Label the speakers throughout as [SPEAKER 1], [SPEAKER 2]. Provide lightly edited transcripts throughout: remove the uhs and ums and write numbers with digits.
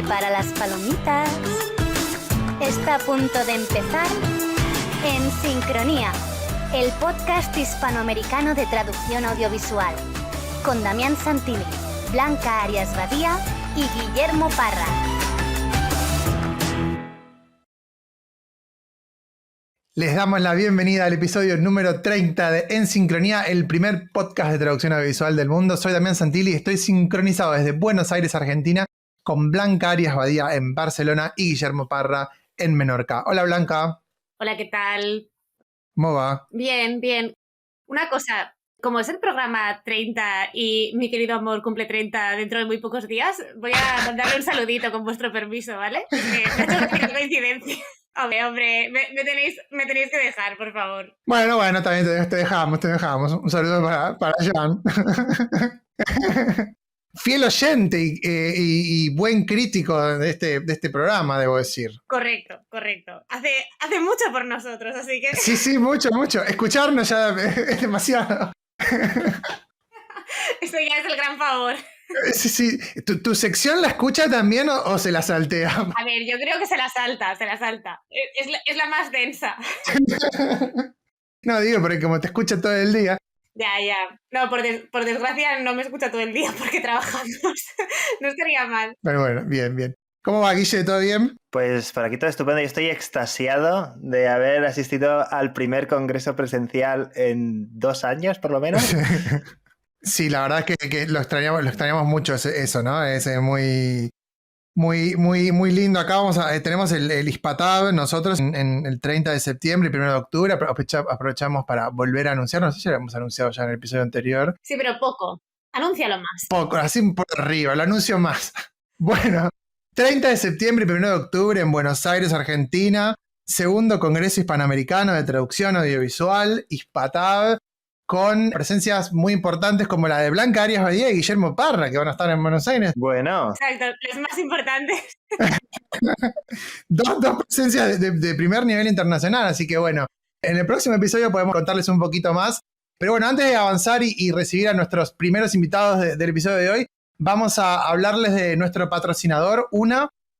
[SPEAKER 1] Prepara las palomitas. Está a punto de empezar En Sincronía, el podcast hispanoamericano de traducción audiovisual, con Damián Santini, Blanca Arias Badía y Guillermo Parra.
[SPEAKER 2] Les damos la bienvenida al episodio número 30 de En Sincronía, el primer podcast de traducción audiovisual del mundo. Soy Damián Santilli y estoy sincronizado desde Buenos Aires, Argentina, con Blanca Arias Badía en Barcelona y Guillermo Parra en Menorca. Hola, Blanca.
[SPEAKER 3] Hola, ¿qué tal?
[SPEAKER 2] ¿Cómo va?
[SPEAKER 3] Bien, bien. Una cosa, como es el programa 30 y mi querido amor cumple 30 dentro de muy pocos días, voy a mandarle un saludito con vuestro permiso, ¿vale? Me ha hecho una coincidencia. Hombre, me tenéis que dejar, por favor.
[SPEAKER 2] Bueno, también te dejamos. Un saludo para Jan. Fiel oyente y buen crítico de este programa, debo decir.
[SPEAKER 3] Correcto. Hace mucho por nosotros, así que...
[SPEAKER 2] Sí, mucho. Escucharnos ya es demasiado.
[SPEAKER 3] Eso ya es el gran favor.
[SPEAKER 2] Sí. ¿Tu sección la escucha también o se la saltea?
[SPEAKER 3] A ver, yo creo que se la salta. Es la más densa.
[SPEAKER 2] No, digo, porque como te escucha todo el día.
[SPEAKER 3] Ya. No, por desgracia no me escucha todo el día porque trabajamos. No estaría mal.
[SPEAKER 2] Pero bueno, bien. ¿Cómo va, Guille? ¿Todo bien?
[SPEAKER 4] Pues por aquí todo estupendo. Yo estoy extasiado de haber asistido al primer congreso presencial en 2 años, por lo menos.
[SPEAKER 2] Sí, la verdad es que lo extrañamos mucho eso, ¿no? Es muy lindo. Acá tenemos el Hispatab nosotros en el 30 de septiembre y 1 de octubre. Aprovechamos para volver a anunciar. No sé si lo hemos anunciado ya en el episodio anterior.
[SPEAKER 3] Sí, pero poco. Anúncialo más.
[SPEAKER 2] Poco, así por arriba, lo anuncio más. Bueno, 30 de septiembre y 1 de octubre en Buenos Aires, Argentina. Segundo Congreso Hispanoamericano de Traducción Audiovisual, Hispatab, con presencias muy importantes como la de Blanca Arias Badía y Guillermo Parra, que van a estar en Buenos Aires.
[SPEAKER 4] Bueno.
[SPEAKER 3] Exacto, los más importantes.
[SPEAKER 2] dos presencias de primer nivel internacional, así que bueno, en el próximo episodio podemos contarles un poquito más. Pero bueno, antes de avanzar y recibir a nuestros primeros invitados del episodio de hoy, vamos a hablarles de nuestro patrocinador,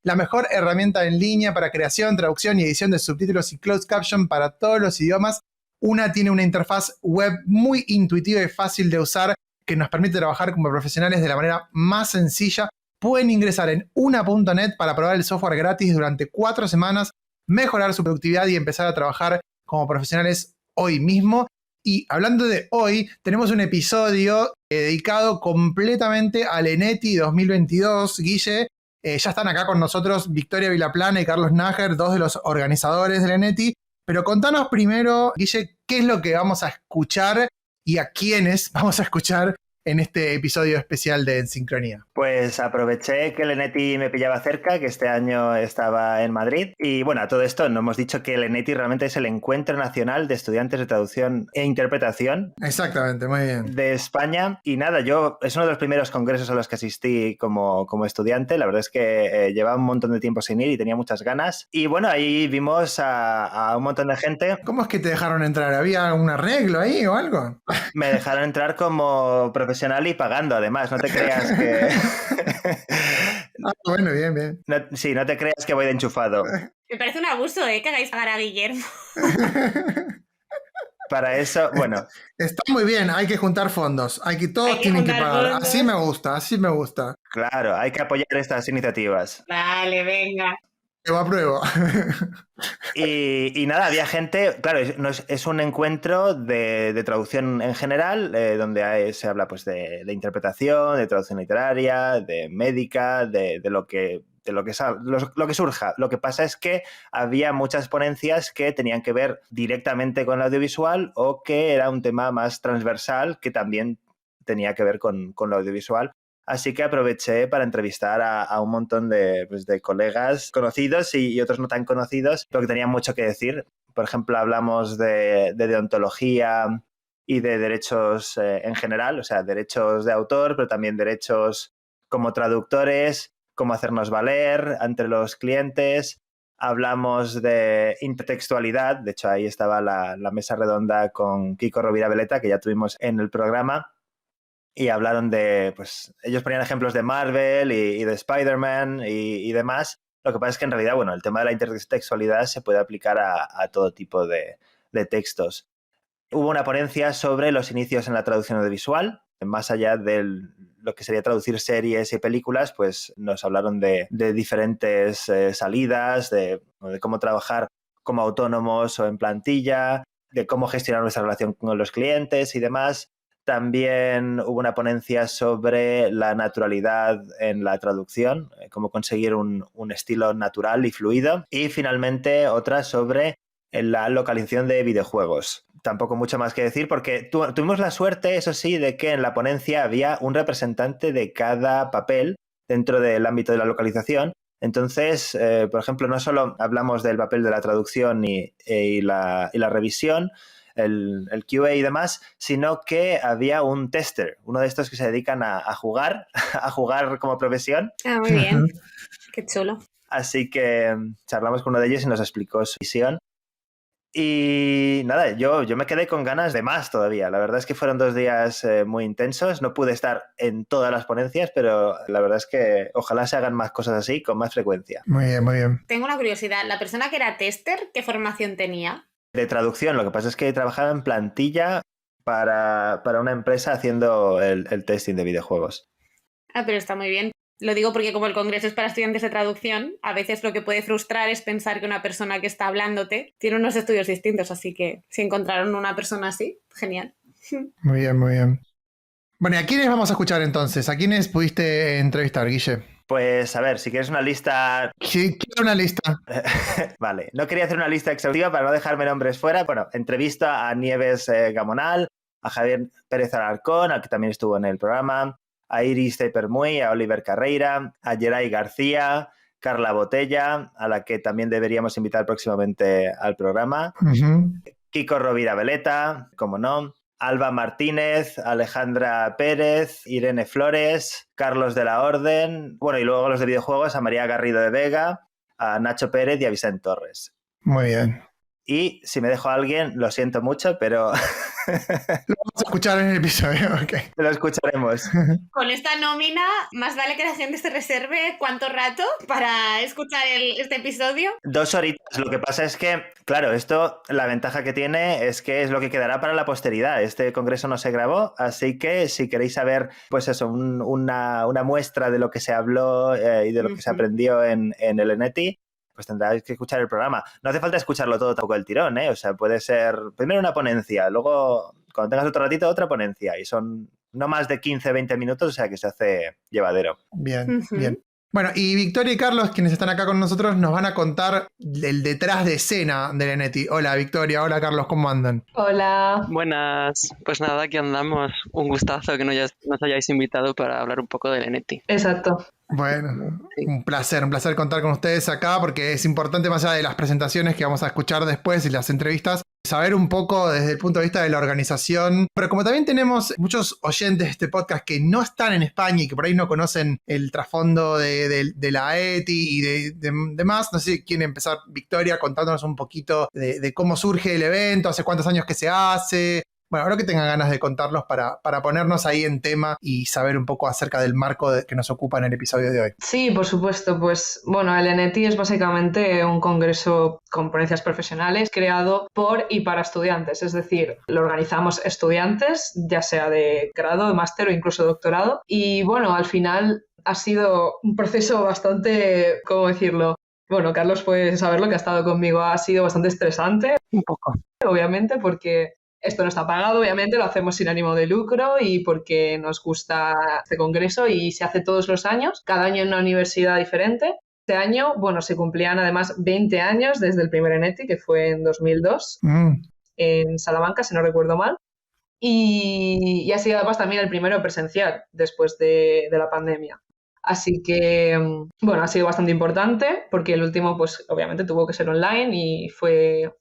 [SPEAKER 2] la mejor herramienta en línea para creación, traducción y edición de subtítulos y closed caption para todos los idiomas. Tiene una interfaz web muy intuitiva y fácil de usar que nos permite trabajar como profesionales de la manera más sencilla. Pueden ingresar en una.net para probar el software gratis durante 4 semanas, mejorar su productividad y empezar a trabajar como profesionales hoy mismo. Y hablando de hoy, tenemos un episodio dedicado completamente al ENETI 2022. Guille, ya están acá con nosotros Victoria Vilaplana y Carlos Nájer, 2 de los organizadores del ENETI. Pero contanos primero, Guille, qué es lo que vamos a escuchar y a quiénes vamos a escuchar en este episodio especial de En Sincronía.
[SPEAKER 4] Pues aproveché que el ENETI me pillaba cerca, que este año estaba en Madrid. Y bueno, a todo esto no hemos dicho que el ENETI realmente es el Encuentro Nacional de Estudiantes de Traducción e Interpretación.
[SPEAKER 2] Exactamente, muy bien.
[SPEAKER 4] De España. Y nada, es uno de los primeros congresos a los que asistí como estudiante. La verdad es que llevaba un montón de tiempo sin ir y tenía muchas ganas. Y bueno, ahí vimos a un montón de gente.
[SPEAKER 2] ¿Cómo es que te dejaron entrar? ¿Había un arreglo ahí o algo?
[SPEAKER 4] Me dejaron entrar como profesional y pagando, además. No te creas que...
[SPEAKER 2] Bueno, bien.
[SPEAKER 4] No te creas que voy de enchufado.
[SPEAKER 3] Me parece un abuso, que hagáis pagar a Guillermo.
[SPEAKER 4] Para eso, bueno.
[SPEAKER 2] Está muy bien, hay que juntar fondos. Todos tienen que pagar.
[SPEAKER 3] Fondos.
[SPEAKER 2] Así me gusta.
[SPEAKER 4] Claro, hay que apoyar estas iniciativas.
[SPEAKER 3] Vale, venga.
[SPEAKER 2] Yo apruebo.
[SPEAKER 4] Y nada, había gente, claro, es un encuentro de traducción en general, donde se habla pues de interpretación, de traducción literaria, de médica, de lo que surja. Lo que pasa es que había muchas ponencias que tenían que ver directamente con el audiovisual o que era un tema más transversal que también tenía que ver con lo audiovisual. Así que aproveché para entrevistar a un montón de colegas conocidos y otros no tan conocidos, pero que tenían mucho que decir. Por ejemplo, hablamos de deontología y de derechos en general, o sea, derechos de autor, pero también derechos como traductores, cómo hacernos valer ante los clientes. Hablamos de intertextualidad, de hecho ahí estaba la mesa redonda con Kiko Rovira Veleta, que ya tuvimos en el programa. y hablaron de, pues ellos ponían ejemplos de Marvel y de Spider-Man y demás. Lo que pasa es que en realidad, bueno, el tema de la intertextualidad se puede aplicar a todo tipo de textos. Hubo una ponencia sobre los inicios en la traducción audiovisual. Más allá de lo que sería traducir series y películas, pues nos hablaron de diferentes salidas, de cómo trabajar como autónomos o en plantilla, de cómo gestionar nuestra relación con los clientes y demás. También hubo una ponencia sobre la naturalidad en la traducción, cómo conseguir un estilo natural y fluido. Y finalmente otra sobre la localización de videojuegos. Tampoco mucho más que decir porque tuvimos la suerte, eso sí, de que en la ponencia había un representante de cada papel dentro del ámbito de la localización. Entonces, por ejemplo, no solo hablamos del papel de la traducción y la revisión, el QA y demás, sino que había un tester, uno de estos que se dedican a jugar, a jugar como profesión.
[SPEAKER 3] Ah, muy bien. Qué chulo.
[SPEAKER 4] Así que charlamos con uno de ellos y nos explicó su visión. Y nada, yo me quedé con ganas de más todavía. La verdad es que fueron 2 días muy intensos. No pude estar en todas las ponencias, pero la verdad es que ojalá se hagan más cosas así con más frecuencia.
[SPEAKER 2] Muy bien, muy bien.
[SPEAKER 3] Tengo una curiosidad. ¿La persona que era tester, qué formación tenía?
[SPEAKER 4] De traducción, lo que pasa es que trabajaba en plantilla para una empresa haciendo el testing de videojuegos.
[SPEAKER 3] Ah, pero está muy bien. Lo digo porque como el congreso es para estudiantes de traducción, a veces lo que puede frustrar es pensar que una persona que está hablándote tiene unos estudios distintos, así que si encontraron una persona así, genial.
[SPEAKER 2] Muy bien, muy bien. Bueno, ¿y a quiénes vamos a escuchar entonces? ¿A quiénes pudiste entrevistar, Guille?
[SPEAKER 4] Pues a ver, si quieres una lista...
[SPEAKER 2] Sí, quiero una lista.
[SPEAKER 4] Vale, no quería hacer una lista exhaustiva para no dejarme nombres fuera. Bueno, entrevista a Nieves Gamonal, a Javier Pérez Alarcón, al que también estuvo en el programa, a Iris Teipermuy, a Oliver Carreira, a Geray García, Carla Botella, a la que también deberíamos invitar próximamente al programa, Kiko Rovira Veleta, como no, Alba Martínez, Alejandra Pérez, Irene Flores, Carlos de la Orden, bueno, y luego los de videojuegos, a María Garrido de Vega, a Nacho Pérez y a Vicente Torres.
[SPEAKER 2] Muy bien.
[SPEAKER 4] Y si me dejo a alguien, lo siento mucho, pero...
[SPEAKER 2] Lo vamos a escuchar en el episodio, ok.
[SPEAKER 4] Lo escucharemos.
[SPEAKER 3] Con esta nómina, más vale que la gente se reserve cuánto rato para escuchar este episodio.
[SPEAKER 4] 2 horitas. Lo que pasa es que, claro, esto, la ventaja que tiene es que es lo que quedará para la posteridad. Este congreso no se grabó, así que si queréis saber, pues eso, una muestra de lo que se habló y de lo que se aprendió en el ENETI, pues tendráis que escuchar el programa. No hace falta escucharlo todo tampoco del tirón, ¿eh? O sea, puede ser primero una ponencia, luego cuando tengas otro ratito otra ponencia y son no más de 15-20 minutos, o sea que se hace llevadero.
[SPEAKER 2] Bien, bien. Bueno, y Victoria y Carlos, quienes están acá con nosotros, nos van a contar el detrás de escena del ENETI. Hola Victoria, hola Carlos, ¿cómo andan?
[SPEAKER 5] Hola.
[SPEAKER 6] Buenas, pues nada, aquí andamos. Un gustazo que nos hayáis invitado para hablar un poco del ENETI.
[SPEAKER 5] Exacto.
[SPEAKER 2] Bueno, un placer contar con ustedes acá porque es importante, más allá de las presentaciones que vamos a escuchar después y las entrevistas, saber un poco desde el punto de vista de la organización. Pero como también tenemos muchos oyentes de este podcast que no están en España y que por ahí no conocen el trasfondo de la ETI y de demás, no sé si quieren empezar, Victoria, contándonos un poquito de cómo surge el evento, hace cuántos años que se hace. Bueno, ahora que tengan ganas de contarlos para ponernos ahí en tema y saber un poco acerca del marco que nos ocupa en el episodio de hoy.
[SPEAKER 5] Sí, por supuesto. Pues bueno, el ENETI es básicamente un congreso con ponencias profesionales creado por y para estudiantes. Es decir, lo organizamos estudiantes, ya sea de grado, de máster o incluso doctorado. Y bueno, al final ha sido un proceso bastante, ¿cómo decirlo? Bueno, Carlos puede saberlo, que ha estado conmigo. Ha sido bastante estresante.
[SPEAKER 6] Un poco.
[SPEAKER 5] Obviamente, porque esto no está pagado, obviamente, lo hacemos sin ánimo de lucro y porque nos gusta este congreso y se hace todos los años, cada año en una universidad diferente. Este año, bueno, se cumplían además 20 años desde el primer ENETI, que fue en 2002, en Salamanca, si no recuerdo mal. Y ha sido además también el primero presencial después de la pandemia. Así que, bueno, ha sido bastante importante porque el último, pues obviamente tuvo que ser online y se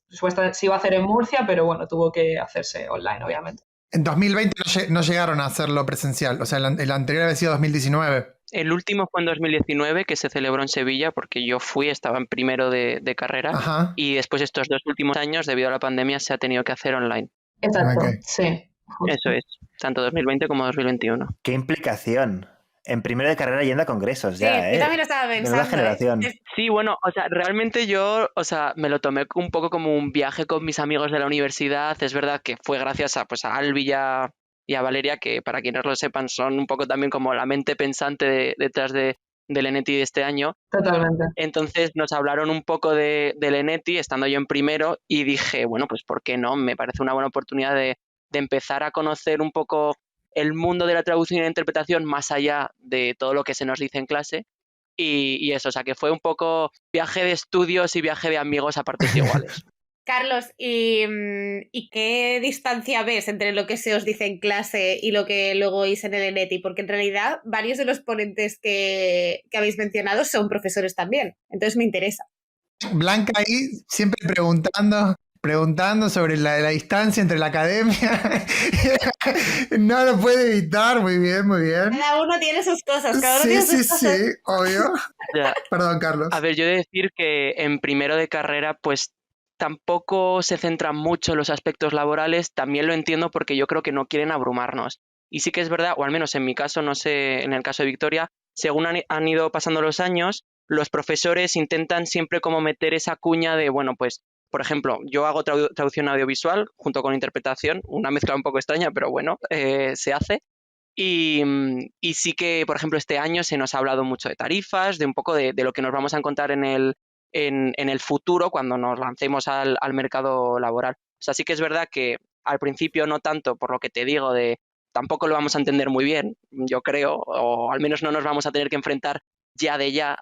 [SPEAKER 5] iba a hacer en Murcia, pero bueno, tuvo que hacerse online, obviamente.
[SPEAKER 2] En 2020 no llegaron a hacerlo presencial, o sea, el anterior había sido 2019.
[SPEAKER 6] El último fue en 2019, que se celebró en Sevilla, porque yo estaba en primero de carrera.
[SPEAKER 2] Ajá.
[SPEAKER 6] Y después estos 2 últimos años, debido a la pandemia, se ha tenido que hacer online.
[SPEAKER 5] Exacto,
[SPEAKER 2] Okay.
[SPEAKER 5] sí.
[SPEAKER 6] Eso es, tanto 2020 como 2021.
[SPEAKER 4] ¡Qué implicación! En primero de carrera yendo a congresos
[SPEAKER 3] Sí,
[SPEAKER 4] ya,
[SPEAKER 3] yo también lo estaba
[SPEAKER 4] Menuda
[SPEAKER 3] pensando.
[SPEAKER 4] generación.
[SPEAKER 6] Sí, bueno, o sea, realmente yo, o sea, me lo tomé un poco como un viaje con mis amigos de la universidad. Es verdad que fue gracias a, pues, a Albi y a Valeria, que para quienes lo sepan son un poco también como la mente pensante detrás del ENETI de este año.
[SPEAKER 5] Totalmente.
[SPEAKER 6] Entonces nos hablaron un poco del ENETI, estando yo en primero, y dije, bueno, pues ¿por qué no? Me parece una buena oportunidad de empezar a conocer un poco el mundo de la traducción y la interpretación más allá de todo lo que se nos dice en clase. Y eso, o sea, que fue un poco viaje de estudios y viaje de amigos a partes iguales.
[SPEAKER 3] Carlos, ¿y qué distancia ves entre lo que se os dice en clase y lo que luego oís en el ENETI? Porque en realidad varios de los ponentes que habéis mencionado son profesores también, entonces me interesa.
[SPEAKER 2] Blanca ahí siempre preguntando sobre la distancia entre la academia. No lo puede evitar, muy bien, muy bien.
[SPEAKER 3] Cada uno tiene sus cosas, cada uno
[SPEAKER 2] Sí,
[SPEAKER 3] tiene
[SPEAKER 2] sí,
[SPEAKER 3] sus cosas.
[SPEAKER 2] sí, obvio.
[SPEAKER 6] Ya.
[SPEAKER 2] Perdón, Carlos.
[SPEAKER 6] A ver, yo he de decir que en primero de carrera, pues tampoco se centran mucho en los aspectos laborales. También lo entiendo porque yo creo que no quieren abrumarnos. Y sí que es verdad, o al menos en mi caso, no sé, en el caso de Victoria, según han ido pasando los años, los profesores intentan siempre como meter esa cuña de, bueno, pues, por ejemplo, yo hago traducción audiovisual junto con interpretación, una mezcla un poco extraña, pero bueno, se hace. Y sí que, por ejemplo, este año se nos ha hablado mucho de tarifas, de un poco de lo que nos vamos a encontrar en el futuro cuando nos lancemos al mercado laboral. O sea, sí que es verdad que al principio no tanto por lo que te digo de tampoco lo vamos a entender muy bien, yo creo, o al menos no nos vamos a tener que enfrentar ya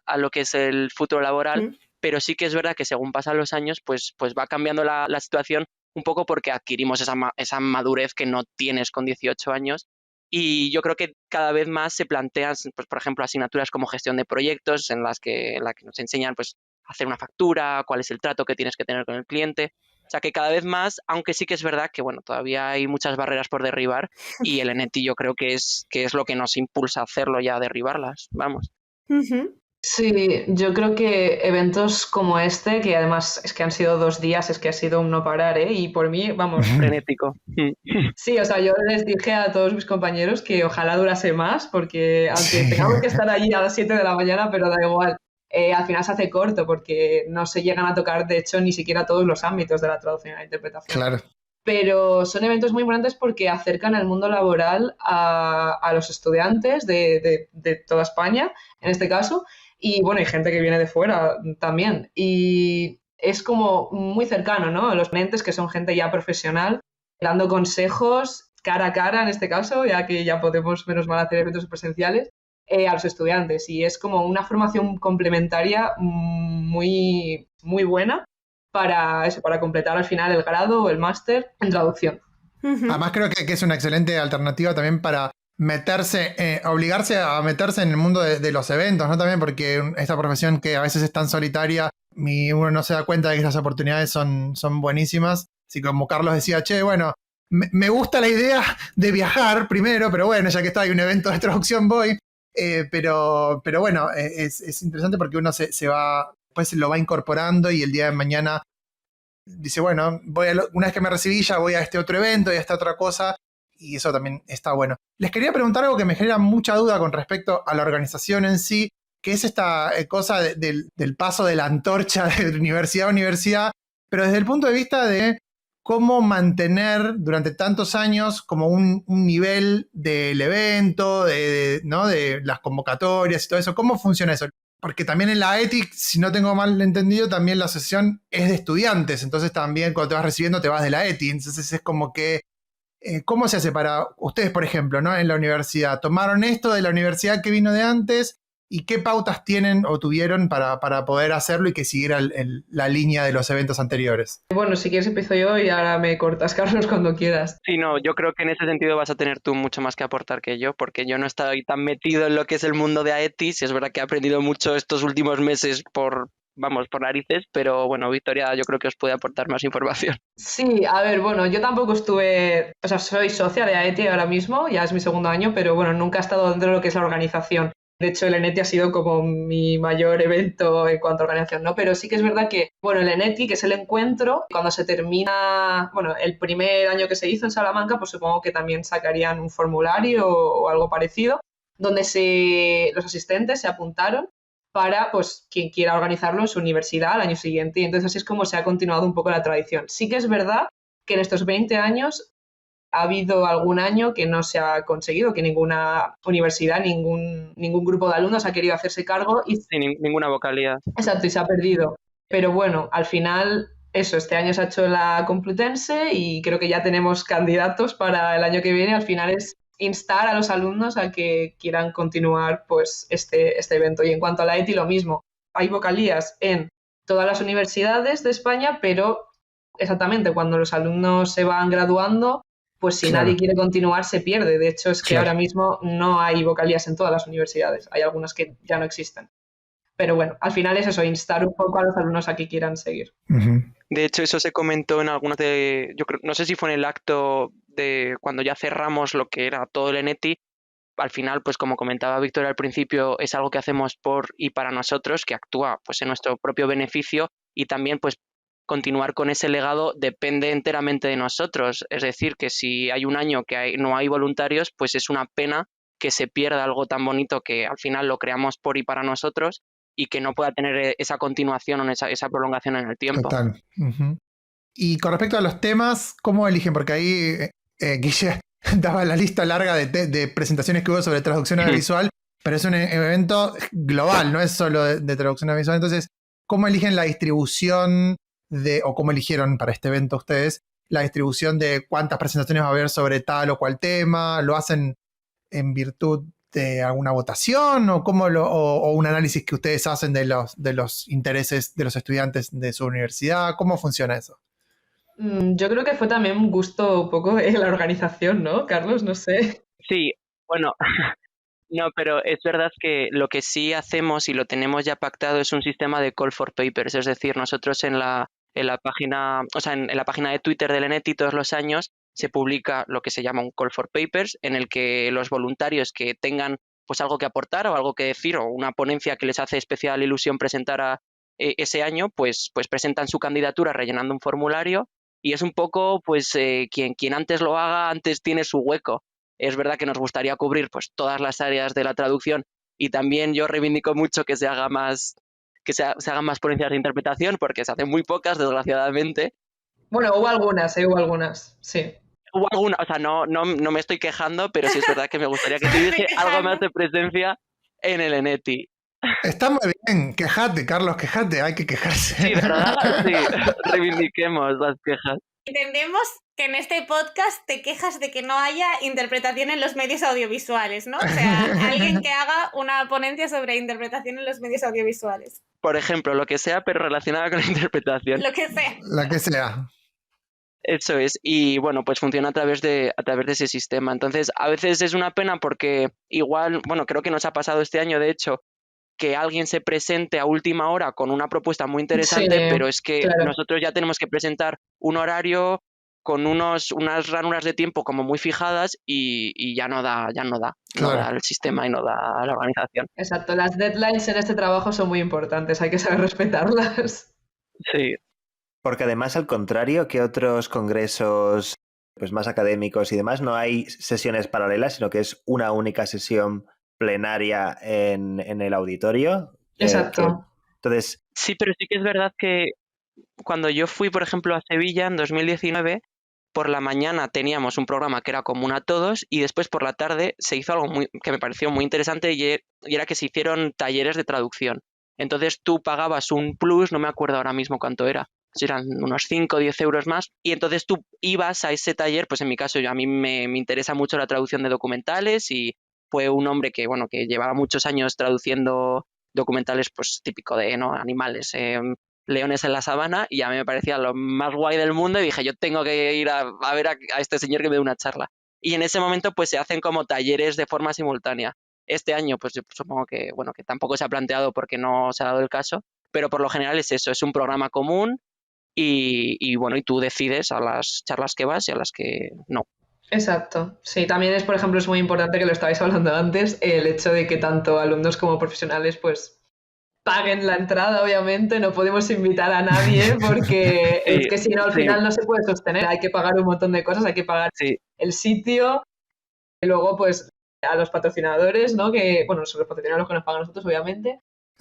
[SPEAKER 6] a lo que es el futuro laboral, pero sí que es verdad que según pasan los años, pues va cambiando la situación un poco porque adquirimos esa madurez que no tienes con 18 años. Y yo creo que cada vez más se plantean, pues, por ejemplo, asignaturas como gestión de proyectos en la que nos enseñan pues, a hacer una factura, cuál es el trato que tienes que tener con el cliente. O sea que cada vez más, aunque sí que es verdad que bueno, todavía hay muchas barreras por derribar y el ENETI yo creo que es lo que nos impulsa a hacerlo ya, a derribarlas, vamos.
[SPEAKER 5] Sí, yo creo que eventos como este, que además es que han sido 2 días, es que ha sido un no parar, ¿eh? Y por mí, vamos.
[SPEAKER 6] Frenético.
[SPEAKER 5] Sí, o sea, yo les dije a todos mis compañeros que ojalá durase más, porque aunque tengamos que estar allí a las 7 de la mañana, pero da igual. Al final se hace corto porque no se llegan a tocar, de hecho, ni siquiera todos los ámbitos de la traducción y la interpretación.
[SPEAKER 2] Claro.
[SPEAKER 5] Pero son eventos muy importantes porque acercan el mundo laboral a los estudiantes de toda España, en este caso, y bueno, hay gente que viene de fuera también. Y es como muy cercano, ¿no? A los ponentes que son gente ya profesional, dando consejos cara a cara, en este caso, ya que ya podemos, menos mal, hacer eventos presenciales, a los estudiantes. Y es como una formación complementaria muy, muy buena para eso, para completar al final el grado o el máster en traducción.
[SPEAKER 2] Además creo que es una excelente alternativa también para obligarse a meterse en el mundo de los eventos, ¿no? También porque esta profesión que a veces es tan solitaria y uno no se da cuenta de que estas oportunidades son buenísimas. Así como Carlos decía, che, bueno, me gusta la idea de viajar primero, pero bueno, ya que está, hay un evento de traducción voy. Pero bueno, es interesante porque uno se va, después lo va incorporando y el día de mañana dice, bueno, una vez que me recibí ya voy a este otro evento y a esta otra cosa, y eso también está bueno. Les quería preguntar algo que me genera mucha duda con respecto a la organización en sí, que es esta cosa del paso de la antorcha de universidad a universidad, pero desde el punto de vista de cómo mantener durante tantos años como un nivel del evento, ¿no? De las convocatorias y todo eso. ¿Cómo funciona eso? Porque también en la ETIC, si no tengo mal entendido, también la asociación es de estudiantes. Entonces también cuando te vas recibiendo te vas de la ETIC. Entonces es como que, ¿cómo se hace para ustedes, por ejemplo, ¿no? En la universidad? ¿Tomaron esto de la universidad que vino de antes? ¿Y qué pautas tienen o tuvieron para poder hacerlo y que siguiera la línea de los eventos anteriores?
[SPEAKER 5] Bueno, si quieres empiezo yo y ahora me cortas, Carlos, cuando quieras.
[SPEAKER 6] Sí, no, yo creo que en ese sentido vas a tener tú mucho más que aportar que yo, porque yo no estoy tan metido en lo que es el mundo de AETIS, y es verdad que he aprendido mucho estos últimos meses por narices, pero bueno, Victoria yo creo que os puede aportar más información.
[SPEAKER 5] Sí, a ver, bueno, yo tampoco estuve, o sea, soy socia de AETI ahora mismo, ya es mi segundo año, pero bueno, nunca he estado dentro de lo que es la organización De hecho, el ENETI ha sido como mi mayor evento en cuanto a organización, ¿no? Pero sí que es verdad que, bueno, el ENETI, que es el encuentro, cuando se termina, bueno, el primer año que se hizo en Salamanca, pues supongo que también sacarían un formulario o algo parecido, donde los asistentes se apuntaron para, pues, quien quiera organizarlo en su universidad al año siguiente. Y entonces así es como se ha continuado un poco la tradición. Sí que es verdad que en estos 20 años ha habido algún año que no se ha conseguido, que ninguna universidad, ningún grupo de alumnos ha querido hacerse cargo y
[SPEAKER 6] Sin ninguna vocalidad.
[SPEAKER 5] exacto, y se ha perdido. Pero bueno, al final, eso, este año se ha hecho la Complutense y creo que ya tenemos candidatos para el año que viene. Al final es instar a los alumnos a que quieran continuar pues este evento. Y en cuanto a la ETI, lo mismo. Hay vocalías en todas las universidades de España, pero exactamente cuando los alumnos se van graduando, pues si
[SPEAKER 2] Claro.
[SPEAKER 5] nadie quiere continuar, se pierde. De hecho, es que
[SPEAKER 2] Claro.
[SPEAKER 5] ahora mismo no hay vocalías en todas las universidades. Hay algunas que ya no existen. Pero bueno, al final es eso, instar un poco a los alumnos a que quieran seguir.
[SPEAKER 2] Ujú.
[SPEAKER 6] De hecho, eso se comentó en algunas yo creo, no sé si fue en el acto de cuando ya cerramos lo que era todo el ENETI. Al final, pues como comentaba Víctor al principio, es algo que hacemos por y para nosotros, que actúa pues en nuestro propio beneficio, y también pues continuar con ese legado depende enteramente de nosotros. Es decir, que si hay un año que no hay voluntarios, pues es una pena que se pierda algo tan bonito que al final lo creamos por y para nosotros y que no pueda tener esa continuación o esa prolongación en el tiempo.
[SPEAKER 2] Total. Ujú. Y con respecto a los temas, ¿cómo eligen? Porque ahí Guille daba la lista larga de presentaciones que hubo sobre traducción audiovisual, pero es un evento global, no es solo de traducción audiovisual. Entonces, ¿cómo eligen la distribución o cómo eligieron para este evento ustedes la distribución de cuántas presentaciones va a haber sobre tal o cual tema? ¿Lo hacen en virtud de alguna votación o o un análisis que ustedes hacen de los intereses de los estudiantes de su universidad? ¿Cómo funciona eso?
[SPEAKER 5] Yo creo que fue también un gusto un poco de la organización, ¿no, Carlos? No sé.
[SPEAKER 6] Sí, bueno, no, pero es verdad que lo que sí hacemos y lo tenemos ya pactado es un sistema de call for papers, es decir, nosotros en la página, o sea, en la página de Twitter del ENETI todos los años se publica lo que se llama un call for papers, en el que los voluntarios que tengan pues algo que aportar o algo que decir o una ponencia que les hace especial ilusión presentar ese año, pues presentan su candidatura rellenando un formulario y es un poco pues quien antes lo haga, antes tiene su hueco. Es verdad que nos gustaría cubrir pues todas las áreas de la traducción y también yo reivindico mucho que se haga más se hagan más ponencias de interpretación porque se hacen muy pocas, desgraciadamente.
[SPEAKER 5] Bueno, hubo algunas, sí.
[SPEAKER 6] Hubo alguna, o sea, no me estoy quejando, pero sí es verdad que me gustaría que tuviese algo más de presencia en el ENETI.
[SPEAKER 2] Está muy bien, quejate, Carlos, quejate, hay que quejarse.
[SPEAKER 6] Sí, ¿verdad? Sí, reivindiquemos las quejas.
[SPEAKER 3] Entendemos que en este podcast te quejas de que no haya interpretación en los medios audiovisuales, ¿no? O sea, alguien que haga una ponencia sobre interpretación en los medios audiovisuales.
[SPEAKER 6] Por ejemplo, lo que sea, pero relacionada con la interpretación.
[SPEAKER 3] Lo que sea.
[SPEAKER 2] La que sea.
[SPEAKER 6] Eso es, y bueno, pues funciona a través de ese sistema. Entonces, a veces es una pena porque igual, bueno, creo que nos ha pasado este año, de hecho, que alguien se presente a última hora con una propuesta muy interesante,
[SPEAKER 5] Sí,
[SPEAKER 6] pero es que
[SPEAKER 5] claro.
[SPEAKER 6] nosotros ya tenemos que presentar un horario con unas ranuras de tiempo como muy fijadas y ya no da el sistema y no da la organización.
[SPEAKER 5] Exacto, las deadlines en este trabajo son muy importantes, hay que saber respetarlas.
[SPEAKER 6] Sí.
[SPEAKER 4] Porque además, al contrario que otros congresos pues más académicos y demás, no hay sesiones paralelas, sino que es una única sesión plenaria en el auditorio.
[SPEAKER 5] Exacto.
[SPEAKER 4] Entonces,
[SPEAKER 6] sí, pero sí que es verdad que cuando yo fui, por ejemplo, a Sevilla en 2019, por la mañana teníamos un programa que era común a todos y después por la tarde se hizo algo que me pareció muy interesante y era que se hicieron talleres de traducción. Entonces tú pagabas un plus, no me acuerdo ahora mismo cuánto era, si eran unos 5 o 10 euros más, y entonces tú ibas a ese taller, pues en mi caso a mí me interesa mucho la traducción de documentales y fue un hombre que llevaba muchos años traduciendo documentales pues típico de animales, leones en la sabana, y a mí me parecía lo más guay del mundo y dije, yo tengo que ir a ver a este señor que me dé una charla. Y en ese momento pues se hacen como talleres de forma simultánea. Este año pues yo supongo que tampoco se ha planteado porque no se ha dado el caso, pero por lo general es eso, es un programa común y tú decides a las charlas que vas y a las que no.
[SPEAKER 5] Exacto. Sí, también es, por ejemplo, es muy importante, que lo estabais hablando antes, el hecho de que tanto alumnos como profesionales pues paguen la entrada, obviamente. No podemos invitar a nadie porque
[SPEAKER 6] Sí,
[SPEAKER 5] es que si no al
[SPEAKER 6] sí.
[SPEAKER 5] final no se puede sostener. Hay que pagar un montón de cosas, hay que pagar
[SPEAKER 6] Sí,
[SPEAKER 5] el sitio y luego pues a los patrocinadores, ¿no? Que, bueno, son los patrocinadores que nos pagan a nosotros, obviamente.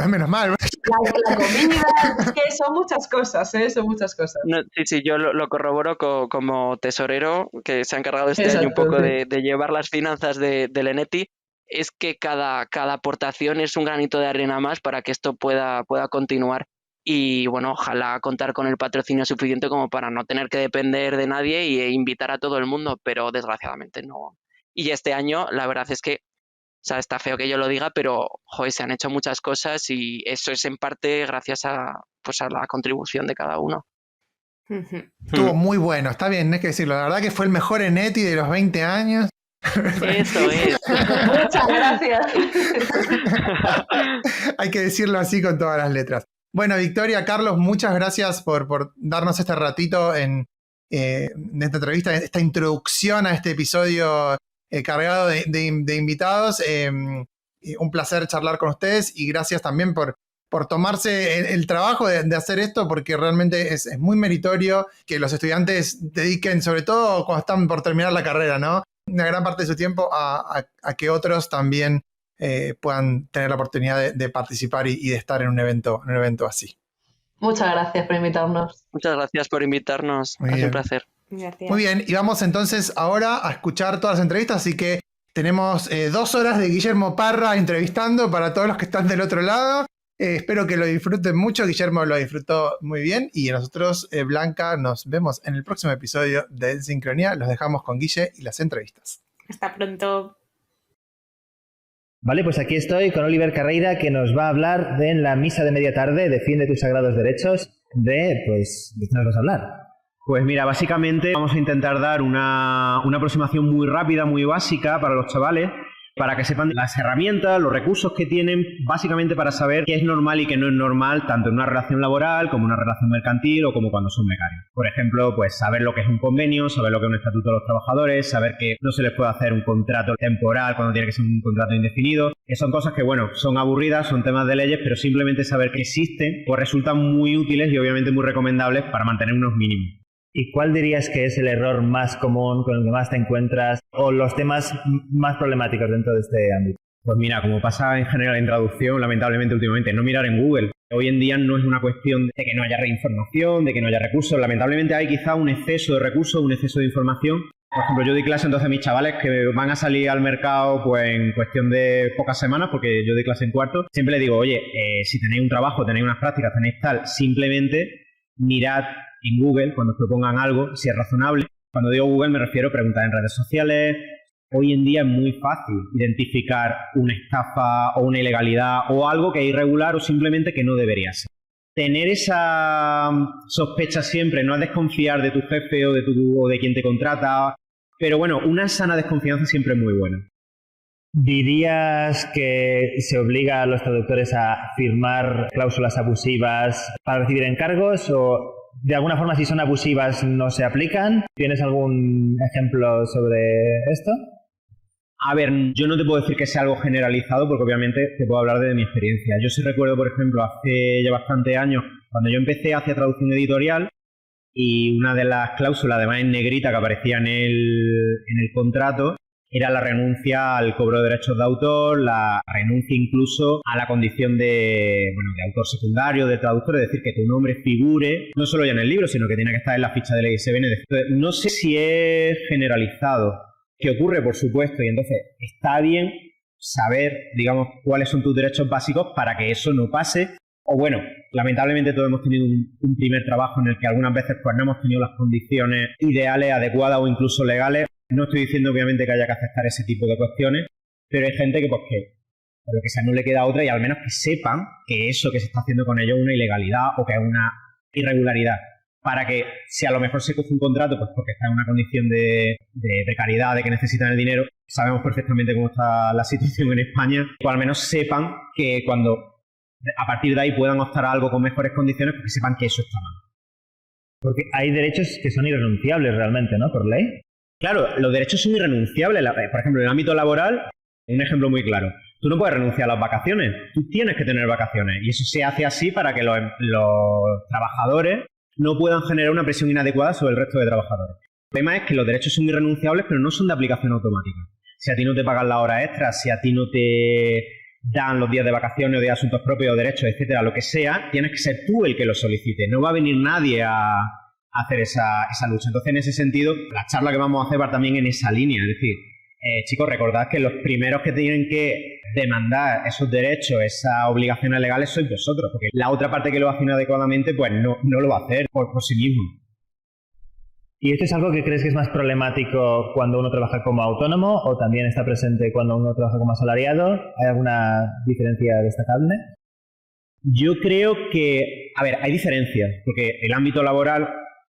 [SPEAKER 2] Menos mal.
[SPEAKER 5] La comida, es que son muchas cosas, ¿eh? Son muchas cosas.
[SPEAKER 6] no, sí, yo lo corroboro como tesorero, que se ha encargado este año un
[SPEAKER 5] Exacto,
[SPEAKER 6] poco
[SPEAKER 5] sí.
[SPEAKER 6] de llevar las finanzas del Eneti. Es que cada aportación es un granito de arena más para que esto pueda continuar. Y bueno, ojalá contar con el patrocinio suficiente como para no tener que depender de nadie e invitar a todo el mundo, pero desgraciadamente no. Y este año, la verdad es que, o sea, está feo que yo lo diga, pero joder, se han hecho muchas cosas y eso es en parte gracias a la contribución de cada uno.
[SPEAKER 2] Estuvo muy bueno, está bien, hay que decirlo. La verdad que fue el mejor Eneti de los 20 años.
[SPEAKER 6] Eso es.
[SPEAKER 5] Muchas gracias.
[SPEAKER 2] Hay que decirlo así con todas las letras. Bueno, Victoria, Carlos, muchas gracias por darnos este ratito en esta entrevista, esta introducción a este episodio cargado de invitados. Un placer charlar con ustedes y gracias también por tomarse el trabajo de hacer esto, porque realmente es muy meritorio que los estudiantes dediquen, sobre todo cuando están por terminar la carrera, ¿no?, una gran parte de su tiempo a que otros también puedan tener la oportunidad de participar y de estar en un evento así.
[SPEAKER 5] Muchas gracias por invitarnos.
[SPEAKER 6] Muchas gracias por invitarnos.
[SPEAKER 2] Muy
[SPEAKER 6] Ha sido
[SPEAKER 2] bien.
[SPEAKER 6] un placer.
[SPEAKER 3] Gracias.
[SPEAKER 2] Muy bien, y vamos entonces ahora a escuchar todas las entrevistas, así que tenemos 2 horas de Guillermo Parra entrevistando para todos los que están del otro lado. Espero que lo disfruten mucho. Guillermo lo disfrutó muy bien y nosotros, Blanca, nos vemos en el próximo episodio de En Sincronía. Los dejamos con Guille y las entrevistas.
[SPEAKER 3] Hasta pronto.
[SPEAKER 7] Vale, pues aquí estoy con Oliver Carreira, que nos va a hablar de en la misa de media tarde, Defiende tus sagrados derechos, ¿de qué nos vas a hablar?
[SPEAKER 8] Pues mira, básicamente vamos a intentar dar una aproximación muy rápida, muy básica para los chavales, para que sepan las herramientas, los recursos que tienen, básicamente para saber qué es normal y qué no es normal, tanto en una relación laboral como en una relación mercantil o como cuando son becarios. Por ejemplo, pues saber lo que es un convenio, saber lo que es un estatuto de los trabajadores, saber que no se les puede hacer un contrato temporal cuando tiene que ser un contrato indefinido, que son cosas que, bueno, son aburridas, son temas de leyes, pero simplemente saber que existen, pues resultan muy útiles y obviamente muy recomendables para mantener unos mínimos.
[SPEAKER 7] ¿Y cuál dirías que es el error más común con el que más te encuentras o los temas más problemáticos dentro de este ámbito?
[SPEAKER 8] Pues mira, como pasa en general en traducción, lamentablemente últimamente, no mirar en Google. Hoy en día no es una cuestión de que no haya información, de que no haya recursos. Lamentablemente hay quizá un exceso de recursos, un exceso de información. Por ejemplo, yo doy clase entonces a mis chavales que van a salir al mercado pues en cuestión de pocas semanas, porque yo doy clase en cuarto. Siempre les digo, oye, si tenéis un trabajo, tenéis unas prácticas, tenéis tal, simplemente mirad en Google cuando os propongan algo, si es razonable. Cuando digo Google me refiero a preguntar en redes sociales. Hoy en día es muy fácil identificar una estafa o una ilegalidad o algo que es irregular o simplemente que no debería ser. Tener esa sospecha siempre, no es desconfiar de tu jefe o de quien te contrata, pero bueno, una sana desconfianza siempre es muy buena.
[SPEAKER 7] ¿Dirías que se obliga a los traductores a firmar cláusulas abusivas para recibir encargos o de alguna forma si son abusivas no se aplican? ¿Tienes algún ejemplo sobre esto?
[SPEAKER 8] A ver, yo no te puedo decir que sea algo generalizado porque obviamente te puedo hablar de mi experiencia. Yo sí recuerdo, por ejemplo, hace ya bastante años, cuando yo empecé hacia traducción editorial y una de las cláusulas, además en negrita, que aparecía en el contrato, era la renuncia al cobro de derechos de autor, la renuncia incluso a la condición de autor secundario, de traductor, es decir, que tu nombre figure no solo ya en el libro, sino que tiene que estar en la ficha del ISBN. No sé si es generalizado, que ocurre, por supuesto, y entonces está bien saber, digamos, cuáles son tus derechos básicos para que eso no pase. O bueno, lamentablemente todos hemos tenido un primer trabajo en el que algunas veces pues no hemos tenido las condiciones ideales, adecuadas o incluso legales. No estoy diciendo obviamente que haya que aceptar ese tipo de cuestiones, pero hay gente que pues que por lo que sea no le queda otra y al menos que sepan que eso que se está haciendo con ellos es una ilegalidad o que es una irregularidad. Para que si a lo mejor se coge un contrato pues porque está en una condición de precariedad, de que necesitan el dinero, sabemos perfectamente cómo está la situación en España, o al menos sepan que cuando a partir de ahí puedan optar a algo con mejores condiciones, porque sepan que eso está mal.
[SPEAKER 7] Porque hay derechos que son irrenunciables realmente, ¿no? Por ley.
[SPEAKER 8] Claro, los derechos son irrenunciables. Por ejemplo, en el ámbito laboral, un ejemplo muy claro. Tú no puedes renunciar a las vacaciones. Tú tienes que tener vacaciones. Y eso se hace así para que los trabajadores no puedan generar una presión inadecuada sobre el resto de trabajadores. El tema es que los derechos son irrenunciables, pero no son de aplicación automática. Si a ti no te pagan las horas extras, si a ti no te dan los días de vacaciones o de asuntos propios o derechos, etcétera, lo que sea, tienes que ser tú el que lo solicite. No va a venir nadie a hacer esa lucha. Entonces, en ese sentido, la charla que vamos a hacer va también en esa línea. Es decir, chicos, recordad que los primeros que tienen que demandar esos derechos, esas obligaciones legales, sois vosotros, porque la otra parte que lo hace inadecuadamente, pues no lo va a hacer por sí mismo.
[SPEAKER 7] ¿Y esto es algo que crees que es más problemático cuando uno trabaja como autónomo o también está presente cuando uno trabaja como asalariado? ¿Hay alguna diferencia destacable?
[SPEAKER 8] Yo creo que, a ver, hay diferencias, porque el ámbito laboral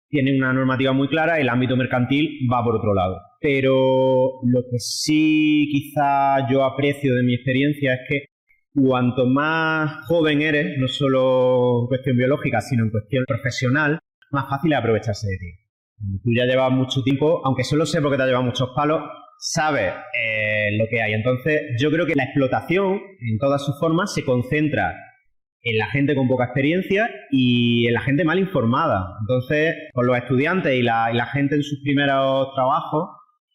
[SPEAKER 8] tiene una normativa muy clara, el ámbito mercantil va por otro lado. Pero lo que sí quizá yo aprecio de mi experiencia es que cuanto más joven eres, no solo en cuestión biológica, sino en cuestión profesional, más fácil es aprovecharse de ti. Tú ya llevas mucho tiempo, aunque solo sé porque te has llevado muchos palos, sabes lo que hay. Entonces, yo creo que la explotación, en todas sus formas, se concentra en la gente con poca experiencia y en la gente mal informada. Entonces, con los estudiantes y la gente en sus primeros trabajos,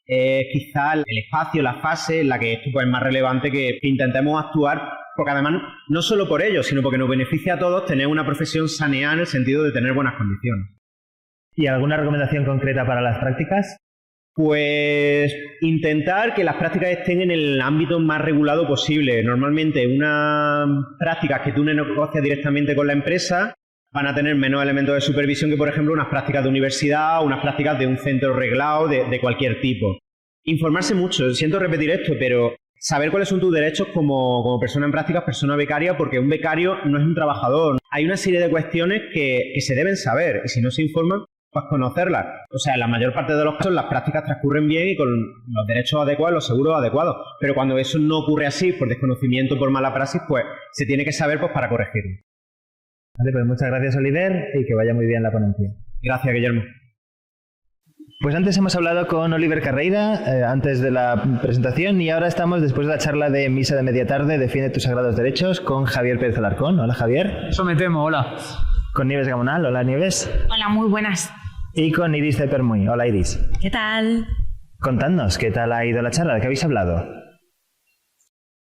[SPEAKER 8] es quizá el espacio, la fase en la que esto pues, es más relevante que intentemos actuar, porque además no solo por ello, sino porque nos beneficia a todos tener una profesión saneada en el sentido de tener buenas condiciones.
[SPEAKER 7] ¿Y alguna recomendación concreta para las prácticas?
[SPEAKER 8] Pues intentar que las prácticas estén en el ámbito más regulado posible. Normalmente unas prácticas que tú negocias directamente con la empresa van a tener menos elementos de supervisión que, por ejemplo, unas prácticas de universidad o unas prácticas de un centro reglado de cualquier tipo. Informarse mucho, siento repetir esto, pero saber cuáles son tus derechos como persona en prácticas, persona becaria, porque un becario no es un trabajador. Hay una serie de cuestiones que se deben saber y si no se informan, pues conocerlas. O sea, en la mayor parte de los casos las prácticas transcurren bien y con los derechos adecuados, los seguros adecuados. Pero cuando eso no ocurre así, por desconocimiento, por mala praxis, pues se tiene que saber pues para corregirlo.
[SPEAKER 7] Vale, pues muchas gracias, Oliver, y que vaya muy bien la ponencia.
[SPEAKER 8] Gracias, Guillermo.
[SPEAKER 7] Pues antes hemos hablado con Oliver Carreira, antes de la presentación, y ahora estamos después de la charla de Misa de Media Tarde, Defiende tus sagrados derechos, con Javier Pérez Alarcón. Hola, Javier.
[SPEAKER 9] Eso me temo, hola.
[SPEAKER 7] Con Nieves Gamonal. Hola, Nieves.
[SPEAKER 10] Hola, muy buenas.
[SPEAKER 7] Y con Iris Cepermuy. Hola, Iris.
[SPEAKER 10] ¿Qué tal?
[SPEAKER 7] Contadnos, ¿qué tal ha ido la charla? ¿De qué habéis hablado?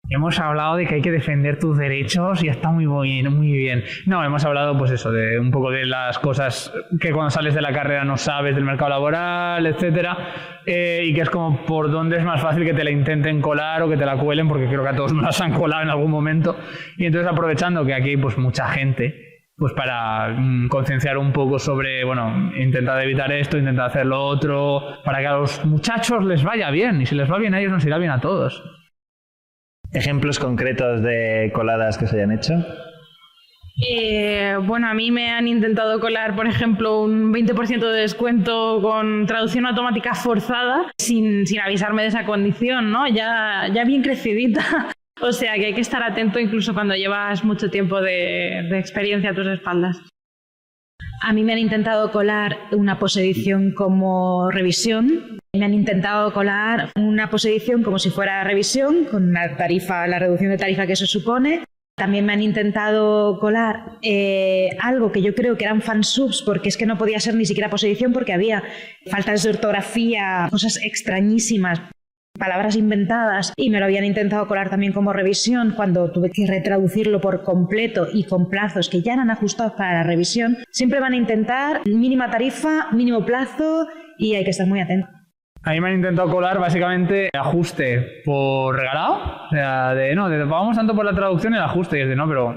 [SPEAKER 9] Hemos hablado de que hay que defender tus derechos y está muy bien, muy bien. No, hemos hablado pues eso, de un poco de las cosas que cuando sales de la carrera no sabes del mercado laboral, etcétera, y que es como por dónde es más fácil que te la intenten colar o que te la cuelen, porque creo que a todos nos las han colado en algún momento. Y entonces aprovechando que aquí hay pues mucha gente, pues para concienciar un poco sobre, bueno, intentar evitar esto, intentar hacer lo otro, para que a los muchachos les vaya bien, y si les va bien a ellos nos irá bien a todos.
[SPEAKER 7] ¿Ejemplos concretos de coladas que se hayan hecho?
[SPEAKER 10] Bueno, a mí me han intentado colar, por ejemplo, un 20% de descuento con traducción automática forzada, sin avisarme de esa condición, ¿no? Ya bien crecidita. O sea que hay que estar atento incluso cuando llevas mucho tiempo de experiencia a tus espaldas. A mí me han intentado colar una posedición como revisión. Me han intentado colar una posedición como si fuera revisión, con la reducción de tarifa que eso supone. También me han intentado colar algo que yo creo que eran fansubs, porque es que no podía ser ni siquiera posedición porque había faltas de ortografía, cosas extrañísimas, palabras inventadas, y me lo habían intentado colar también como revisión cuando tuve que retraducirlo por completo y con plazos que ya eran ajustados para la revisión. Siempre van a intentar mínima tarifa, mínimo plazo y hay que estar muy atento.
[SPEAKER 9] A mí me han intentado colar básicamente ajuste por regalado, o sea, pagamos tanto por la traducción y el ajuste, y es de no, pero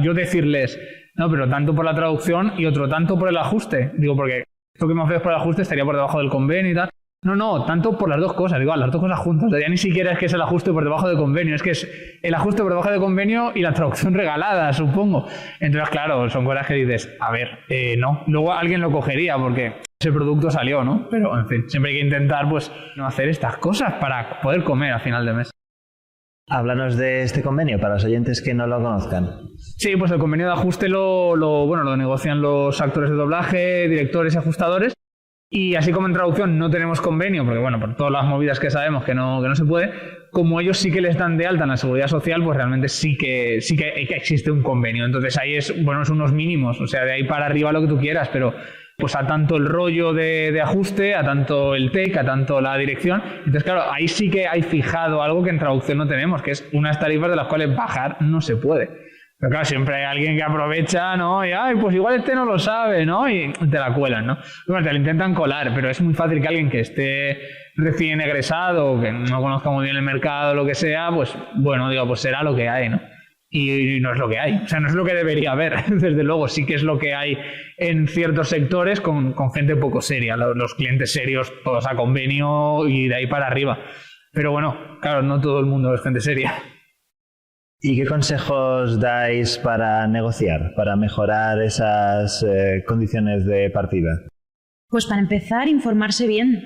[SPEAKER 9] yo decirles, no, pero tanto por la traducción y otro tanto por el ajuste, digo, porque esto que me ofreces por el ajuste estaría por debajo del convenio y tal. No, tanto por las dos cosas, digo, las dos cosas juntas, ya ni siquiera es que es el ajuste por debajo del convenio, es que es el ajuste por debajo del convenio y la traducción regalada, supongo. Entonces, claro, son cosas que dices, a ver, no, luego alguien lo cogería porque ese producto salió, ¿no? Pero, en fin, siempre hay que intentar, pues, no hacer estas cosas para poder comer a final de mes.
[SPEAKER 7] Háblanos de este convenio para los oyentes que no lo conozcan.
[SPEAKER 9] Sí, pues el convenio de ajuste lo negocian los actores de doblaje, directores y ajustadores. Y así como en traducción no tenemos convenio, porque bueno, por todas las movidas que sabemos que no se puede, como ellos sí que les dan de alta en la seguridad social, pues realmente sí que existe un convenio. Entonces ahí es unos mínimos, o sea, de ahí para arriba lo que tú quieras, pero pues a tanto el rollo de ajuste, a tanto el TEC, a tanto la dirección. Entonces claro, ahí sí que hay fijado algo que en traducción no tenemos, que es unas tarifas de las cuales bajar no se puede. Pero claro, siempre hay alguien que aprovecha, ¿no? Y, ay, pues igual este no lo sabe, ¿no? Y te la cuelan, ¿no? Bueno, te la intentan colar, pero es muy fácil que alguien que esté recién egresado o que no conozca muy bien el mercado o lo que sea, pues bueno, digo, pues será lo que hay, ¿no? Y no es lo que hay, o sea, no es lo que debería haber, desde luego, sí que es lo que hay en ciertos sectores con gente poco seria, los clientes serios todos a convenio y de ahí para arriba. Pero bueno, claro, no todo el mundo es gente seria.
[SPEAKER 7] ¿Y qué consejos dais para negociar, para mejorar esas condiciones de partida?
[SPEAKER 10] Pues para empezar, informarse bien.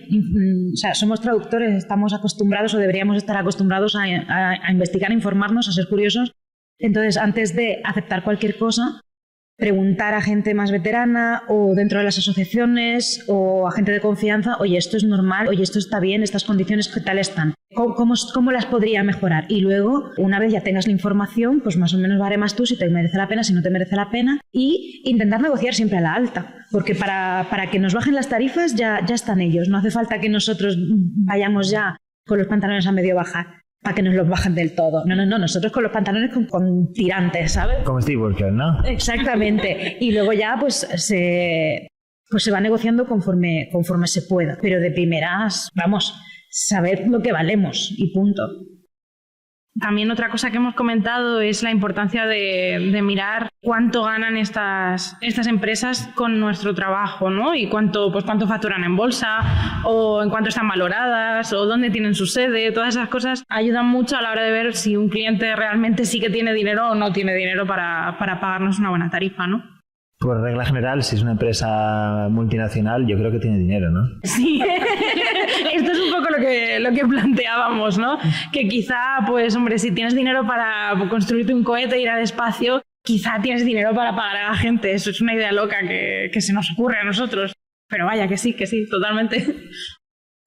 [SPEAKER 10] O sea, somos traductores, estamos acostumbrados o deberíamos estar acostumbrados a investigar, a informarnos, a ser curiosos. Entonces, antes de aceptar cualquier cosa, preguntar a gente más veterana o dentro de las asociaciones o a gente de confianza, oye, esto es normal, oye, esto está bien, estas condiciones, ¿qué tal están? ¿Cómo las podría mejorar? Y luego, una vez ya tengas la información, pues más o menos baremas tú si te merece la pena, si no te merece la pena, y intentar negociar siempre a la alta, porque para que nos bajen las tarifas ya están ellos, no hace falta que nosotros vayamos ya con los pantalones a medio bajar para que nos los bajen del todo. No, nosotros con los pantalones con tirantes, ¿sabes?
[SPEAKER 7] Como Steve Walker, ¿no?
[SPEAKER 10] Exactamente. Y luego ya pues se va negociando conforme se pueda. Pero de primeras, vamos, saber lo que valemos y punto.
[SPEAKER 3] También otra cosa que hemos comentado es la importancia de mirar cuánto ganan estas empresas con nuestro trabajo, ¿no? Y cuánto facturan en bolsa, o en cuánto están valoradas, o dónde tienen su sede. Todas esas cosas ayudan mucho a la hora de ver si un cliente realmente sí que tiene dinero o no tiene dinero para pagarnos una buena tarifa, ¿no?
[SPEAKER 7] Por regla general, si es una empresa multinacional, yo creo que tiene dinero, ¿no?
[SPEAKER 10] Sí, esto es un poco lo que planteábamos, ¿no? Que quizá, pues hombre, si tienes dinero para construirte un cohete e ir al espacio, quizá tienes dinero para pagar a la gente. Eso es una idea loca que se nos ocurre a nosotros. Pero vaya, que sí, totalmente.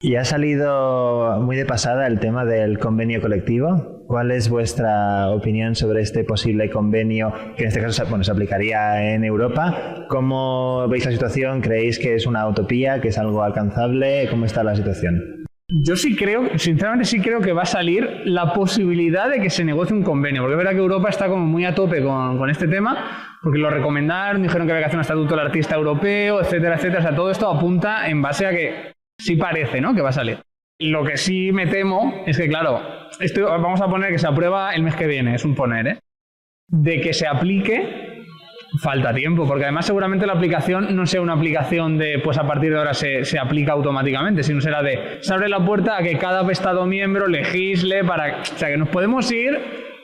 [SPEAKER 7] Y ha salido muy de pasada el tema del convenio colectivo. ¿Cuál es vuestra opinión sobre este posible convenio que en este caso se aplicaría en Europa? ¿Cómo veis la situación? ¿Creéis que es una utopía, que es algo alcanzable? ¿Cómo está la situación?
[SPEAKER 9] Yo sinceramente sí creo que va a salir la posibilidad de que se negocie un convenio, porque es verdad que Europa está como muy a tope con este tema, porque lo recomendaron, dijeron que había que hacer un estatuto del artista europeo, etcétera, etcétera. O sea, todo esto apunta en base a que sí parece, ¿no?, que va a salir. Lo que sí me temo es que, claro, esto vamos a poner que se aprueba el mes que viene, es un poner, ¿eh? De que se aplique, falta tiempo, porque además seguramente la aplicación no sea una aplicación de, pues a partir de ahora se aplica automáticamente, sino será de, se abre la puerta a que cada Estado miembro legisle para... O sea, que nos podemos ir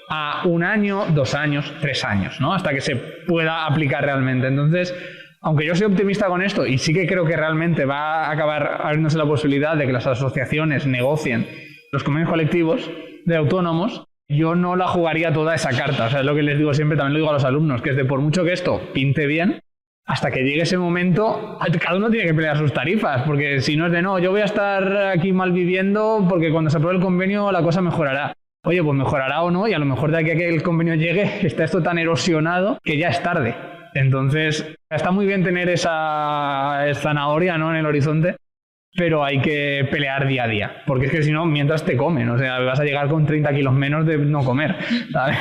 [SPEAKER 9] a 1 año, 2 años, 3 años, ¿no?, hasta que se pueda aplicar realmente. Entonces, aunque yo soy optimista con esto y sí que creo que realmente va a acabar abriéndose la posibilidad de que las asociaciones negocien los convenios colectivos de autónomos, yo no la jugaría toda esa carta. O sea, es lo que les digo siempre, también lo digo a los alumnos, que es de por mucho que esto pinte bien, hasta que llegue ese momento, cada uno tiene que pelear sus tarifas, porque si no es de no, yo voy a estar aquí mal viviendo porque cuando se apruebe el convenio la cosa mejorará. Oye, pues mejorará o no, y a lo mejor de aquí a que el convenio llegue está esto tan erosionado que ya es tarde. Entonces, está muy bien tener esa zanahoria, ¿no?, en el horizonte, pero hay que pelear día a día, porque es que si no, mientras te comen, o sea, vas a llegar con 30 kilos menos de no comer, ¿sabes?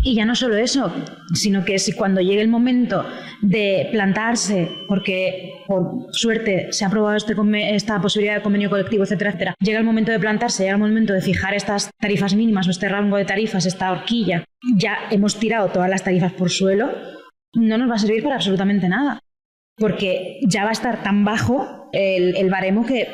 [SPEAKER 10] Y ya no solo eso, sino que si cuando llegue el momento de plantarse, porque por suerte se ha aprobado esta posibilidad de convenio colectivo, etcétera, etcétera, llega el momento de plantarse, llega el momento de fijar estas tarifas mínimas o este rango de tarifas, esta horquilla, ya hemos tirado todas las tarifas por suelo, no nos va a servir para absolutamente nada, porque ya va a estar tan bajo el baremo que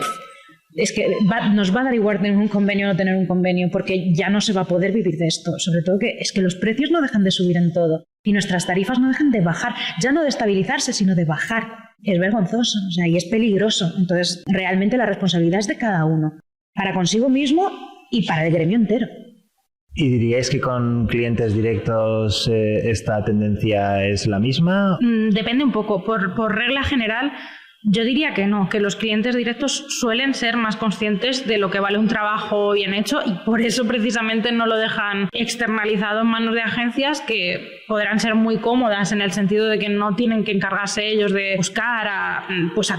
[SPEAKER 10] es que nos va a dar igual tener un convenio o no tener un convenio, porque ya no se va a poder vivir de esto. Sobre todo que es que los precios no dejan de subir en todo y nuestras tarifas no dejan de bajar, ya no de estabilizarse, sino de bajar. Es vergonzoso, o sea, y es peligroso. Entonces, realmente la responsabilidad es de cada uno, para consigo mismo y para el gremio entero.
[SPEAKER 7] ¿Y diríais que con clientes directos esta tendencia es la misma?
[SPEAKER 3] Depende un poco. Por regla general,
[SPEAKER 10] Yo diría que no, que los clientes directos suelen ser más conscientes de lo que vale un trabajo bien hecho y por eso precisamente no lo dejan externalizado en manos de agencias que podrán ser muy cómodas en el sentido de que no tienen que encargarse ellos de buscar a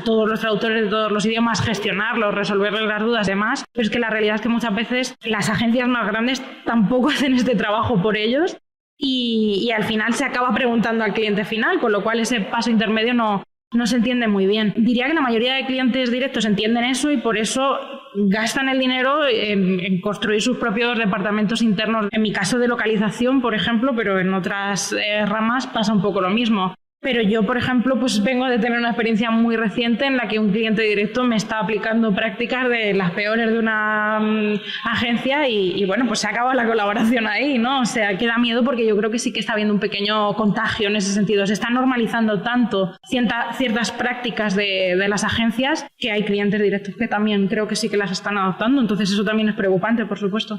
[SPEAKER 10] todos los traductores de todos los idiomas, gestionarlos, resolverles las dudas y demás, pero es que la realidad es que muchas veces las agencias más grandes tampoco hacen este trabajo por ellos y al final se acaba preguntando al cliente final, con lo cual ese paso intermedio no se entiende muy bien. Diría que la mayoría de clientes directos entienden eso y por eso gastan el dinero en construir sus propios departamentos internos. En mi caso de localización, por ejemplo, pero en otras ramas pasa un poco lo mismo. Pero yo, por ejemplo, pues vengo de tener una experiencia muy reciente en la que un cliente directo me está aplicando prácticas de las peores de una agencia y bueno, pues se acaba la colaboración ahí, ¿no? O sea, que da miedo porque yo creo que sí que está habiendo un pequeño contagio en ese sentido. Se está normalizando tanto ciertas prácticas de las agencias que hay clientes directos que también creo que sí que las están adoptando. Entonces eso también es preocupante, por supuesto.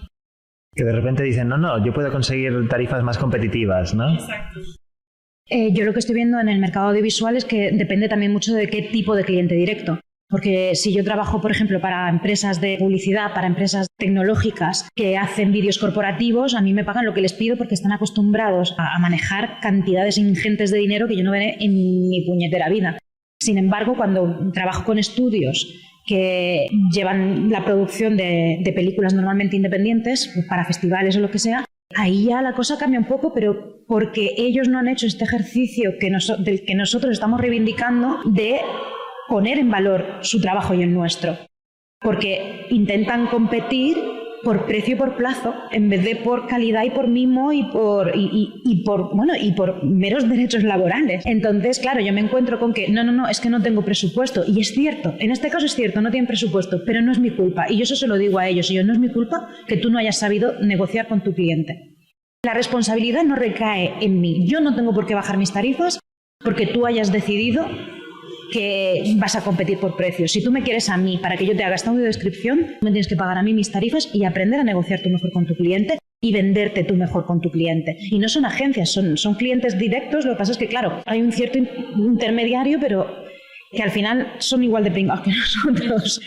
[SPEAKER 7] Que de repente dicen, no, yo puedo conseguir tarifas más competitivas, ¿no?
[SPEAKER 10] Exacto.
[SPEAKER 11] Yo lo que estoy viendo en el mercado audiovisual es que depende también mucho de qué tipo de cliente directo. Porque si yo trabajo, por ejemplo, para empresas de publicidad, para empresas tecnológicas que hacen vídeos corporativos, a mí me pagan lo que les pido porque están acostumbrados a manejar cantidades ingentes de dinero que yo no veré en mi puñetera vida. Sin embargo, cuando trabajo con estudios que llevan la producción de películas normalmente independientes, para festivales o lo que sea, ahí ya la cosa cambia un poco, pero porque ellos no han hecho este ejercicio del que nosotros estamos reivindicando de poner en valor su trabajo y el nuestro. Porque intentan competir por precio y por plazo, en vez de por calidad y por mimo y por meros derechos laborales. Entonces, claro, yo me encuentro con que no, es que no tengo presupuesto. Y es cierto, en este caso es cierto, no tienen presupuesto, pero no es mi culpa. Y yo eso se lo digo a ellos. Y yo, no es mi culpa que tú no hayas sabido negociar con tu cliente. La responsabilidad no recae en mí. Yo no tengo por qué bajar mis tarifas porque tú hayas decidido que vas a competir por precios. Si tú me quieres a mí para que yo te haga esta audiodescripción, me tienes que pagar a mí mis tarifas y aprender a negociar tú mejor con tu cliente y venderte tú mejor con tu cliente. Y no son agencias, son clientes directos. Lo que pasa es que, claro, hay un cierto intermediario, pero que al final son igual de pringados que nosotros.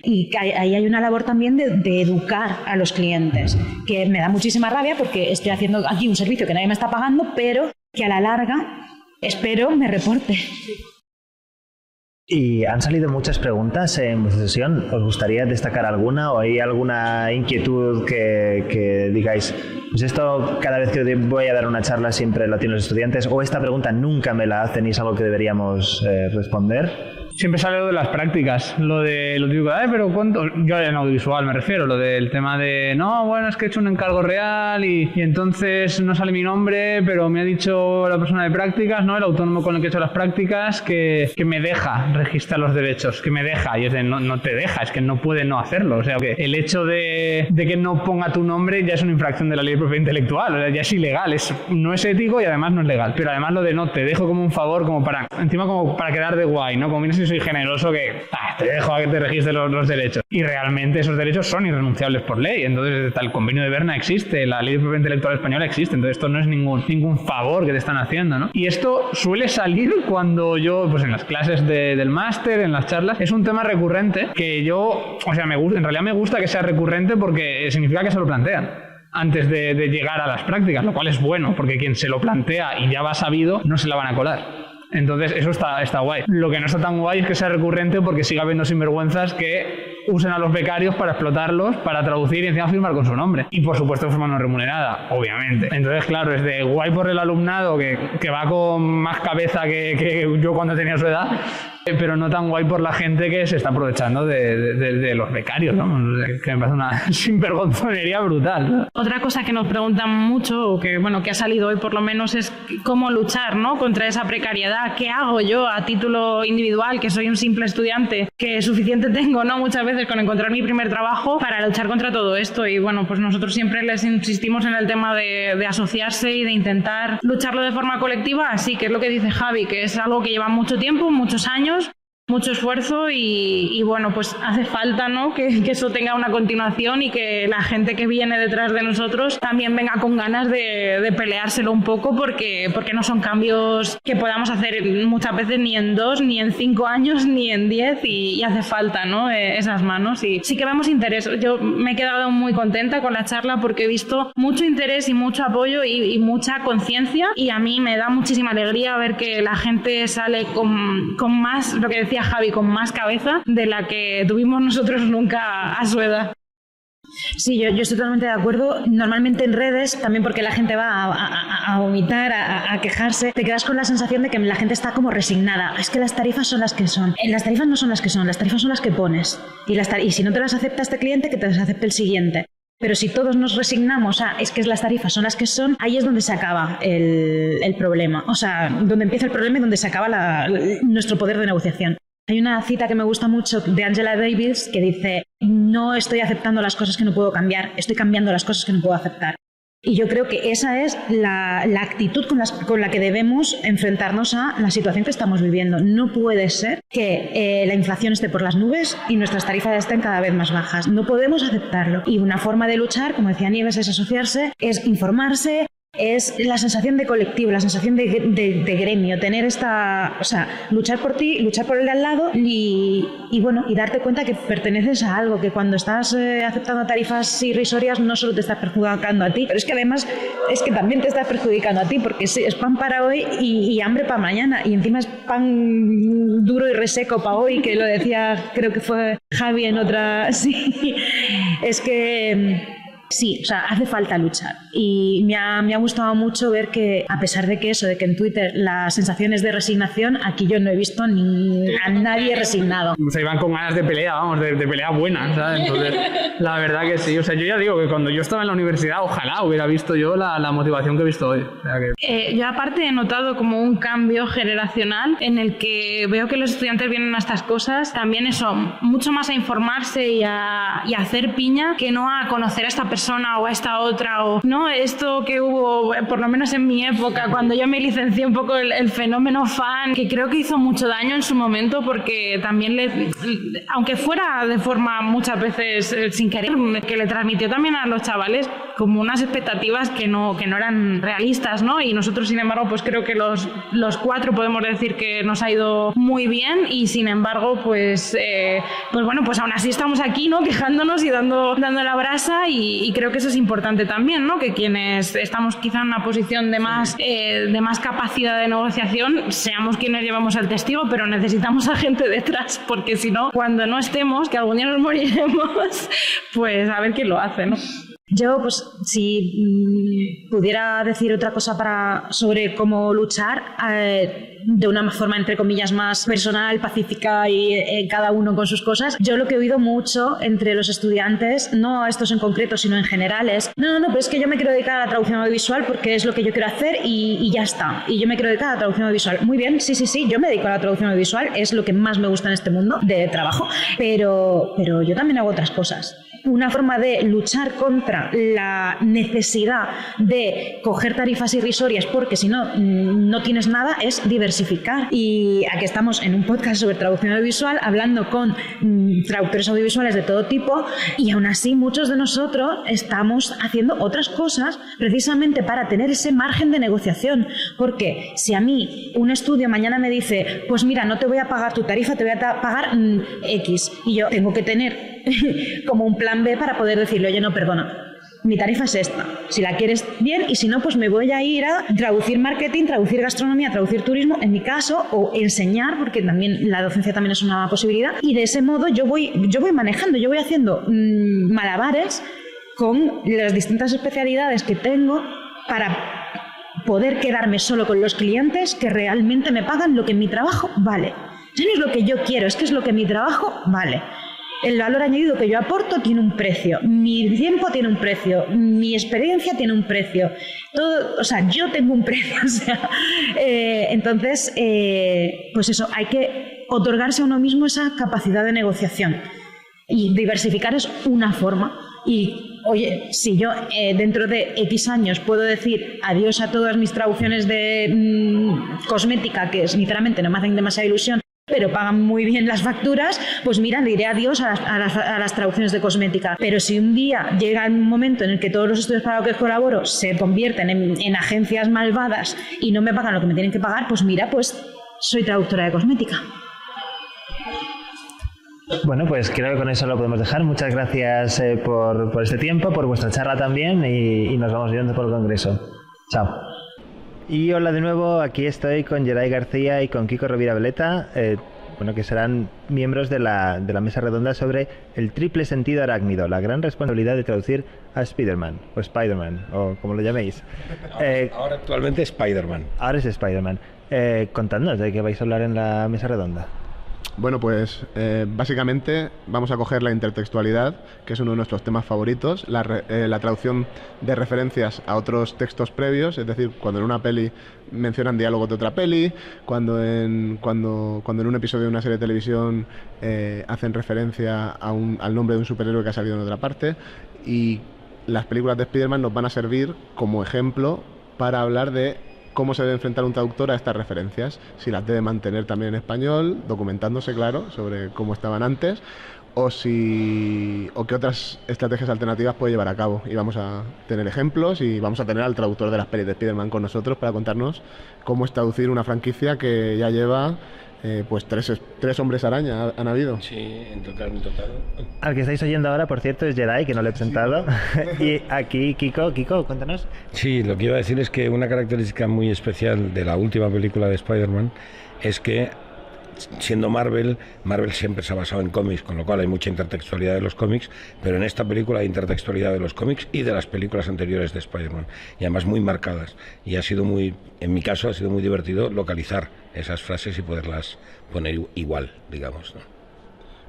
[SPEAKER 11] Y que ahí hay una labor también de educar a los clientes, que me da muchísima rabia porque estoy haciendo aquí un servicio que nadie me está pagando, pero que a la larga espero me reporte.
[SPEAKER 7] Y han salido muchas preguntas en vuestra sesión. ¿Os gustaría destacar alguna o hay alguna inquietud que digáis, pues esto cada vez que voy a dar una charla siempre la tienen los estudiantes, o esta pregunta nunca me la hacen y es algo que deberíamos responder?
[SPEAKER 9] Siempre sale lo de las prácticas, lo típico, pero ¿cuánto? Yo en audiovisual me refiero, lo del tema de, no, bueno, es que he hecho un encargo real y entonces no sale mi nombre, pero me ha dicho la persona de prácticas, ¿no? El autónomo con el que he hecho las prácticas, que me deja registrar los derechos, que me deja, y es de, no te deja, es que no puede no hacerlo, o sea, que el hecho de que no ponga tu nombre ya es una infracción de la ley de propiedad intelectual, o sea, ya es ilegal, no es ético y además no es legal, pero además lo de no, te dejo como un favor, como para quedar de guay, ¿no? Como vienes y soy generoso que te dejo a que te registres los derechos. Y realmente esos derechos son irrenunciables por ley. Entonces, el convenio de Berna existe, la ley de propiedad intelectual española existe. Entonces, esto no es ningún favor que te están haciendo, ¿no? Y esto suele salir cuando yo, pues en las clases del máster, en las charlas, es un tema recurrente que yo, o sea, en realidad me gusta que sea recurrente porque significa que se lo plantean antes de llegar a las prácticas, lo cual es bueno, porque quien se lo plantea y ya va sabido, no se la van a colar. Entonces eso está guay. Lo que no está tan guay es que sea recurrente porque siga habiendo sinvergüenzas que usen a los becarios para explotarlos, para traducir y encima firmar con su nombre. Y por supuesto de forma no remunerada, obviamente. Entonces claro, es de guay por el alumnado que va con más cabeza que yo cuando tenía su edad, pero no tan guay por la gente que se está aprovechando de los becarios, ¿no? Que me parece una sinvergonzonería brutal, ¿no?
[SPEAKER 10] Otra cosa que nos preguntan mucho, o que ha salido hoy por lo menos, es cómo luchar, ¿no? Contra esa precariedad. ¿Qué hago yo a título individual, que soy un simple estudiante, que suficiente tengo, ¿no? Muchas veces con encontrar mi primer trabajo para luchar contra todo esto. Y bueno, pues nosotros siempre les insistimos en el tema de asociarse y de intentar lucharlo de forma colectiva. Así que es lo que dice Javi, que es algo que lleva mucho tiempo, muchos años, mucho esfuerzo y bueno, pues hace falta, ¿no? que eso tenga una continuación y que la gente que viene detrás de nosotros también venga con ganas de peleárselo un poco porque no son cambios que podamos hacer muchas veces ni en 2, ni en 5 años, ni en 10 y hace falta, ¿no? Esas manos y sí que vemos interés. Yo me he quedado muy contenta con la charla porque he visto mucho interés y mucho apoyo y mucha conciencia y a mí me da muchísima alegría ver que la gente sale con más, lo que decía Javi, con más cabeza de la que tuvimos nosotros nunca a su edad.
[SPEAKER 11] Sí, yo estoy totalmente de acuerdo. Normalmente en redes, también porque la gente va a vomitar, a quejarse, te quedas con la sensación de que la gente está como resignada. Es que las tarifas son las que son. Las tarifas no son las que son, las tarifas son las que pones. Y si no te las acepta este cliente, que te las acepte el siguiente. Pero si todos nos resignamos a es que las tarifas son las que son, ahí es donde se acaba el problema. O sea, donde empieza el problema y donde se acaba nuestro poder de negociación. Hay una cita que me gusta mucho de Angela Davis que dice: no estoy aceptando las cosas que no puedo cambiar, estoy cambiando las cosas que no puedo aceptar. Y yo creo que esa es la actitud con la que debemos enfrentarnos a la situación que estamos viviendo. No puede ser que la inflación esté por las nubes y nuestras tarifas estén cada vez más bajas. No podemos aceptarlo. Y una forma de luchar, como decía Nieves, es asociarse, es informarse, es la sensación de colectivo, la sensación de gremio, tener esta, o sea, luchar por ti, luchar por el de al lado y bueno, y darte cuenta que perteneces a algo, que cuando estás aceptando tarifas irrisorias no solo te estás perjudicando a ti, pero es que además es que también te estás perjudicando a ti porque es pan para hoy y hambre para mañana y encima es pan duro y reseco para hoy, que lo decía, creo que fue Javi en otra, sí, es que... Sí, o sea, hace falta luchar y me ha gustado mucho ver que a pesar de que en Twitter las sensaciones de resignación, aquí yo no he visto a nadie resignado.
[SPEAKER 9] Se iban con ganas de pelea, vamos, de pelea buena, ¿sabes? Entonces, la verdad que sí, o sea, yo ya digo que cuando yo estaba en la universidad ojalá hubiera visto yo la motivación que he visto hoy. O sea que...
[SPEAKER 10] yo aparte he notado como un cambio generacional en el que veo que los estudiantes vienen a estas cosas, también eso, mucho más a informarse y a hacer piña que no a conocer a esta persona o a esta otra o no, esto que hubo por lo menos en mi época cuando yo me licencié un poco el fenómeno fan, que creo que hizo mucho daño en su momento porque también aunque fuera de forma muchas veces sin querer, que le transmitió también a los chavales como unas expectativas que no eran realistas, ¿no? Y nosotros sin embargo pues creo que los 4 podemos decir que nos ha ido muy bien y sin embargo pues bueno, pues aún así estamos aquí, ¿no? Quejándonos y dando la brasa y creo que eso es importante también, ¿no? Que quienes estamos quizá en una posición de más capacidad de negociación seamos quienes llevamos el testigo, pero necesitamos a gente detrás porque si no, cuando no estemos, que algún día nos moriremos, pues a ver quién lo hace, ¿no?
[SPEAKER 11] Yo, pues, si pudiera decir otra cosa sobre cómo luchar de una forma, entre comillas, más personal, pacífica y cada uno con sus cosas, yo lo que he oído mucho entre los estudiantes, no estos en concreto, sino en general, es no, pero es que yo me quiero dedicar a la traducción audiovisual porque es lo que yo quiero hacer y ya está. Y yo me quiero dedicar a la traducción audiovisual. Muy bien, sí, yo me dedico a la traducción audiovisual, es lo que más me gusta en este mundo de trabajo, pero yo también hago otras cosas. Una forma de luchar contra la necesidad de coger tarifas irrisorias porque si no tienes nada es diversificar. Y aquí estamos en un podcast sobre traducción audiovisual hablando con traductores audiovisuales de todo tipo y aún así muchos de nosotros estamos haciendo otras cosas precisamente para tener ese margen de negociación. Porque si a mí un estudio mañana me dice pues mira, no te voy a pagar tu tarifa, te voy a pagar X y yo tengo que tener como un plan B para poder decirle, oye, no, perdona, mi tarifa es esta, si la quieres bien y si no, pues me voy a ir a traducir marketing, traducir gastronomía, traducir turismo, en mi caso, o enseñar, porque también la docencia también es una posibilidad, y de ese modo yo voy manejando, yo voy haciendo malabares con las distintas especialidades que tengo para poder quedarme solo con los clientes que realmente me pagan lo que mi trabajo vale. Ya no es lo que yo quiero, es que es lo que mi trabajo vale. El valor añadido que yo aporto tiene un precio, mi tiempo tiene un precio, mi experiencia tiene un precio, todo, o sea, yo tengo un precio, o sea, entonces, pues eso, hay que otorgarse a uno mismo esa capacidad de negociación y diversificar es una forma. Y oye, si yo dentro de X años puedo decir adiós a todas mis traducciones de cosmética, que sinceramente no me hacen demasiada ilusión, pero pagan muy bien las facturas, pues mira, le diré adiós a las traducciones de cosmética. Pero si un día llega un momento en el que todos los estudios para los que colaboro se convierten en agencias malvadas y no me pagan lo que me tienen que pagar, pues mira, pues soy traductora de cosmética.
[SPEAKER 7] Bueno, pues creo que con eso lo podemos dejar. Muchas gracias por este tiempo, por vuestra charla también y nos vamos viendo por el Congreso. Chao. Y hola de nuevo, aquí estoy con Yeray García y con Kiko Rovira Veleta, que serán miembros de la mesa redonda sobre el triple sentido arácnido, la gran responsabilidad de traducir a Spider-Man, o Spider-Man, o como lo llaméis.
[SPEAKER 12] Ahora actualmente Spider-Man.
[SPEAKER 7] Ahora es Spider-Man. Contadnos de qué vais a hablar en la mesa redonda.
[SPEAKER 13] Bueno, pues básicamente vamos a coger la intertextualidad, que es uno de nuestros temas favoritos, la traducción de referencias a otros textos previos, es decir, cuando en una peli mencionan diálogos de otra peli, cuando en un episodio de una serie de televisión hacen referencia al nombre de un superhéroe que ha salido en otra parte, y las películas de Spider-Man nos van a servir como ejemplo para hablar de cómo se debe enfrentar un traductor a estas referencias, si las debe mantener también en español, documentándose, claro, sobre cómo estaban antes, o qué otras estrategias alternativas puede llevar a cabo. Y vamos a tener ejemplos y vamos a tener al traductor de las pelis de Spider-Man con nosotros para contarnos cómo es traducir una franquicia que ya lleva pues tres hombres araña han habido.
[SPEAKER 12] Sí, en total.
[SPEAKER 7] Al que estáis oyendo ahora, por cierto, es Yeray, que no le he presentado. Y aquí, Kiko, cuéntanos.
[SPEAKER 12] Sí, lo que iba a decir es que una característica muy especial de la última película de Spider-Man es que, siendo Marvel siempre se ha basado en cómics, con lo cual hay mucha intertextualidad de los cómics, pero en esta película hay intertextualidad de los cómics y de las películas anteriores de Spider-Man, y además muy marcadas, y en mi caso ha sido muy divertido localizar esas frases y poderlas poner igual, digamos, ¿no?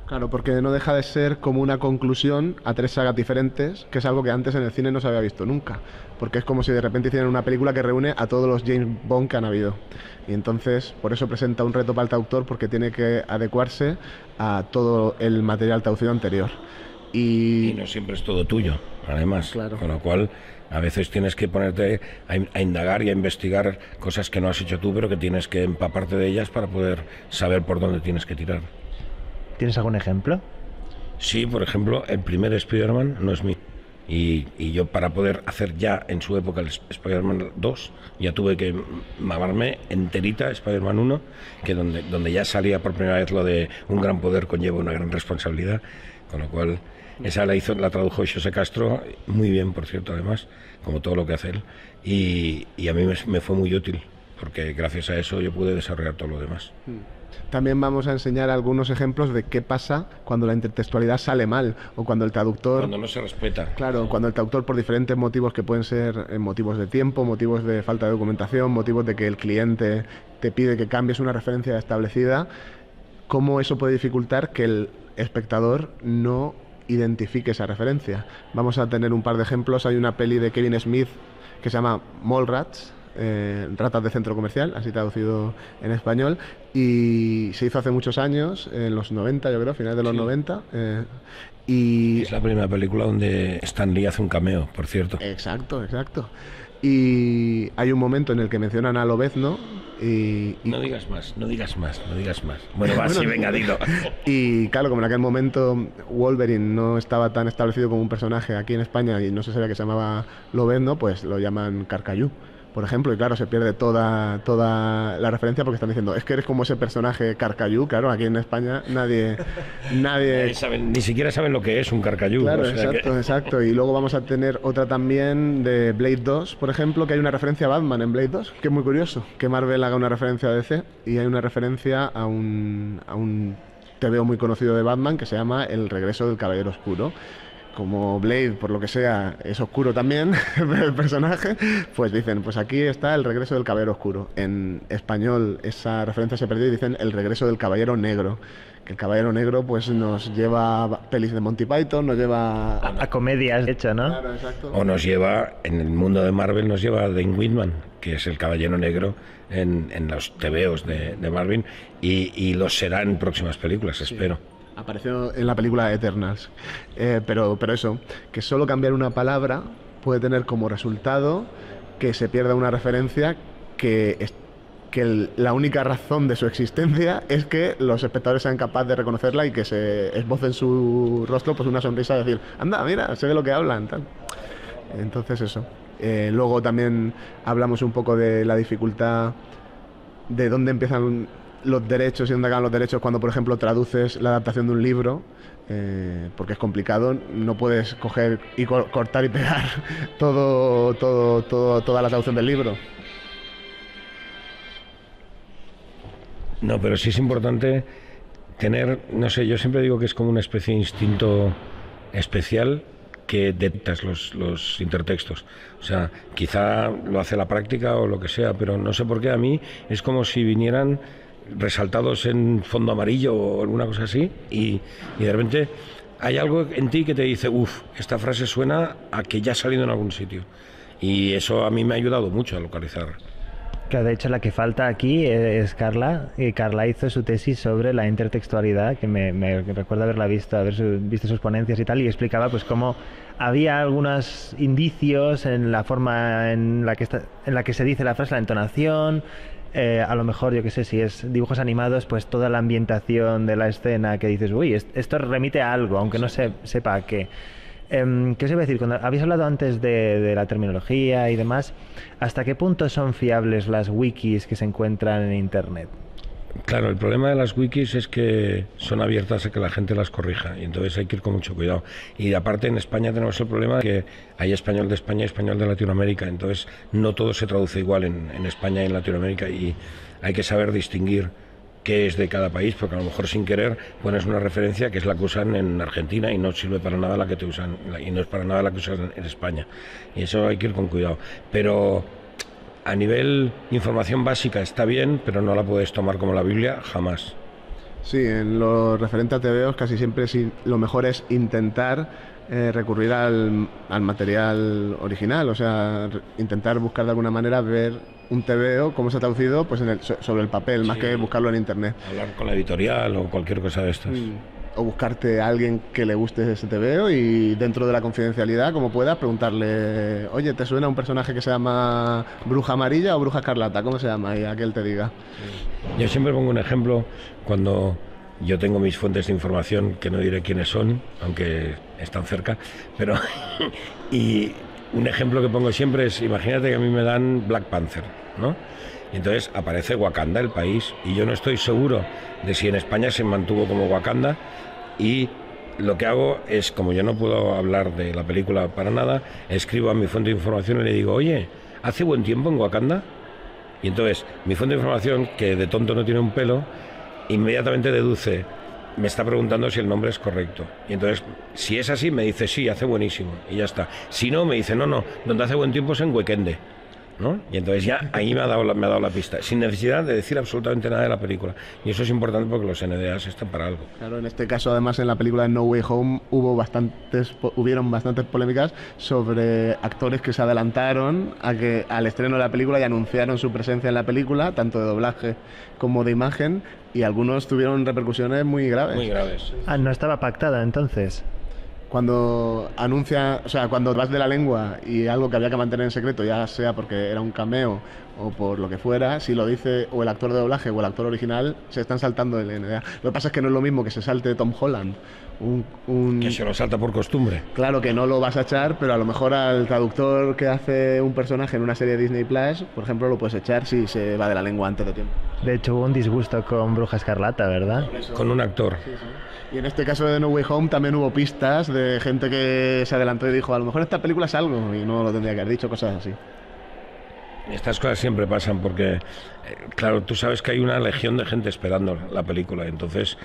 [SPEAKER 13] Claro, porque no deja de ser como una conclusión a tres sagas diferentes, que es algo que antes en el cine no se había visto nunca, porque es como si de repente hicieran una película que reúne a todos los James Bond que han habido. Y entonces, por eso presenta un reto para el traductor, porque tiene que adecuarse a todo el material traducido anterior. Y
[SPEAKER 12] no siempre es todo tuyo, además,
[SPEAKER 13] claro.
[SPEAKER 12] Con lo cual a veces tienes que ponerte a indagar y a investigar cosas que no has hecho tú, pero que tienes que empaparte de ellas para poder saber por dónde tienes que tirar.
[SPEAKER 7] ¿Tienes algún ejemplo?
[SPEAKER 12] Sí, por ejemplo, el primer Spider-Man no es mío. Y yo, para poder hacer ya en su época el Spider-Man 2, ya tuve que mamarme enterita Spider-Man 1, que donde ya salía por primera vez lo de un gran poder conlleva una gran responsabilidad, con lo cual esa la tradujo José Castro muy bien, por cierto, además, como todo lo que hace él, y a mí me fue muy útil, porque gracias a eso yo pude desarrollar todo lo demás.
[SPEAKER 13] También vamos a enseñar algunos ejemplos de qué pasa cuando la intertextualidad sale mal, o cuando el traductor...
[SPEAKER 12] Cuando no se respeta.
[SPEAKER 13] Claro, cuando el traductor, por diferentes motivos que pueden ser motivos de tiempo, motivos de falta de documentación, motivos de que el cliente te pide que cambies una referencia establecida, cómo eso puede dificultar que el espectador no identifique esa referencia. Vamos a tener un par de ejemplos. Hay una peli de Kevin Smith que se llama Mallrats, ratas de centro comercial, así traducido en español, y se hizo hace muchos años, en los 90, yo creo, finales de los 90. Y
[SPEAKER 12] es la primera película donde Stan Lee hace un cameo, por cierto.
[SPEAKER 13] Exacto. Y hay un momento en el que mencionan a Lobezno y...
[SPEAKER 12] No digas más. Bueno, va, sí, venga, dilo.
[SPEAKER 13] Y claro, como en aquel momento Wolverine no estaba tan establecido como un personaje aquí en España y no se sabía que se llamaba Lobezno, pues lo llaman Carcayú, por ejemplo, y claro, se pierde toda la referencia porque están diciendo, es que eres como ese personaje Carcayú. Claro, aquí en España nadie
[SPEAKER 12] ni siquiera saben lo que es un Carcayú.
[SPEAKER 13] Claro,
[SPEAKER 12] o sea
[SPEAKER 13] exacto. Y luego vamos a tener otra también de Blade 2, por ejemplo, que hay una referencia a Batman en Blade 2, que es muy curioso, que Marvel haga una referencia a DC, y hay una referencia a un TVO muy conocido de Batman que se llama El regreso del Caballero Oscuro. Como Blade, por lo que sea, es oscuro también el personaje, pues dicen, pues aquí está el regreso del Caballero Oscuro. En español esa referencia se perdió y dicen el regreso del Caballero Negro. Que el Caballero Negro pues nos lleva a pelis de Monty Python, nos lleva
[SPEAKER 7] a comedias, de hecho, ¿no?
[SPEAKER 13] Claro, exacto.
[SPEAKER 12] O nos lleva, en el mundo de Marvel, nos lleva a Dane Whitman, que es el Caballero Negro en los TVOs de Marvel, y lo será en próximas películas, espero.
[SPEAKER 13] Apareció en la película Eternals. Pero eso, que solo cambiar una palabra puede tener como resultado que se pierda una referencia que que la única razón de su existencia es que los espectadores sean capaces de reconocerla y que se esboce en su rostro pues una sonrisa de decir, anda, mira, sé de lo que hablan, tal. Entonces eso. Luego también hablamos un poco de la dificultad de dónde empiezan los derechos y dónde acaban los derechos cuando, por ejemplo, traduces la adaptación de un libro, porque es complicado, no puedes coger y cortar y pegar toda la traducción del libro.
[SPEAKER 12] No, pero sí es importante tener, no sé, yo siempre digo que es como una especie de instinto especial que detectas los intertextos. O sea, quizá lo hace la práctica o lo que sea, pero no sé por qué a mí es como si vinieran resaltados en fondo amarillo o alguna cosa así y de repente hay algo en ti que te dice, esta frase suena a que ya ha salido en algún sitio. Y eso a mí me ha ayudado mucho a localizar.
[SPEAKER 7] Que de hecho la que falta aquí es Carla, y Carla hizo su tesis sobre la intertextualidad, que me recuerda haber visto sus ponencias y tal, y explicaba pues cómo había algunos indicios en la forma en la que se dice la frase, la entonación, a lo mejor, yo qué sé, si es dibujos animados, pues toda la ambientación de la escena que dices, esto remite a algo, aunque no sepa a qué. ¿Qué os iba a decir? Cuando habéis hablado antes de la terminología y demás, ¿hasta qué punto son fiables las wikis que se encuentran en Internet?
[SPEAKER 12] Claro, el problema de las wikis es que son abiertas a que la gente las corrija y entonces hay que ir con mucho cuidado. Y aparte en España tenemos el problema de que hay español de España y español de Latinoamérica, entonces no todo se traduce igual en España y en Latinoamérica y hay que saber distinguir qué es de cada país, porque a lo mejor sin querer pones una referencia que es la que usan en Argentina y no sirve para nada la que te usan, y no es para nada la que usan en España. Y eso hay que ir con cuidado. Pero a nivel información básica está bien, pero no la puedes tomar como la Biblia, jamás.
[SPEAKER 13] Sí, en lo referente a TVOs casi siempre lo mejor es intentar recurrir al material original, o sea, intentar buscar de alguna manera ver un TVO, cómo se ha traducido pues sobre el papel, más que buscarlo en internet.
[SPEAKER 12] Hablar con la editorial o cualquier cosa de estas.
[SPEAKER 13] O buscarte a alguien que le guste ese TVO y dentro de la confidencialidad, como puedas, preguntarle, oye, ¿te suena un personaje que se llama Bruja Amarilla o Bruja Escarlata? ¿Cómo se llama? Y a que él te diga.
[SPEAKER 12] Yo siempre pongo un ejemplo cuando yo tengo mis fuentes de información, que no diré quiénes son, aunque están cerca, pero y un ejemplo que pongo siempre es, imagínate que a mí me dan Black Panther, ¿no? Y entonces aparece Wakanda, el país, y yo no estoy seguro de si en España se mantuvo como Wakanda, y lo que hago es, como yo no puedo hablar de la película para nada, escribo a mi fuente de información y le digo, oye, ¿hace buen tiempo en Wakanda? Y entonces mi fuente de información, que de tonto no tiene un pelo, inmediatamente deduce, me está preguntando si el nombre es correcto. Y entonces, si es así, me dice, sí, hace buenísimo, y ya está. Si no, me dice, no, donde hace buen tiempo es en Weekende, ¿no? Y entonces ya ahí me ha dado la pista, sin necesidad de decir absolutamente nada de la película. Y eso es importante porque los NDAs están para algo.
[SPEAKER 13] Claro, en este caso, además, en la película de No Way Home hubieron bastantes polémicas sobre actores que se adelantaron al estreno de la película y anunciaron su presencia en la película, tanto de doblaje como de imagen, y algunos tuvieron repercusiones muy graves.
[SPEAKER 12] Muy graves.
[SPEAKER 7] Ah, ¿no estaba pactada entonces?
[SPEAKER 13] Cuando cuando vas de la lengua y algo que había que mantener en secreto, ya sea porque era un cameo o por lo que fuera, si lo dice o el actor de doblaje o el actor original, se están saltando el NDA. Lo que pasa es que no es lo mismo que se salte Tom Holland.
[SPEAKER 12] Que se lo salta por costumbre.
[SPEAKER 13] Claro que no lo vas a echar, pero a lo mejor al traductor que hace un personaje en una serie de Disney Plus, por ejemplo, lo puedes echar si se va de la lengua antes de tiempo.
[SPEAKER 7] De hecho, hubo un disgusto con Bruja Escarlata, ¿verdad?
[SPEAKER 12] Con un actor.
[SPEAKER 13] Sí. Y en este caso de No Way Home también hubo pistas de gente que se adelantó y dijo, a lo mejor esta película es algo, y no lo tendría que haber dicho, cosas así.
[SPEAKER 12] Estas cosas siempre pasan porque, claro, tú sabes que hay una legión de gente esperando la película, entonces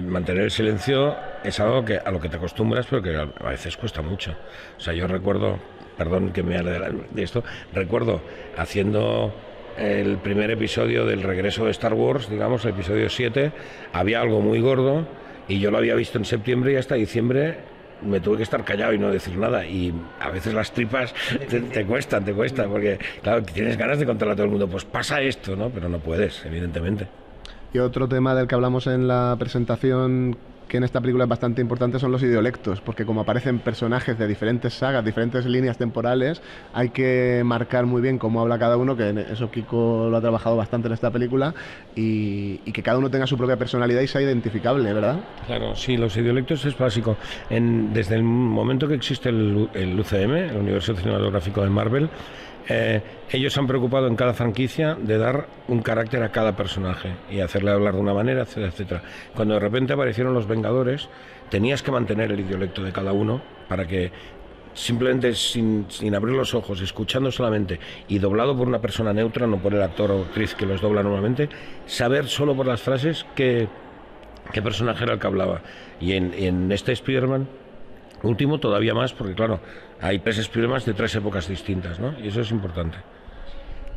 [SPEAKER 12] mantener el silencio es algo a lo que te acostumbras, pero que a veces cuesta mucho. O sea, yo recuerdo, perdón que me hable de esto, recuerdo haciendo el primer episodio del regreso de Star Wars, digamos, el episodio 7, había algo muy gordo y yo lo había visto en septiembre y hasta diciembre me tuve que estar callado y no decir nada, y a veces las tripas te cuestan, porque claro, tienes ganas de contarle a todo el mundo, pues pasa esto, ¿no? Pero no puedes, evidentemente.
[SPEAKER 13] Y otro tema del que hablamos en la presentación que en esta película es bastante importante son los idiolectos, porque como aparecen personajes de diferentes sagas, diferentes líneas temporales, hay que marcar muy bien cómo habla cada uno, que eso Kiko lo ha trabajado bastante en esta película, y que cada uno tenga su propia personalidad y sea identificable, ¿verdad?
[SPEAKER 12] Claro, sí, los idiolectos es básico. Desde el momento que existe el UCM, el Universo Cinematográfico de Marvel, ellos se han preocupado en cada franquicia de dar un carácter a cada personaje y hacerle hablar de una manera, etcétera, etcétera. Cuando de repente aparecieron los Vengadores, tenías que mantener el idiolecto de cada uno para que simplemente sin abrir los ojos, escuchando solamente y doblado por una persona neutra, no por el actor o actriz que los dobla normalmente, saber solo por las frases qué personaje era el que hablaba. Y en este Spider-Man último todavía más, porque claro, hay 3 Spider-Man de 3 épocas distintas, ¿no? Y eso es importante.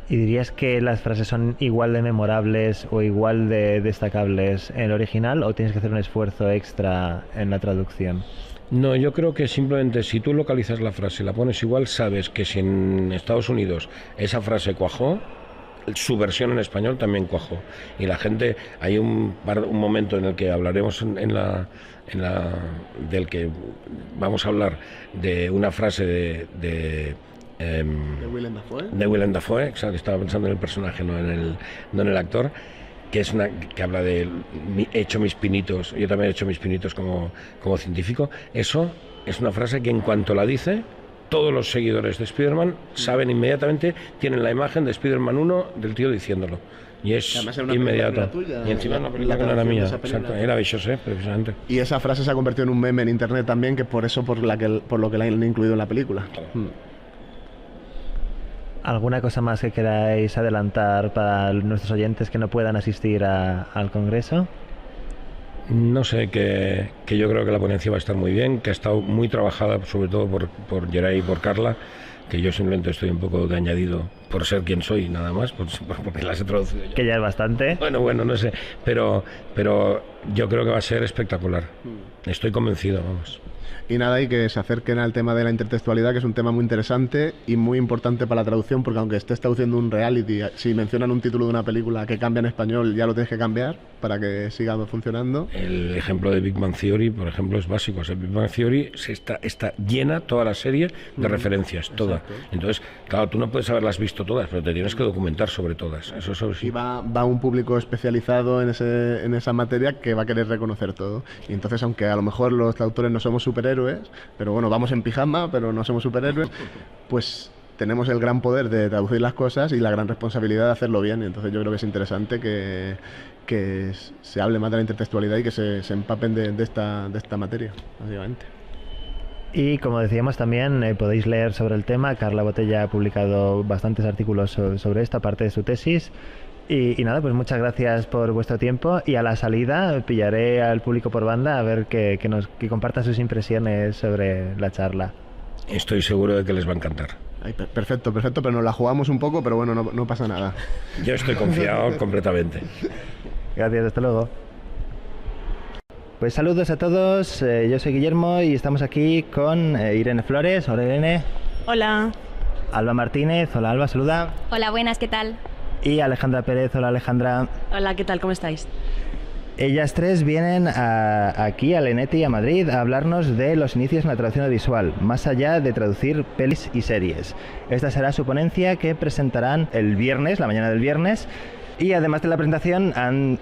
[SPEAKER 14] ¿Y dirías que las frases son igual de memorables o igual de destacables en el original, o tienes que hacer un esfuerzo extra en la traducción?
[SPEAKER 12] No, yo creo que simplemente si tú localizas la frase y la pones igual, sabes que si en Estados Unidos esa frase cuajó, su versión en español también cuajó. Y la gente, hay un momento en el que hablaremos del que vamos a hablar de una frase de
[SPEAKER 13] Willem Dafoe.
[SPEAKER 12] De Willem Dafoe, que estaba pensando en el personaje, no en el actor, que habla de he hecho mis pinitos, yo también he hecho mis pinitos como científico. Eso es una frase que en cuanto la dice, todos los seguidores de Spider-Man saben inmediatamente, tienen la imagen de Spider-Man 1 del tío diciéndolo. Y es inmediato. Y encima una película que no era mía. Exacto, era Bichos, precisamente.
[SPEAKER 13] Y esa frase se ha convertido en un meme en internet también, que por lo que la han incluido en la película.
[SPEAKER 12] Claro.
[SPEAKER 14] ¿Alguna cosa más que queráis adelantar para nuestros oyentes que no puedan asistir al Congreso?
[SPEAKER 12] No sé, que yo creo que la ponencia va a estar muy bien, que ha estado muy trabajada, sobre todo por Geray y por Carla, que yo simplemente estoy un poco de añadido por ser quien soy, nada más, porque las he traducido yo.
[SPEAKER 14] Que ya es bastante.
[SPEAKER 12] Bueno, no sé, pero yo creo que va a ser espectacular. Estoy convencido, vamos.
[SPEAKER 13] Y nada, y que se acerquen al tema de la intertextualidad, que es un tema muy interesante y muy importante para la traducción, porque aunque estés traduciendo un reality, si mencionan un título de una película que cambia en español, ya lo tienes que cambiar para que siga funcionando.
[SPEAKER 12] El ejemplo de Big Bang Theory, por ejemplo, es básico. O sea, Big Bang Theory está llena toda la serie de referencias, toda. Exacto. Entonces, claro, tú no puedes haberlas visto todas, pero te tienes que documentar sobre todas. Eso sí.
[SPEAKER 13] Y va un público especializado en esa materia que va a querer reconocer todo. Y entonces, aunque a lo mejor los traductores no somos superhéroes, pero bueno, vamos en pijama, pero no somos superhéroes, pues tenemos el gran poder de traducir las cosas y la gran responsabilidad de hacerlo bien. Entonces yo creo que es interesante que se hable más de la intertextualidad y que se empapen de esta materia, básicamente.
[SPEAKER 14] Y como decíamos también, podéis leer sobre el tema. Carla Botella ha publicado bastantes artículos sobre esto, aparte de su tesis. Y nada, pues muchas gracias por vuestro tiempo, y a la salida pillaré al público por banda a ver que comparta sus impresiones sobre la charla.
[SPEAKER 12] Estoy seguro de que les va a encantar.
[SPEAKER 13] Ay, perfecto, pero nos la jugamos un poco, pero bueno, no pasa nada.
[SPEAKER 12] Yo estoy confiado completamente.
[SPEAKER 14] Gracias, hasta luego. Pues saludos a todos, yo soy Guillermo y estamos aquí con Irene Flores. Hola, Irene.
[SPEAKER 15] Hola.
[SPEAKER 14] Alba Martínez. Hola, Alba, saluda.
[SPEAKER 15] Hola, buenas, ¿qué tal?
[SPEAKER 14] Y Alejandra Pérez. Hola, Alejandra.
[SPEAKER 15] Hola, ¿qué tal? ¿Cómo estáis?
[SPEAKER 14] Ellas tres vienen aquí a Leneti y a Madrid a hablarnos de los inicios en la traducción audiovisual, más allá de traducir pelis y series. Esta será su ponencia, que presentarán el viernes, la mañana del viernes, y además de la presentación han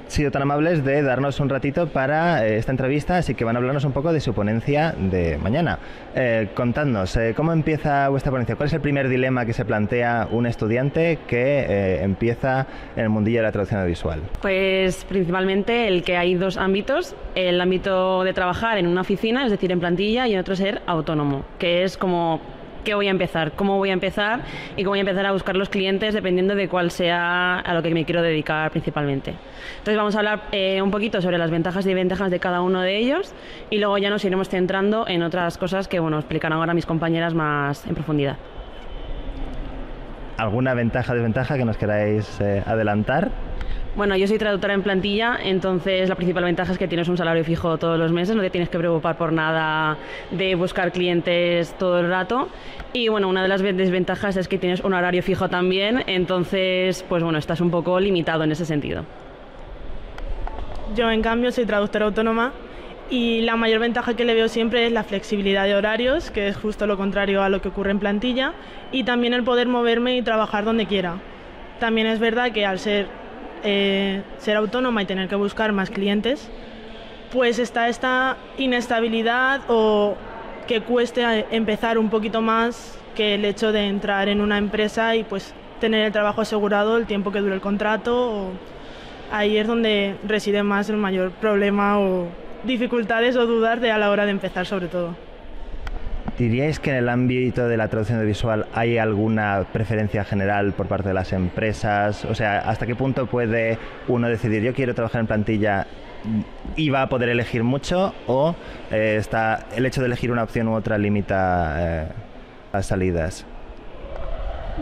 [SPEAKER 14] sido tan amables de darnos un ratito para esta entrevista, así que van a hablarnos un poco de su ponencia de mañana. Contadnos, ¿cómo empieza vuestra ponencia? ¿Cuál es el primer dilema que se plantea un estudiante que empieza en el mundillo de la traducción audiovisual?
[SPEAKER 15] Pues principalmente el que hay dos ámbitos: el ámbito de trabajar en una oficina, es decir, en plantilla, y otro ser autónomo, que es como ¿qué voy a empezar? ¿Cómo voy a empezar? Y cómo voy a empezar a buscar los clientes dependiendo de cuál sea a lo que me quiero dedicar principalmente. Entonces vamos a hablar un poquito sobre las ventajas y desventajas de cada uno de ellos, y luego ya nos iremos centrando en otras cosas que explicarán ahora mis compañeras más en profundidad.
[SPEAKER 14] ¿Alguna ventaja o desventaja que nos queráis adelantar?
[SPEAKER 15] Bueno, yo soy traductora en plantilla, entonces la principal ventaja es que tienes un salario fijo todos los meses, no te tienes que preocupar por nada de buscar clientes todo el rato. Y bueno, una de las desventajas es que tienes un horario fijo también, entonces pues bueno, estás un poco limitado en ese sentido.
[SPEAKER 16] Yo en cambio soy traductora autónoma Y la mayor ventaja que le veo siempre es la flexibilidad de horarios, que es justo lo contrario a lo que ocurre en plantilla, y también el poder moverme y trabajar donde quiera. También es verdad que al ser autónoma y tener que buscar más clientes, pues está esta inestabilidad o que cueste empezar un poquito más que el hecho de entrar en una empresa y pues tener el trabajo asegurado el tiempo que dure el contrato. Ahí es donde reside más el mayor problema o dificultades o dudas a la hora de empezar, sobre todo.
[SPEAKER 14] ¿Diríais que en el ámbito de la traducción audiovisual hay alguna preferencia general por parte de las empresas? O sea, ¿hasta qué punto puede uno decidir yo quiero trabajar en plantilla y va a poder elegir mucho, o está el hecho de elegir una opción u otra limita las salidas?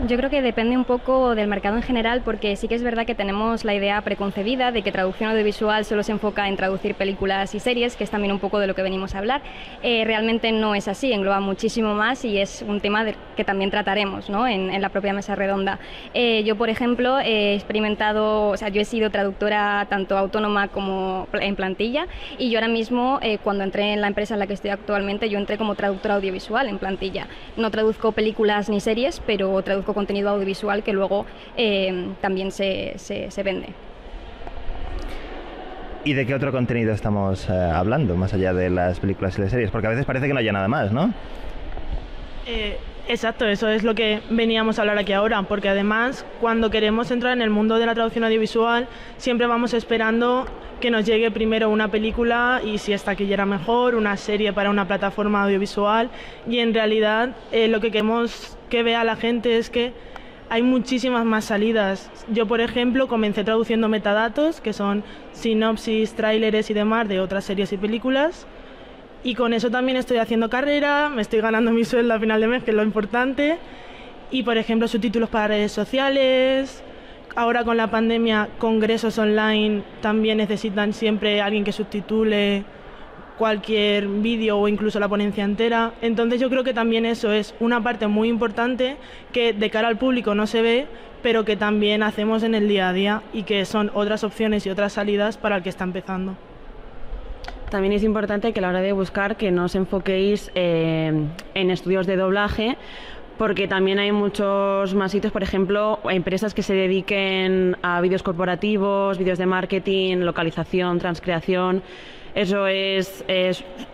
[SPEAKER 17] Yo creo que depende un poco del mercado en general, porque sí que es verdad que tenemos la idea preconcebida de que traducción audiovisual solo se enfoca en traducir películas y series, que es también un poco de lo que venimos a hablar. Realmente no es así, engloba muchísimo más y es un tema que también trataremos, ¿no?, en la propia mesa redonda. Yo, por ejemplo, he experimentado, o sea, yo he sido traductora tanto autónoma como en plantilla, y yo ahora mismo, cuando entré en la empresa en la que estoy actualmente, yo entré como traductora audiovisual en plantilla. No traduzco películas ni series, pero traduzco contenido audiovisual que luego también se vende.
[SPEAKER 14] ¿Y de qué otro contenido estamos hablando, más allá de las películas y las series? Porque a veces parece que no haya nada más, ¿no?
[SPEAKER 16] Exacto, eso es lo que veníamos a hablar aquí ahora, porque además cuando queremos entrar en el mundo de la traducción audiovisual siempre vamos esperando que nos llegue primero una película y, si es taquillera, mejor, una serie para una plataforma audiovisual, y en realidad lo que queremos que vea la gente es que hay muchísimas más salidas. Yo, por ejemplo, comencé traduciendo metadatos, que son sinopsis, tráileres y demás de otras series y películas, y con eso también estoy haciendo carrera, me estoy ganando mi sueldo a final de mes, que es lo importante, y, por ejemplo, subtítulos para redes sociales. Ahora con la pandemia, congresos online también necesitan siempre alguien que subtitule cualquier vídeo o incluso la ponencia entera. Entonces yo creo que también eso es una parte muy importante que de cara al público no se ve, pero que también hacemos en el día a día y que son otras opciones y otras salidas para el que está empezando.
[SPEAKER 15] También es importante que a la hora de buscar que no os enfoquéis en estudios de doblaje, porque también hay muchos más sitios, por ejemplo, empresas que se dediquen a vídeos corporativos, vídeos de marketing, localización, transcreación. Eso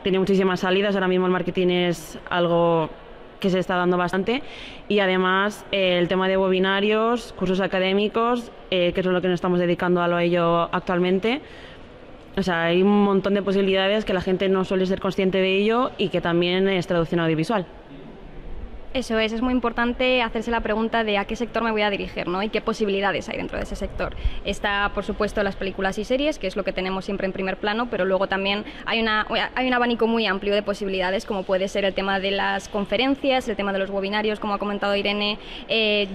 [SPEAKER 15] tiene muchísimas salidas. Ahora mismo el marketing es algo que se está dando bastante, y además el tema de webinarios, cursos académicos, que es lo que nos estamos dedicando a ello actualmente. O sea, hay un montón de posibilidades que la gente no suele ser consciente de ello, y que también es traducción audiovisual.
[SPEAKER 17] Eso es muy importante hacerse la pregunta de a qué sector me voy a dirigir, ¿no?, y qué posibilidades hay dentro de ese sector. Está, por supuesto, las películas y series, que es lo que tenemos siempre en primer plano, pero luego también hay un abanico muy amplio de posibilidades, como puede ser el tema de las conferencias, el tema de los webinarios, como ha comentado Irene.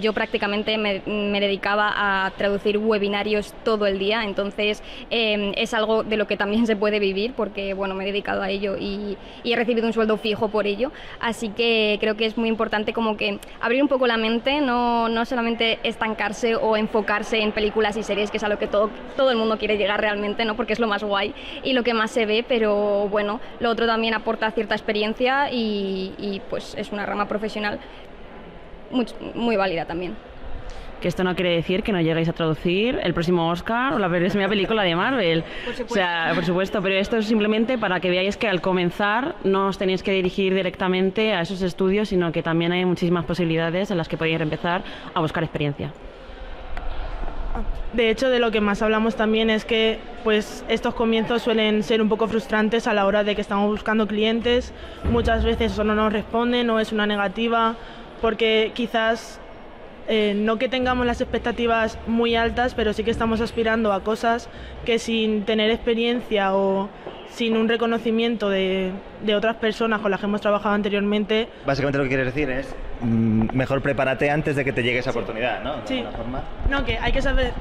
[SPEAKER 17] Yo prácticamente me dedicaba a traducir webinarios todo el día, entonces es algo de lo que también se puede vivir, porque bueno, me he dedicado a ello y he recibido un sueldo fijo por ello, así que creo que es muy importante como que abrir un poco la mente, no solamente estancarse o enfocarse en películas y series, que es a lo que todo el mundo quiere llegar realmente, ¿no?, porque es lo más guay y lo que más se ve, pero bueno, lo otro también aporta cierta experiencia y pues es una rama profesional muy válida también.
[SPEAKER 15] Que esto no quiere decir que no lleguéis a traducir el próximo Oscar o la próxima película de Marvel. O sea, por supuesto, pero esto es simplemente para que veáis que al comenzar no os tenéis que dirigir directamente a esos estudios, sino que también hay muchísimas posibilidades en las que podéis empezar a buscar experiencia.
[SPEAKER 16] De hecho, de lo que más hablamos también es que pues estos comienzos suelen ser un poco frustrantes a la hora de que estamos buscando clientes. Muchas veces eso no nos responden o es una negativa, porque quizás no que tengamos las expectativas muy altas, pero sí que estamos aspirando a cosas que sin tener experiencia o sin un reconocimiento de otras personas con las que hemos trabajado anteriormente.
[SPEAKER 14] Básicamente lo que quieres decir es mejor prepárate antes de que te llegue esa oportunidad, ¿no?
[SPEAKER 16] Sí. No, que hay que saber,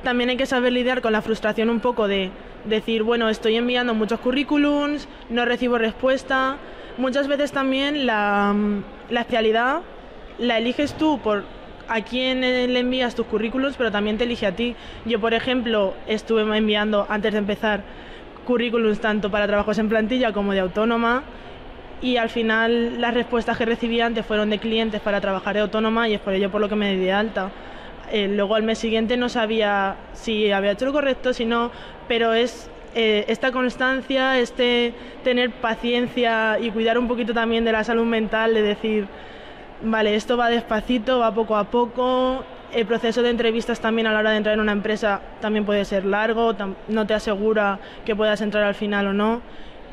[SPEAKER 16] también hay que saber lidiar con la frustración un poco de decir, bueno, estoy enviando muchos currículums, no recibo respuesta. Muchas veces también la especialidad la eliges tú por a quién le envías tus currículums, pero también te elige a ti. Yo, por ejemplo, estuve enviando, antes de empezar, currículums tanto para trabajos en plantilla como de autónoma, y al final las respuestas que recibí antes fueron de clientes para trabajar de autónoma, y es por ello por lo que me di de alta. Luego al mes siguiente no sabía si había hecho lo correcto, si no, pero es esta constancia, tener paciencia y cuidar un poquito también de la salud mental, de decir, vale, esto va despacito, va poco a poco. El proceso de entrevistas también a la hora de entrar en una empresa también puede ser largo, no te asegura que puedas entrar al final o no,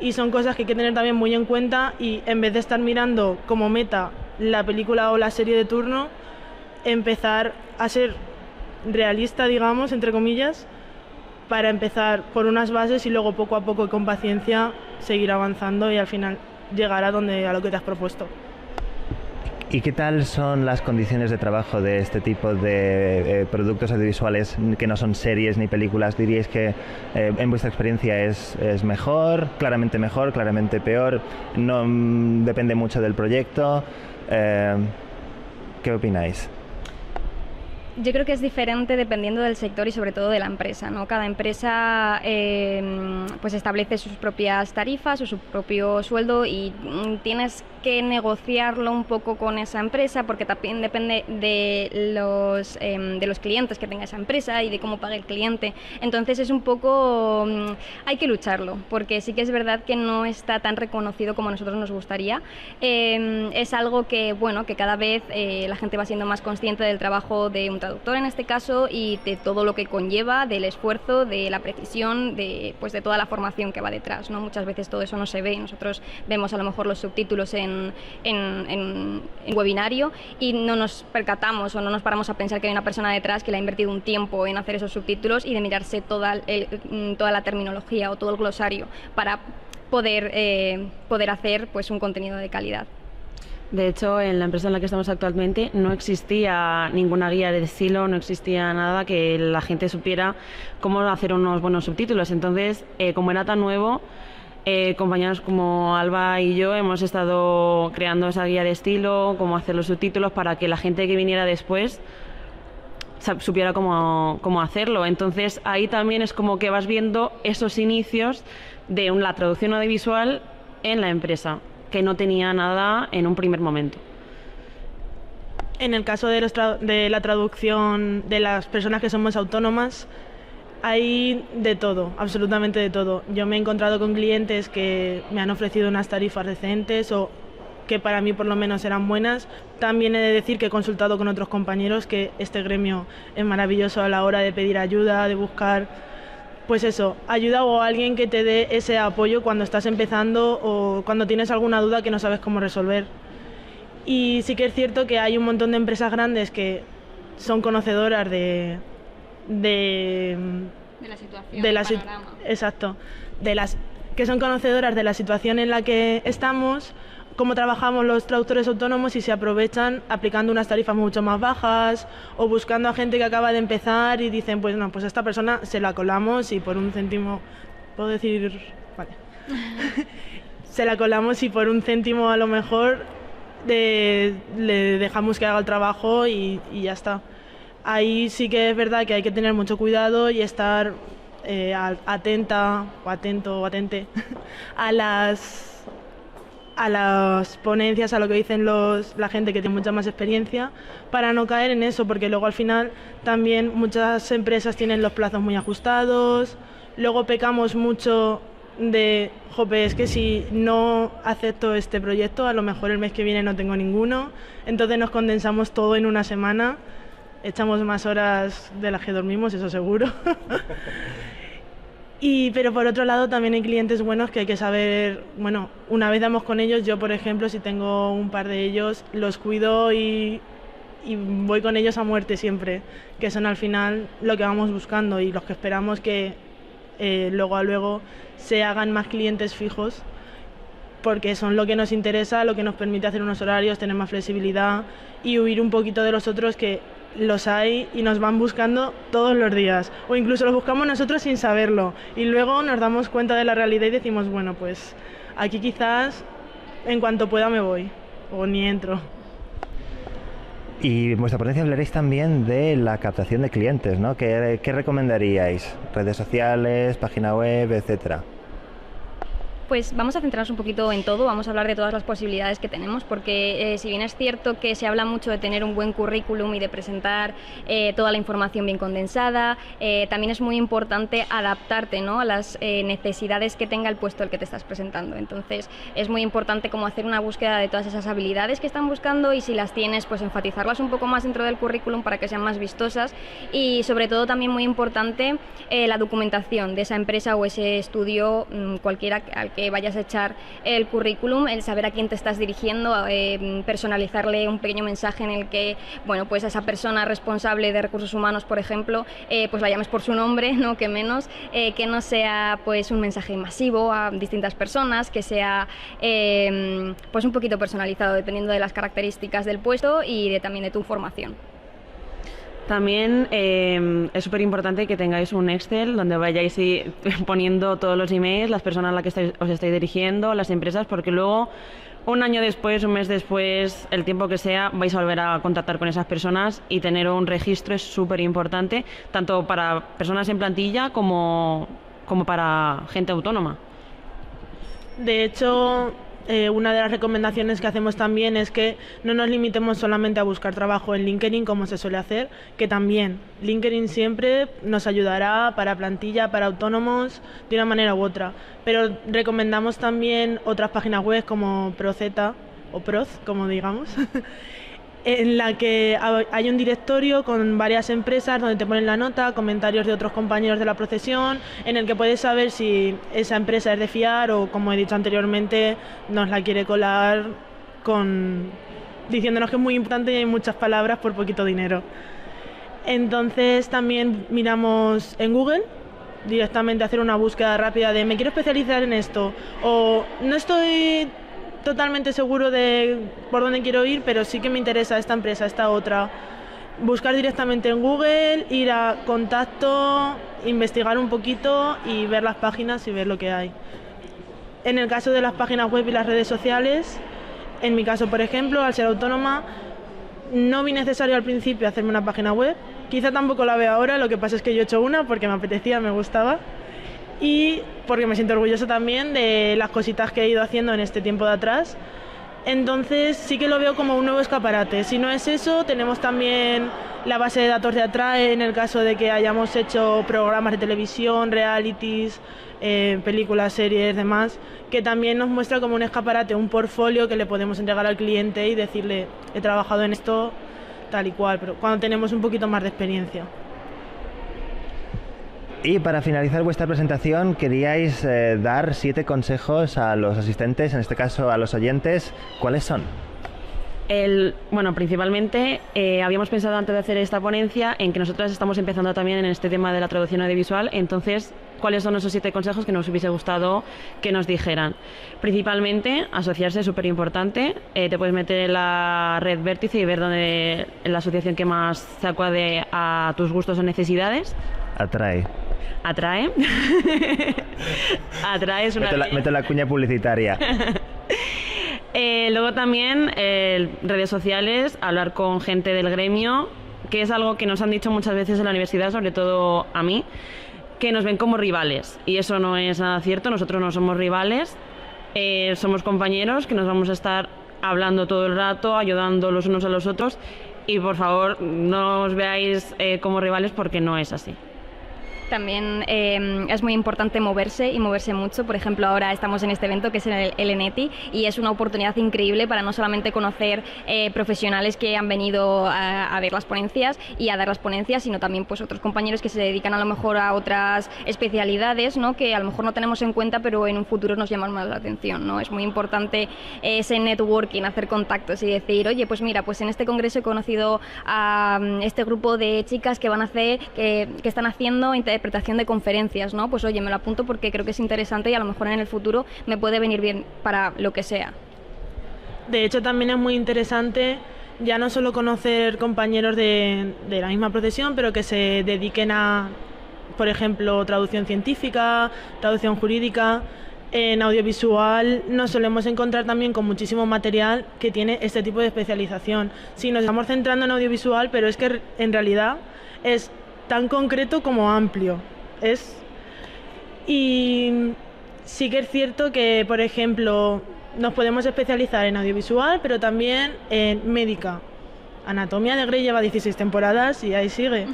[SPEAKER 16] y son cosas que hay que tener también muy en cuenta, y en vez de estar mirando como meta la película o la serie de turno, empezar a ser realista, digamos, entre comillas, para empezar por unas bases y luego poco a poco y con paciencia seguir avanzando y al final llegar a lo que te has propuesto.
[SPEAKER 14] ¿Y qué tal son las condiciones de trabajo de este tipo de productos audiovisuales que no son series ni películas? ¿Diríais que en vuestra experiencia es mejor, claramente peor? ¿No depende mucho del proyecto? ¿Qué opináis?
[SPEAKER 17] Yo creo que es diferente dependiendo del sector y sobre todo de la empresa, ¿no? Cada empresa pues establece sus propias tarifas o su propio sueldo y tienes que negociarlo un poco con esa empresa porque también depende de los clientes que tenga esa empresa y de cómo pague el cliente. Entonces es un poco... hay que lucharlo porque sí que es verdad que no está tan reconocido como a nosotros nos gustaría. Es algo que, bueno, que cada vez la gente va siendo más consciente del trabajo de un traductor en este caso y de todo lo que conlleva, del esfuerzo, de la precisión, de toda la formación que va detrás, ¿no? Muchas veces todo eso no se ve. Nosotros vemos a lo mejor los subtítulos en webinario y no nos percatamos o no nos paramos a pensar que hay una persona detrás que le ha invertido un tiempo en hacer esos subtítulos y de mirarse toda la terminología o todo el glosario para poder hacer pues un contenido de calidad.
[SPEAKER 15] De hecho, en la empresa en la que estamos actualmente no existía ninguna guía de estilo, no existía nada que la gente supiera cómo hacer unos buenos subtítulos. Entonces, como era tan nuevo, compañeros como Alba y yo hemos estado creando esa guía de estilo, cómo hacer los subtítulos para que la gente que viniera después supiera cómo hacerlo. Entonces, ahí también es como que vas viendo esos inicios de la traducción audiovisual en la empresa, que no tenía nada en un primer momento.
[SPEAKER 16] En el caso de la traducción de las personas que somos autónomas, hay de todo, absolutamente de todo. Yo me he encontrado con clientes que me han ofrecido unas tarifas decentes o que para mí por lo menos eran buenas. También he de decir que he consultado con otros compañeros que este gremio es maravilloso a la hora de pedir ayuda, de buscar... pues eso, ayuda o alguien que te dé ese apoyo cuando estás empezando o cuando tienes alguna duda que no sabes cómo resolver. Y sí que es cierto que hay un montón de empresas grandes que son conocedoras de la situación, exacto, que son conocedoras de la situación en la que estamos, cómo trabajamos los traductores autónomos y se aprovechan aplicando unas tarifas mucho más bajas o buscando a gente que acaba de empezar y dicen, pues no, pues a esta persona se la colamos y por un céntimo, ¿puedo decir? Vale. Se la colamos y por un céntimo a lo mejor le dejamos que haga el trabajo y ya está. Ahí sí que es verdad que hay que tener mucho cuidado y estar atenta o atento o atente a las ponencias, a lo que dicen la gente que tiene mucha más experiencia, para no caer en eso, porque luego al final también muchas empresas tienen los plazos muy ajustados, luego pecamos mucho de, jope, es que si no acepto este proyecto, a lo mejor el mes que viene no tengo ninguno, entonces nos condensamos todo en una semana, echamos más horas de las que dormimos, eso seguro. Pero por otro lado también hay clientes buenos que hay que saber, bueno, una vez damos con ellos, yo por ejemplo si tengo un par de ellos los cuido y voy con ellos a muerte siempre, que son al final lo que vamos buscando y los que esperamos que luego a luego se hagan más clientes fijos, porque son lo que nos interesa, lo que nos permite hacer unos horarios, tener más flexibilidad y huir un poquito de los otros que los hay y nos van buscando todos los días o incluso los buscamos nosotros sin saberlo y luego nos damos cuenta de la realidad y decimos, bueno, pues aquí quizás en cuanto pueda me voy o ni entro.
[SPEAKER 14] Y en vuestra ponencia hablaréis también de la captación de clientes, ¿no? ¿Qué recomendaríais? ¿Redes sociales, página web, etcétera?
[SPEAKER 17] pues vamos a centrarnos un poquito en todo, vamos a hablar de todas las posibilidades que tenemos, porque si bien es cierto que se habla mucho de tener un buen currículum y de presentar toda la información bien condensada, también es muy importante adaptarte, ¿no?, a las necesidades que tenga el puesto al que te estás presentando. Entonces es muy importante como hacer una búsqueda de todas esas habilidades que están buscando, y si las tienes, pues enfatizarlas un poco más dentro del currículum para que sean más vistosas, y sobre todo también muy importante la documentación de esa empresa o ese estudio, cualquiera al que vayas a echar el currículum, el saber a quién te estás dirigiendo, personalizarle un pequeño mensaje en el que, bueno, pues a esa persona responsable de recursos humanos, por ejemplo, pues la llames por su nombre, no que menos, que no sea pues un mensaje masivo a distintas personas, que sea pues un poquito personalizado dependiendo de las características del puesto y también de tu formación.
[SPEAKER 15] También es súper importante que tengáis un Excel donde vayáis poniendo todos los emails, las personas a las que os estáis dirigiendo, las empresas, porque luego, un año después, un mes después, el tiempo que sea, vais a volver a contactar con esas personas, y tener un registro es súper importante, tanto para personas en plantilla como para gente autónoma.
[SPEAKER 16] De hecho, una de las recomendaciones que hacemos también es que no nos limitemos solamente a buscar trabajo en LinkedIn, como se suele hacer, que también LinkedIn siempre nos ayudará para plantilla, para autónomos, de una manera u otra. Pero recomendamos también otras páginas web como Prozeta, o Proz, como digamos, en la que hay un directorio con varias empresas donde te ponen la nota, comentarios de otros compañeros de la profesión, en el que puedes saber si esa empresa es de fiar o, como he dicho anteriormente, nos la quiere colar diciéndonos que es muy importante y hay muchas palabras por poquito dinero. Entonces también miramos en Google, directamente hacer una búsqueda rápida de me quiero especializar en esto, o no estoy totalmente seguro de por dónde quiero ir, pero sí que me interesa esta empresa, esta otra. Buscar directamente en Google, ir a contacto, investigar un poquito y ver las páginas y ver lo que hay. En el caso de las páginas web y las redes sociales, en mi caso, por ejemplo, al ser autónoma, no vi necesario al principio hacerme una página web. Quizá tampoco la veo ahora, lo que pasa es que yo he hecho una porque me apetecía, me gustaba. Y porque me siento orgullosa también de las cositas que he ido haciendo en este tiempo de atrás. Entonces sí que lo veo como un nuevo escaparate. Si no es eso, tenemos también la base de datos de Atrae, en el caso de que hayamos hecho programas de televisión, realities, películas, series, demás, que también nos muestra como un escaparate, un portfolio que le podemos entregar al cliente y decirle, he trabajado en esto tal y cual, pero cuando tenemos un poquito más de experiencia.
[SPEAKER 14] Y para finalizar vuestra presentación, queríais dar 7 consejos a los asistentes, en este caso a los oyentes. ¿Cuáles son?
[SPEAKER 15] Bueno, principalmente habíamos pensado antes de hacer esta ponencia en que nosotros estamos empezando también en este tema de la traducción audiovisual. Entonces, ¿cuáles son esos 7 consejos que nos hubiese gustado que nos dijeran? Principalmente, asociarse es súper importante. Te puedes meter en la red Vértice y ver dónde es la asociación que más se acuade a tus gustos o necesidades.
[SPEAKER 14] Atrae.
[SPEAKER 15] Atrae es una...
[SPEAKER 14] Meto la cuña publicitaria.
[SPEAKER 15] Luego también redes sociales, hablar con gente del gremio, que es algo que nos han dicho muchas veces en la universidad, sobre todo a mí, que nos ven como rivales, y eso no es nada cierto. Nosotros no somos rivales, somos compañeros que nos vamos a estar hablando todo el rato, ayudando los unos a los otros, y por favor no os veáis como rivales, porque no es así.
[SPEAKER 17] También es muy importante moverse y moverse mucho. Por ejemplo, ahora estamos en este evento que es el ENETI y es una oportunidad increíble para no solamente conocer profesionales que han venido a ver las ponencias y a dar las ponencias, sino también pues otros compañeros que se dedican a lo mejor a otras especialidades, ¿no?, que a lo mejor no tenemos en cuenta, pero en un futuro nos llaman más la atención, ¿no? Es muy importante ese networking, hacer contactos y decir, oye, pues mira, pues en este congreso he conocido a este grupo de chicas que van a hacer, que están haciendo interpretación de conferencias, ¿no? Pues oye, me lo apunto porque creo que es interesante y a lo mejor en el futuro me puede venir bien para lo que sea.
[SPEAKER 16] De hecho, también es muy interesante ya no solo conocer compañeros de la misma profesión, pero que se dediquen a, por ejemplo, traducción científica, traducción jurídica. En audiovisual nos solemos encontrar también con muchísimo material que tiene este tipo de especialización. Sí, nos estamos centrando en audiovisual, pero es que en realidad es tan concreto como amplio. Y Sí que es cierto que, por ejemplo, nos podemos especializar en audiovisual, pero también en médica. Anatomía de Grey lleva 16 temporadas y ahí sigue.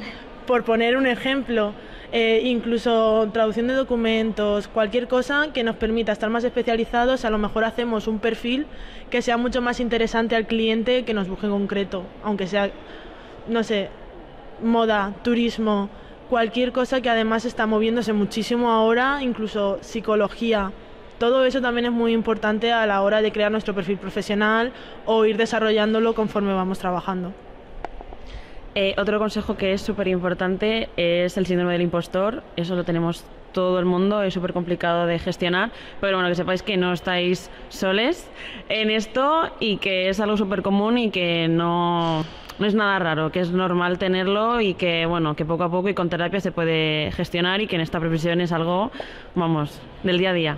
[SPEAKER 16] Por poner un ejemplo, incluso traducción de documentos, cualquier cosa que nos permita estar más especializados, a lo mejor hacemos un perfil que sea mucho más interesante al cliente que nos busque en concreto, aunque sea, no sé, moda, turismo, cualquier cosa que además está moviéndose muchísimo ahora, incluso psicología. Todo eso también es muy importante a la hora de crear nuestro perfil profesional o ir desarrollándolo conforme vamos trabajando.
[SPEAKER 15] Otro consejo que es súper importante es el síndrome del impostor. Eso lo tenemos todo el mundo, es súper complicado de gestionar, pero bueno, que sepáis que no estáis soles en esto y que es algo súper común y que no es nada raro, que es normal tenerlo y que bueno, que poco a poco y con terapia se puede gestionar y que en esta profesión es algo, vamos, del día a día.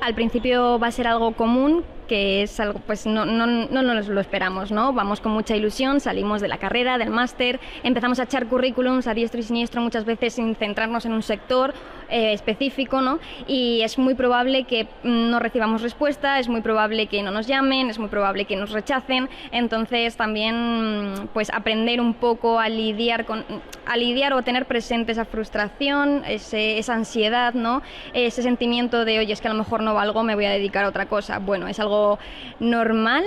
[SPEAKER 17] Al principio va a ser algo común, que es algo, pues no nos lo esperamos, ¿no? Vamos con mucha ilusión, salimos de la carrera, del máster, empezamos a echar currículums a diestro y siniestro, muchas veces sin centrarnos en un sector específico, ¿no? Y es muy probable que no recibamos respuesta, es muy probable que no nos llamen, es muy probable que nos rechacen. Entonces también pues aprender un poco a lidiar o tener presente esa frustración, esa ansiedad, ¿no? Ese sentimiento de, oye, es que a lo mejor no valgo, me voy a dedicar a otra cosa. Bueno, es algo normal,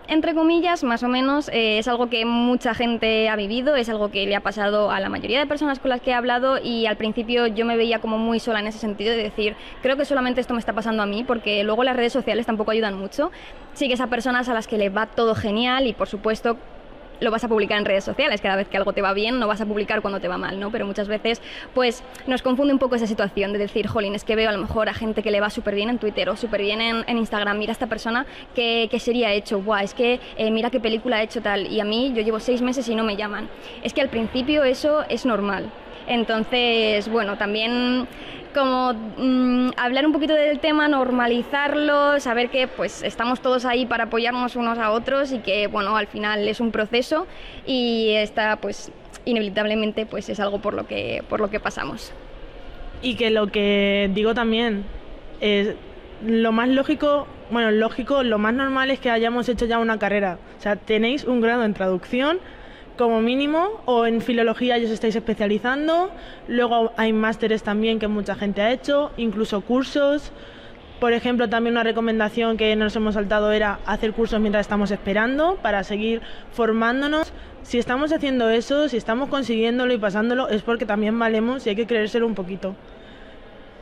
[SPEAKER 17] entre comillas, más o menos, es algo que mucha gente ha vivido, es algo que le ha pasado a la mayoría de personas con las que he hablado, y al principio yo me veía como muy sola en ese sentido de decir, creo que solamente esto me está pasando a mí, porque luego las redes sociales tampoco ayudan mucho. Sigues a personas a las que les va todo genial y por supuesto lo vas a publicar en redes sociales, cada vez que algo te va bien no vas a publicar cuando te va mal, ¿no? Pero muchas veces pues nos confunde un poco esa situación de decir, jolín, es que veo a lo mejor a gente que le va súper bien en Twitter o súper bien en Instagram, mira a esta persona que sería hecho, guau, es que mira qué película ha hecho tal, y a mí yo llevo 6 meses y no me llaman. Es que al principio eso es normal. Entonces, bueno, también como hablar un poquito del tema, normalizarlo, saber que pues estamos todos ahí para apoyarnos unos a otros y que bueno, al final es un proceso y está pues inevitablemente pues es algo por lo que pasamos.
[SPEAKER 16] Y que lo que digo también es lo más lógico, lo más normal es que hayamos hecho ya una carrera. O sea, tenéis un grado en traducción como mínimo, o en filología ya os estáis especializando, luego hay másteres también que mucha gente ha hecho, incluso cursos. Por ejemplo, también una recomendación que nos hemos saltado era hacer cursos mientras estamos esperando para seguir formándonos. Si estamos haciendo eso, si estamos consiguiéndolo y pasándolo, es porque también valemos y hay que creérselo un poquito.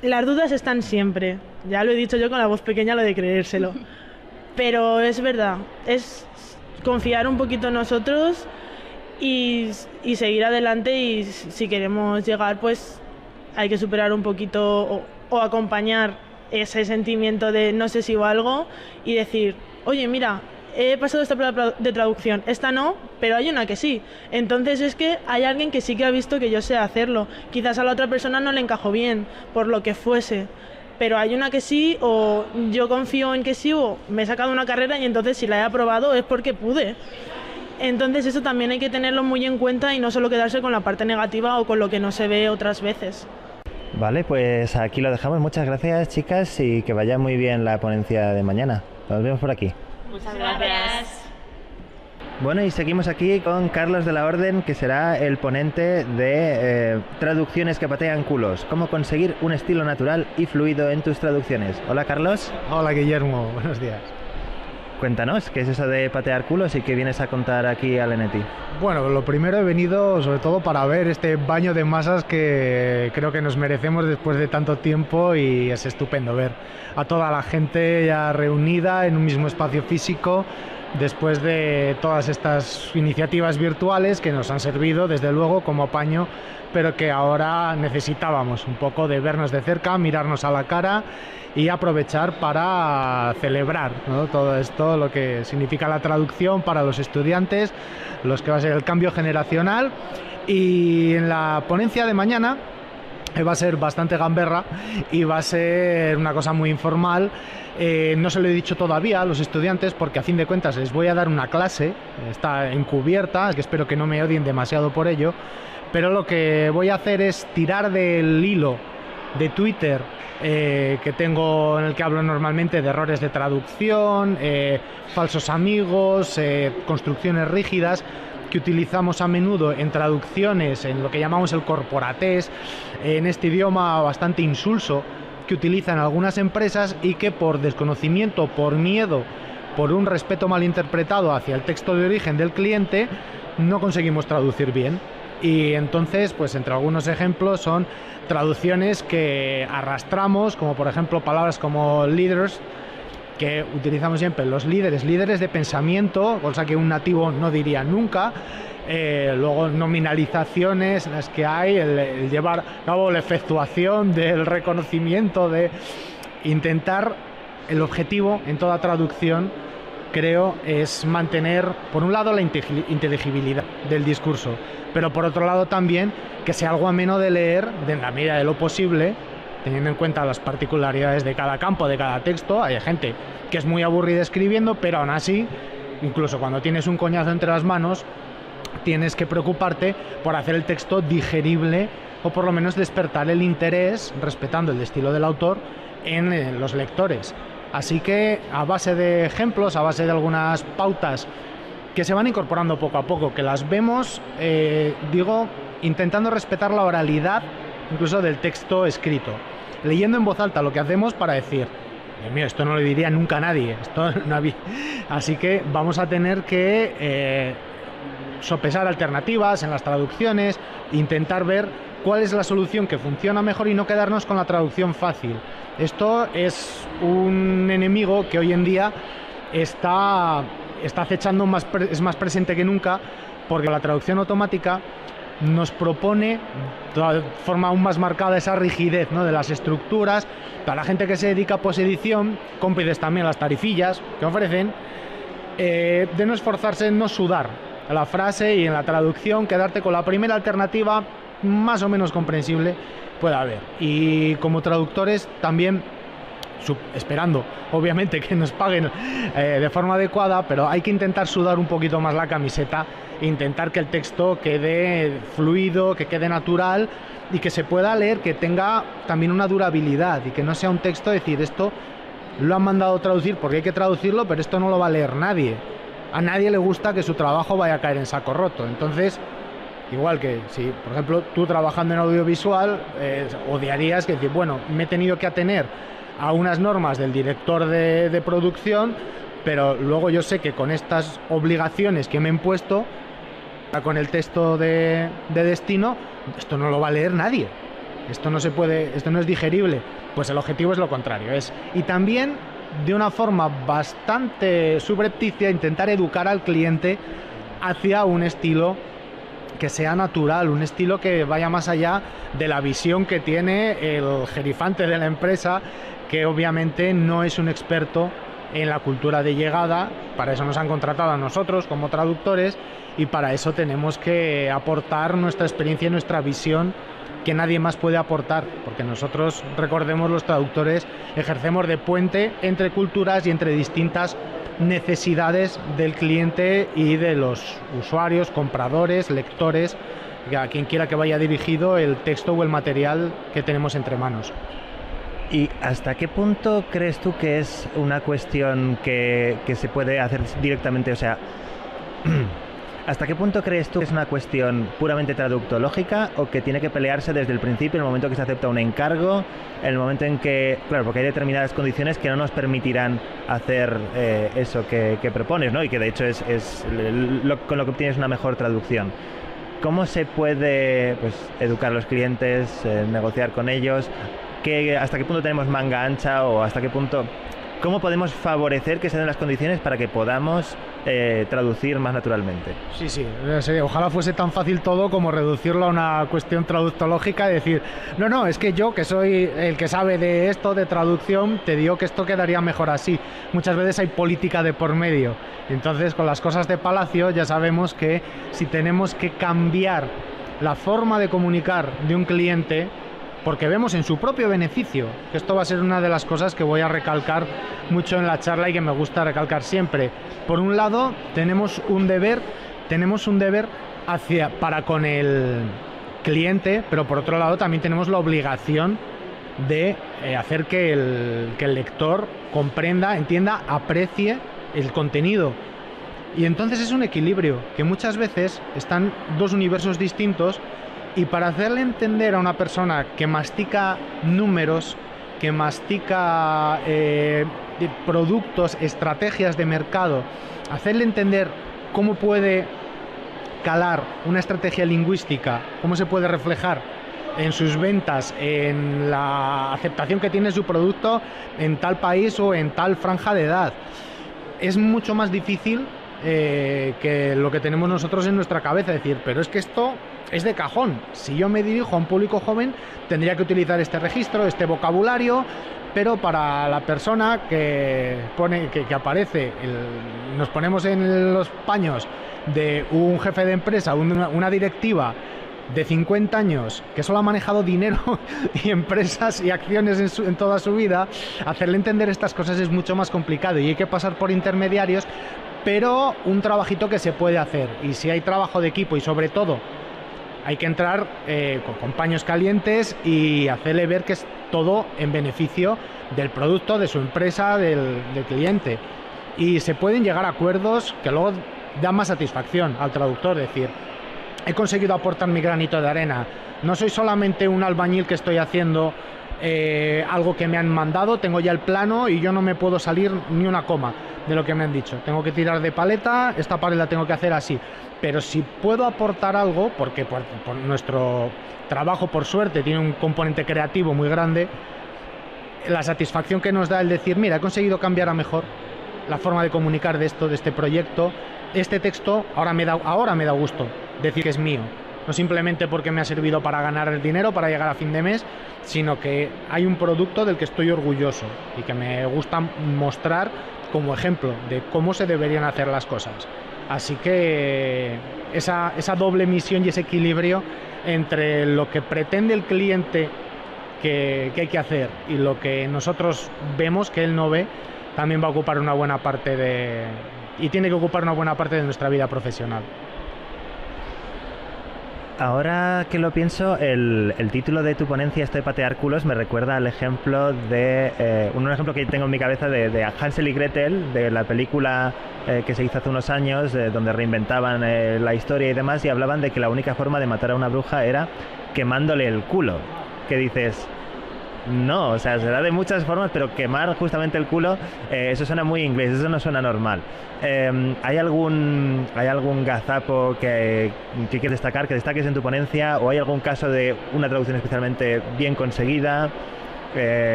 [SPEAKER 16] Las dudas están siempre, ya lo he dicho yo con la voz pequeña, lo de creérselo, pero es verdad, es confiar un poquito en nosotros y seguir adelante, y si queremos llegar pues hay que superar un poquito o acompañar ese sentimiento de no sé si valgo y decir, oye mira, he pasado esta prueba de traducción, esta no, pero hay una que sí, entonces es que hay alguien que sí que ha visto que yo sé hacerlo, quizás a la otra persona no le encajó bien por lo que fuese, pero hay una que sí, o yo confío en que sí, o me he sacado una carrera y entonces si la he aprobado es porque pude. Entonces eso también hay que tenerlo muy en cuenta y no solo quedarse con la parte negativa o con lo que no se ve otras veces.
[SPEAKER 14] Vale, pues aquí lo dejamos. Muchas gracias, chicas, y que vaya muy bien la ponencia de mañana. Nos vemos por aquí.
[SPEAKER 3] Muchas gracias.
[SPEAKER 14] Bueno, y seguimos aquí con Carlos de la Orden, que será el ponente de traducciones que patean culos. Cómo conseguir un estilo natural y fluido en tus traducciones. Hola, Carlos.
[SPEAKER 18] Hola, Guillermo. Buenos días.
[SPEAKER 14] Cuéntanos, ¿qué es eso de patear culos y qué vienes a contar aquí al Eneti?
[SPEAKER 18] Bueno, lo primero he venido sobre todo para ver este baño de masas que creo que nos merecemos después de tanto tiempo, y es estupendo ver a toda la gente ya reunida en un mismo espacio físico después de todas estas iniciativas virtuales que nos han servido desde luego como paño, pero que ahora necesitábamos un poco de vernos de cerca, mirarnos a la cara y aprovechar para celebrar, ¿no?, todo esto, lo que significa la traducción para los estudiantes, los que va a ser el cambio generacional. Y en la ponencia de mañana va a ser bastante gamberra y va a ser una cosa muy informal. No se lo he dicho todavía a los estudiantes porque a fin de cuentas les voy a dar una clase, está encubierta, que espero que no me odien demasiado por ello, pero lo que voy a hacer es tirar del hilo de Twitter que tengo, en el que hablo normalmente de errores de traducción, falsos amigos, construcciones rígidas que utilizamos a menudo en traducciones, en lo que llamamos el corporatés, en este idioma bastante insulso que utilizan algunas empresas y que por desconocimiento, por miedo, por un respeto malinterpretado hacia el texto de origen del cliente, no conseguimos traducir bien. Y entonces, pues entre algunos ejemplos son traducciones que arrastramos, como por ejemplo palabras como leaders, que utilizamos siempre los líderes de pensamiento, cosa que un nativo no diría nunca. Luego nominalizaciones en las que hay el llevar a cabo la efectuación del reconocimiento, de intentar, el objetivo en toda traducción, creo, es mantener por un lado la inteligibilidad del discurso, pero por otro lado también que sea algo ameno de leer, de en la medida de lo posible, teniendo en cuenta las particularidades de cada campo, de cada texto. Hay gente que es muy aburrida escribiendo, pero aún así, incluso cuando tienes un coñazo entre las manos, tienes que preocuparte por hacer el texto digerible o por lo menos despertar el interés, respetando el estilo del autor, en los lectores. Así que a base de ejemplos, a base de algunas pautas que se van incorporando poco a poco, que las vemos, intentando respetar la oralidad incluso del texto escrito, leyendo en voz alta lo que hacemos para decir, Dios mío, esto no lo diría nunca nadie, esto no había. Así que vamos a tener que sopesar alternativas en las traducciones, intentar ver cuál es la solución que funciona mejor y no quedarnos con la traducción fácil. Esto es un enemigo que hoy en día está acechando, es más presente que nunca, porque la traducción automática nos propone de forma aún más marcada esa rigidez, ¿no?, de las estructuras. Para la gente que se dedica a posedición, cómplices también las tarifillas que ofrecen, de no esforzarse en no sudar la frase y en la traducción quedarte con la primera alternativa más o menos comprensible pueda haber. Y como traductores también, esperando obviamente que nos paguen de forma adecuada, pero hay que intentar sudar un poquito más la camiseta e intentar que el texto quede fluido, que quede natural y que se pueda leer, que tenga también una durabilidad y que no sea un texto decir, esto lo han mandado a traducir porque hay que traducirlo, pero esto no lo va a leer nadie. A nadie le gusta que su trabajo vaya a caer en saco roto. Entonces, igual que si, por ejemplo, tú trabajando en audiovisual, odiarías que decir, bueno, me he tenido que atener a unas normas del director de producción, pero luego yo sé que con estas obligaciones que me he impuesto, con el texto de destino, esto no lo va a leer nadie. Esto no se puede, esto no es digerible. Pues el objetivo es lo contrario. Y también, de una forma bastante subrepticia, intentar educar al cliente hacia un estilo que sea natural, un estilo que vaya más allá de la visión que tiene el gerifante de la empresa, que obviamente no es un experto en la cultura de llegada. Para eso nos han contratado a nosotros como traductores y para eso tenemos que aportar nuestra experiencia y nuestra visión que nadie más puede aportar, porque nosotros, recordemos, los traductores ejercemos de puente entre culturas y entre distintas necesidades del cliente y de los usuarios, compradores, lectores, a quien quiera que vaya dirigido el texto o el material que tenemos entre manos.
[SPEAKER 14] ¿Y hasta qué punto crees tú que es una cuestión que se puede hacer directamente? O sea, ¿hasta qué punto crees tú que es una cuestión puramente traductológica o que tiene que pelearse desde el principio, en el momento que se acepta un encargo, en el momento en que, claro, porque hay determinadas condiciones que no nos permitirán hacer eso que propones, ¿no? Y que de hecho es con lo que obtienes una mejor traducción. ¿Cómo se puede, pues, educar a los clientes, negociar con ellos? ¿Hasta qué punto tenemos manga ancha o hasta qué punto? ¿Cómo podemos favorecer que se den las condiciones para que podamos traducir más naturalmente?
[SPEAKER 18] Sí, ojalá fuese tan fácil todo como reducirlo a una cuestión traductológica y decir, no, es que yo, que soy el que sabe de esto, de traducción, te digo que esto quedaría mejor así. Muchas veces hay política de por medio. Entonces, con las cosas de Palacio ya sabemos que si tenemos que cambiar la forma de comunicar de un cliente, porque vemos en su propio beneficio, que esto va a ser una de las cosas que voy a recalcar mucho en la charla y que me gusta recalcar siempre. Por un lado, tenemos un deber para con el cliente, pero por otro lado también tenemos la obligación de hacer que el lector comprenda, entienda, aprecie el contenido. Y entonces es un equilibrio, que muchas veces están dos universos distintos, y para hacerle entender a una persona que mastica números, que mastica productos, estrategias de mercado, hacerle entender cómo puede calar una estrategia lingüística, cómo se puede reflejar en sus ventas, en la aceptación que tiene su producto en tal país o en tal franja de edad. Es mucho más difícil que lo que tenemos nosotros en nuestra cabeza, decir, pero es que esto es de cajón. Si yo me dirijo a un público joven, tendría que utilizar este registro, este vocabulario, pero para la persona que aparece, nos ponemos en los paños de un jefe de empresa, una directiva de 50 años que solo ha manejado dinero y empresas y acciones en toda su vida, hacerle entender estas cosas es mucho más complicado y hay que pasar por intermediarios, pero un trabajito que se puede hacer. Y si hay trabajo de equipo y sobre todo hay que entrar con paños calientes y hacerle ver que es todo en beneficio del producto, de su empresa, del cliente. Y se pueden llegar a acuerdos que luego dan más satisfacción al traductor, decir, he conseguido aportar mi granito de arena, no soy solamente un albañil que estoy haciendo algo que me han mandado, tengo ya el plano y yo no me puedo salir ni una coma de lo que me han dicho, tengo que tirar de paleta, esta pared la tengo que hacer así, pero si puedo aportar algo, porque por nuestro trabajo por suerte tiene un componente creativo muy grande, la satisfacción que nos da el decir, mira, he conseguido cambiar a mejor la forma de comunicar de esto, de este proyecto, este texto ahora me da gusto decir que es mío, no simplemente porque me ha servido para ganar el dinero, para llegar a fin de mes, sino que hay un producto del que estoy orgulloso y que me gusta mostrar como ejemplo de cómo se deberían hacer las cosas. Así que esa doble misión y ese equilibrio entre lo que pretende el cliente que hay que hacer y lo que nosotros vemos que él no ve, también va a ocupar una buena parte y tiene que ocupar una buena parte de nuestra vida profesional.
[SPEAKER 14] Ahora que lo pienso, el título de tu ponencia, Esto de patear culos, me recuerda al ejemplo un ejemplo que tengo en mi cabeza de Hansel y Gretel, de la película que se hizo hace unos años, donde reinventaban la historia y demás, y hablaban de que la única forma de matar a una bruja era quemándole el culo. Que dices, no, o sea, será de muchas formas, pero quemar justamente el culo, eso suena muy inglés, eso no suena normal. ¿Hay algún gazapo que quieres destacar, que destaques en tu ponencia, o hay algún caso de una traducción especialmente bien conseguida?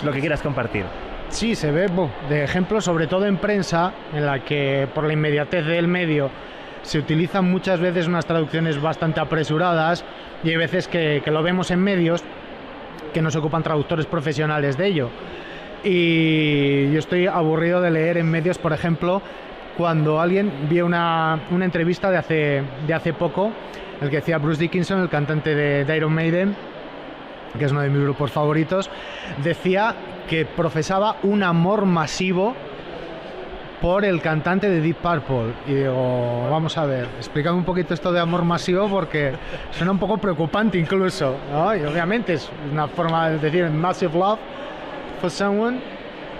[SPEAKER 14] Lo que quieras compartir.
[SPEAKER 18] Sí, se ve de ejemplos, sobre todo en prensa, en la que por la inmediatez del medio se utilizan muchas veces unas traducciones bastante apresuradas, y hay veces que lo vemos en medios que no se ocupan traductores profesionales de ello. Y yo estoy aburrido de leer en medios, por ejemplo, cuando alguien vio una entrevista de hace poco, el que decía Bruce Dickinson, el cantante de Iron Maiden, que es uno de mis grupos favoritos, decía que profesaba un amor masivo por el cantante de Deep Purple. Y digo, vamos a ver, explícame un poquito esto de amor masivo, porque suena un poco preocupante incluso, ¿no? Y obviamente es una forma de decir massive love for someone,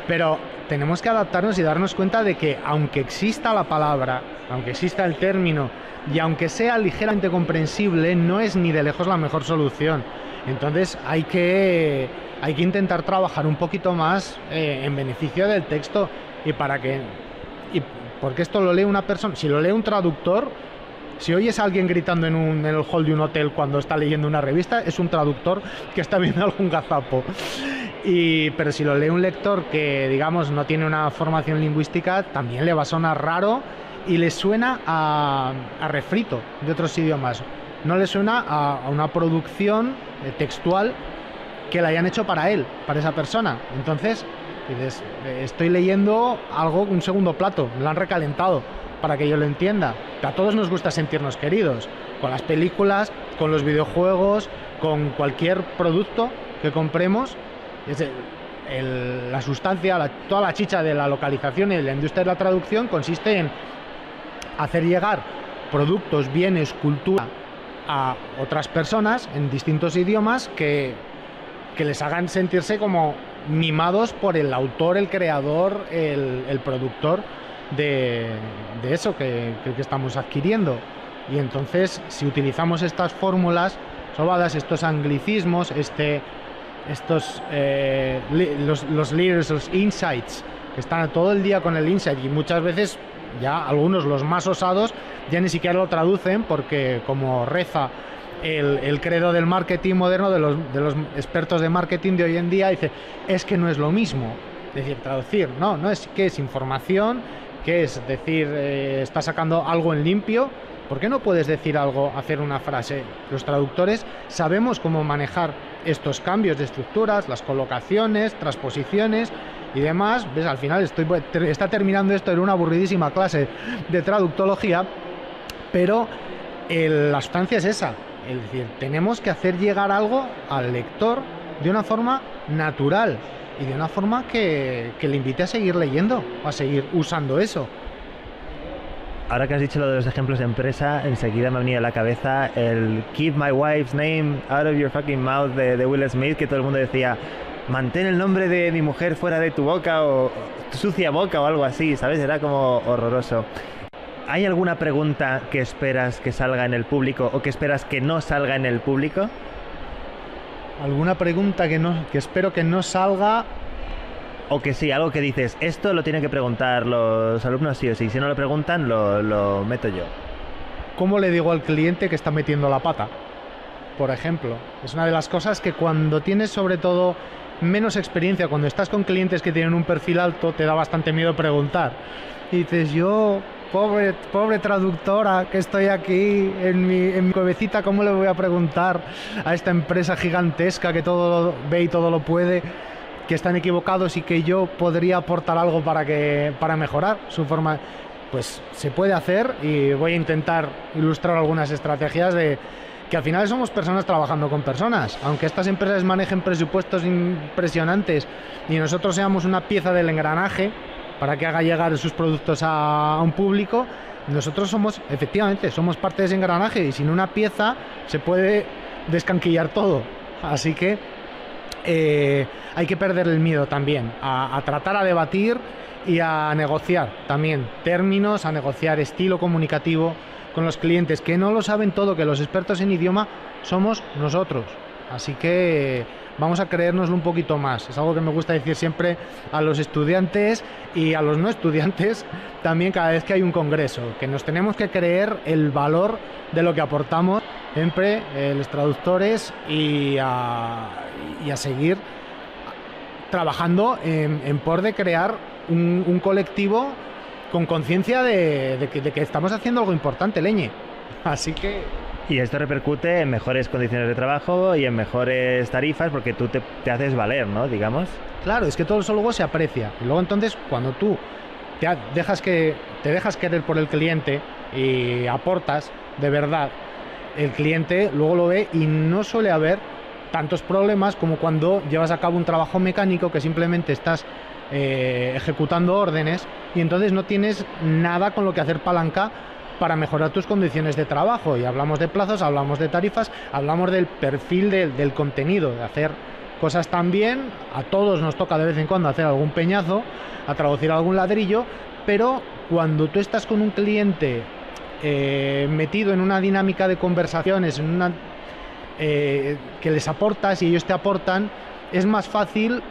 [SPEAKER 18] pero tenemos que adaptarnos y darnos cuenta de que aunque exista la palabra, aunque exista el término y aunque sea ligeramente comprensible, no es ni de lejos la mejor solución. Entonces hay que intentar trabajar un poquito más en beneficio del texto, porque esto lo lee una persona, si lo lee un traductor, si oyes a alguien gritando en el hall de un hotel cuando está leyendo una revista, es un traductor que está viendo algún gazapo. Pero si lo lee un lector que, digamos, no tiene una formación lingüística, también le va a sonar raro y le suena a refrito de otros idiomas. No le suena a una producción textual que la hayan hecho para él, para esa persona. Entonces, dices, estoy leyendo algo, un segundo plato, me lo han recalentado para que yo lo entienda. A todos nos gusta sentirnos queridos, con las películas, con los videojuegos, con cualquier producto que compremos. La sustancia, toda la chicha de la localización y de la industria de la traducción consiste en hacer llegar productos, bienes, cultura a otras personas en distintos idiomas que que les hagan sentirse como mimados por el autor, el creador, el productor de eso que estamos adquiriendo. Y entonces, si utilizamos estas fórmulas sobadas, estos anglicismos, los leaders, los insights, que están todo el día con el insight, y muchas veces ya algunos, los más osados, ya ni siquiera lo traducen, porque como reza el credo del marketing moderno, de los expertos de marketing de hoy en día, dice, es que no es lo mismo. Es decir, traducir, no es que es información, que es decir, está sacando algo en limpio. ¿Por qué no puedes decir algo, hacer una frase? Los traductores sabemos cómo manejar estos cambios de estructuras, las colocaciones, transposiciones y demás. ¿Ves? Al final está terminando esto en una aburridísima clase de traductología, pero la sustancia es esa. Es decir, tenemos que hacer llegar algo al lector de una forma natural y de una forma que le invite a seguir leyendo, a seguir usando eso.
[SPEAKER 14] Ahora que has dicho lo de los ejemplos de empresa, enseguida me ha venido a la cabeza el Keep my wife's name out of your fucking mouth de Will Smith, que todo el mundo decía, mantén el nombre de mi mujer fuera de tu boca o tu sucia boca o algo así, ¿sabes? Era como horroroso. ¿Hay alguna pregunta que esperas que salga en el público o que esperas que no salga en el público?
[SPEAKER 18] ¿Alguna pregunta que espero que no salga?
[SPEAKER 14] O que sí, algo que dices, esto lo tienen que preguntar los alumnos sí o sí, si no lo preguntan lo meto yo.
[SPEAKER 18] ¿Cómo le digo al cliente que está metiendo la pata? Por ejemplo, es una de las cosas que cuando tienes sobre todo menos experiencia, cuando estás con clientes que tienen un perfil alto, te da bastante miedo preguntar. Y dices, yo, pobre traductora, que estoy aquí en mi cuevecita, ¿cómo le voy a preguntar a esta empresa gigantesca que todo lo ve y todo lo puede, que están equivocados y que yo podría aportar algo para mejorar su forma? Pues se puede hacer, y voy a intentar ilustrar algunas estrategias de que al final somos personas trabajando con personas. Aunque estas empresas manejen presupuestos impresionantes y nosotros seamos una pieza del engranaje para que haga llegar sus productos a un público, nosotros efectivamente somos parte de ese engranaje, y sin una pieza se puede descanquillar todo. Así que hay que perder el miedo también a tratar, a debatir y a negociar también términos, a negociar estilo comunicativo con los clientes, que no lo saben todo, que los expertos en idioma somos nosotros. Así que vamos a creérnoslo un poquito más. Es algo que me gusta decir siempre a los estudiantes y a los no estudiantes también cada vez que hay un congreso, que nos tenemos que creer el valor de lo que aportamos siempre los traductores, y a seguir trabajando en por de crear un colectivo con conciencia de que estamos haciendo algo importante, leñe. Así que...
[SPEAKER 14] Y esto repercute en mejores condiciones de trabajo y en mejores tarifas, porque tú te haces valer, ¿no? Digamos.
[SPEAKER 18] Claro, es que todo eso luego se aprecia. Y luego entonces, cuando tú te dejas querer por el cliente y aportas de verdad, el cliente luego lo ve y no suele haber tantos problemas como cuando llevas a cabo un trabajo mecánico que simplemente estás ejecutando órdenes y entonces no tienes nada con lo que hacer palanca para mejorar tus condiciones de trabajo. Y hablamos de plazos, hablamos de tarifas, hablamos del perfil del contenido, de hacer cosas también. A todos nos toca de vez en cuando hacer algún peñazo, a traducir algún ladrillo, pero cuando tú estás con un cliente metido en una dinámica de conversaciones, en una que les aportas y ellos te aportan, es más fácil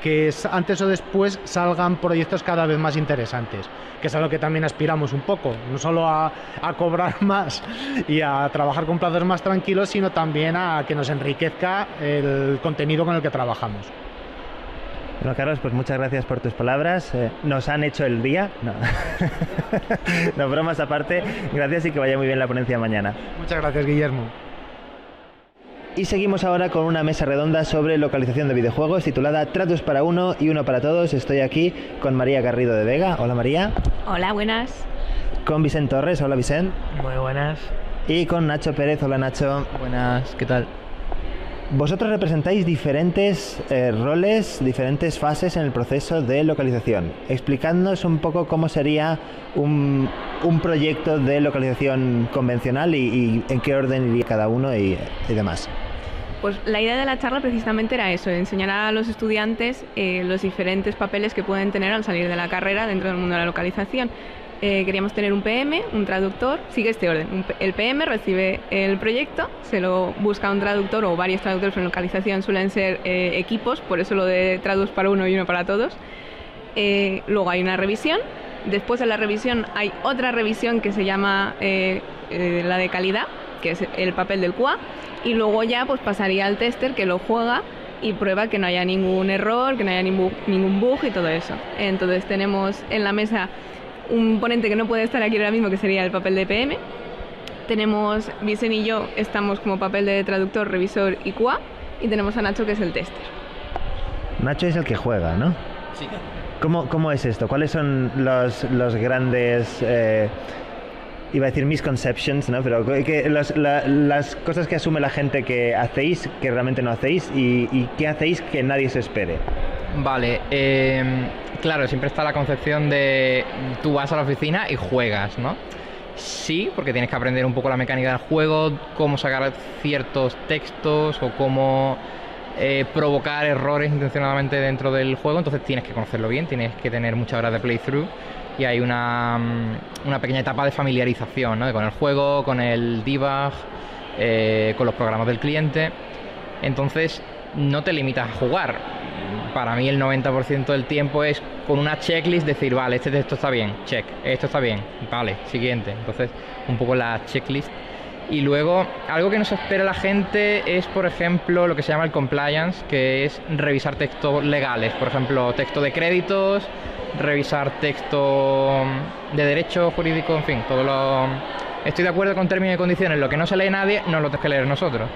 [SPEAKER 18] que antes o después salgan proyectos cada vez más interesantes, que es a lo que también aspiramos un poco, no solo a cobrar más y a trabajar con plazos más tranquilos, sino también a que nos enriquezca el contenido con el que trabajamos.
[SPEAKER 14] Bueno, Carlos, pues muchas gracias por tus palabras. Nos han hecho el día. No. No, bromas aparte. Gracias y que vaya muy bien la ponencia mañana.
[SPEAKER 18] Muchas gracias, Guillermo.
[SPEAKER 14] Y seguimos ahora con una mesa redonda sobre localización de videojuegos titulada Tratos para uno y uno para todos. Estoy aquí con María Garrido de Vega. Hola, María.
[SPEAKER 19] Hola, buenas.
[SPEAKER 14] Con Vicent Torres. Hola, Vicent.
[SPEAKER 20] Muy buenas.
[SPEAKER 14] Y con Nacho Pérez. Hola, Nacho.
[SPEAKER 20] Buenas, ¿qué tal?
[SPEAKER 14] Vosotros representáis diferentes roles, diferentes fases en el proceso de localización. Explicadnos un poco cómo sería un proyecto de localización convencional y en qué orden iría cada uno y demás.
[SPEAKER 19] Pues la idea de la charla precisamente era eso, enseñar a los estudiantes los diferentes papeles que pueden tener al salir de la carrera dentro del mundo de la localización. Queríamos tener un PM, un traductor, sigue este orden. El PM recibe el proyecto, se lo busca un traductor o varios traductores en localización, suelen ser equipos, por eso lo de traductos para uno y uno para todos. Luego hay una revisión, después de la revisión hay otra revisión que se llama la de calidad, que es el papel del QA, y luego ya pues pasaría al tester que lo juega y prueba que no haya ningún error, que no haya ningún bug y todo eso. Entonces tenemos en la mesa un ponente que no puede estar aquí ahora mismo, que sería el papel de PM. Tenemos Vicen y yo, estamos como papel de traductor, revisor y QA, y tenemos a Nacho, que es el tester.
[SPEAKER 14] Nacho es el que juega, ¿no?
[SPEAKER 20] Sí.
[SPEAKER 14] ¿Cómo es esto? ¿Cuáles son los grandes, iba a decir misconceptions, ¿no? Pero las cosas que asume la gente que hacéis, que realmente no hacéis, y qué hacéis que nadie se espere?
[SPEAKER 20] Vale, claro, siempre está la concepción de tú vas a la oficina y juegas, ¿no? Sí, porque tienes que aprender un poco la mecánica del juego, cómo sacar ciertos textos o cómo provocar errores intencionadamente dentro del juego, entonces tienes que conocerlo bien, tienes que tener muchas horas de playthrough y hay una pequeña etapa de familiarización, ¿no? Con el juego, con el debug, con los programas del cliente. Entonces no te limitas a jugar. Para mí el 90% del tiempo es con una checklist decir, vale, este texto está bien, check, esto está bien, vale, siguiente. Entonces un poco la checklist. Y luego, algo que nos espera la gente es, por ejemplo, lo que se llama el compliance, que es revisar textos legales. Por ejemplo, texto de créditos, revisar texto de derecho jurídico, en fin, todo lo... Estoy de acuerdo con términos y condiciones, lo que no se lee nadie, no lo tenemos que leer nosotros.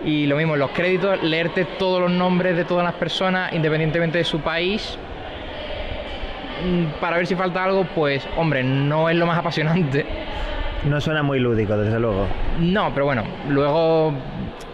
[SPEAKER 20] Y lo mismo, en los créditos, leerte todos los nombres de todas las personas, independientemente de su país, para ver si falta algo, pues, hombre, no es lo más apasionante.
[SPEAKER 14] No suena muy lúdico, desde luego.
[SPEAKER 20] No, pero bueno, luego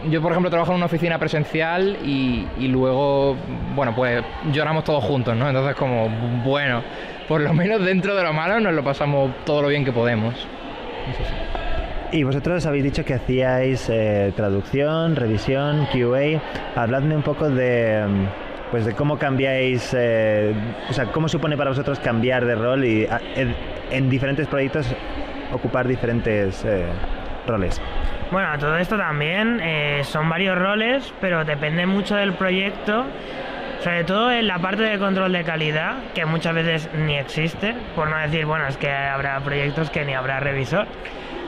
[SPEAKER 20] yo por ejemplo trabajo en una oficina presencial y luego, bueno, pues lloramos todos juntos, ¿no? Entonces como, bueno, por lo menos dentro de lo malo nos lo pasamos todo lo bien que podemos. Eso sí.
[SPEAKER 14] Y vosotros habéis dicho que hacíais traducción, revisión, QA. Habladme un poco de cómo cambiáis, o sea, cómo supone para vosotros cambiar de rol y en diferentes proyectos ocupar diferentes roles.
[SPEAKER 21] Bueno, todo esto también son varios roles, pero depende mucho del proyecto, sobre todo en la parte de control de calidad, que muchas veces ni existe, por no decir, bueno, es que habrá proyectos que ni habrá revisor,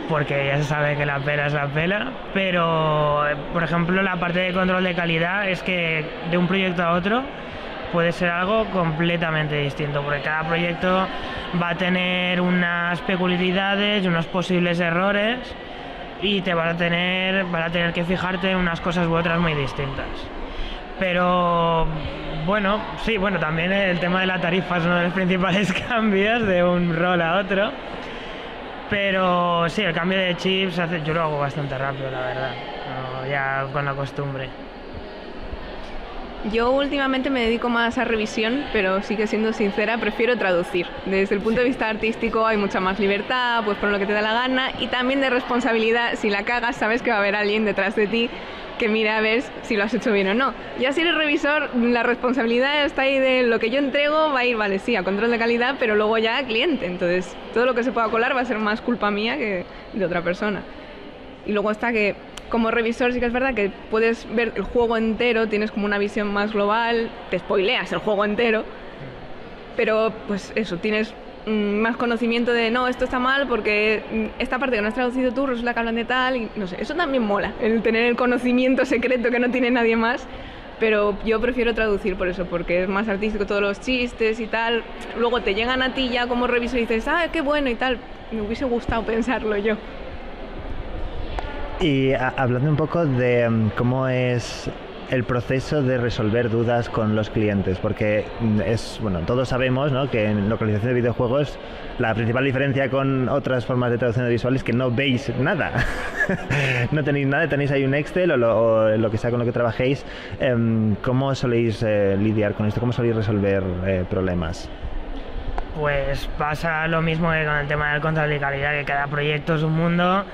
[SPEAKER 21] porque ya se sabe que la pela es la pela, pero por ejemplo la parte de control de calidad es que de un proyecto a otro puede ser algo completamente distinto, porque cada proyecto va a tener unas peculiaridades y unos posibles errores y te van a tener que fijarte en unas cosas u otras muy distintas. Pero bueno, sí, bueno, también el tema de la tarifa es uno de los principales cambios de un rol a otro. Pero sí, el cambio de chips yo lo hago bastante rápido, la verdad, ya con la costumbre.
[SPEAKER 19] Yo últimamente me dedico más a revisión, pero sí que siendo sincera, prefiero traducir. Desde el punto de vista artístico hay mucha más libertad, pues pon lo que te da la gana, y también de responsabilidad. Si la cagas, sabes que va a haber alguien detrás de ti que mira a ver si lo has hecho bien o no. Ya si eres revisor, la responsabilidad está ahí de lo que yo entrego, va a ir, vale, sí, a control de calidad, pero luego ya a cliente. Entonces, todo lo que se pueda colar va a ser más culpa mía que de otra persona. Y luego está que como revisor sí que es verdad que puedes ver el juego entero, tienes como una visión más global, te spoileas el juego entero, pero pues eso, tienes más conocimiento de no, esto está mal porque esta parte que no has traducido tú resulta que hablan de tal, y no sé, eso también mola, el tener el conocimiento secreto que no tiene nadie más, pero yo prefiero traducir por eso, porque es más artístico todos los chistes y tal, luego te llegan a ti ya como revisor y dices, ah, qué bueno y tal, me hubiese gustado pensarlo yo.
[SPEAKER 14] Y hablando un poco de cómo es el proceso de resolver dudas con los clientes, porque todos sabemos, ¿no?, que en localización de videojuegos la principal diferencia con otras formas de traducción visual es que no veis nada. No tenéis nada, tenéis ahí un Excel o lo que sea con lo que trabajéis. ¿Cómo soléis lidiar con esto? ¿Cómo soléis resolver problemas?
[SPEAKER 21] Pues pasa lo mismo que con el tema del control de calidad, que cada proyecto es un mundo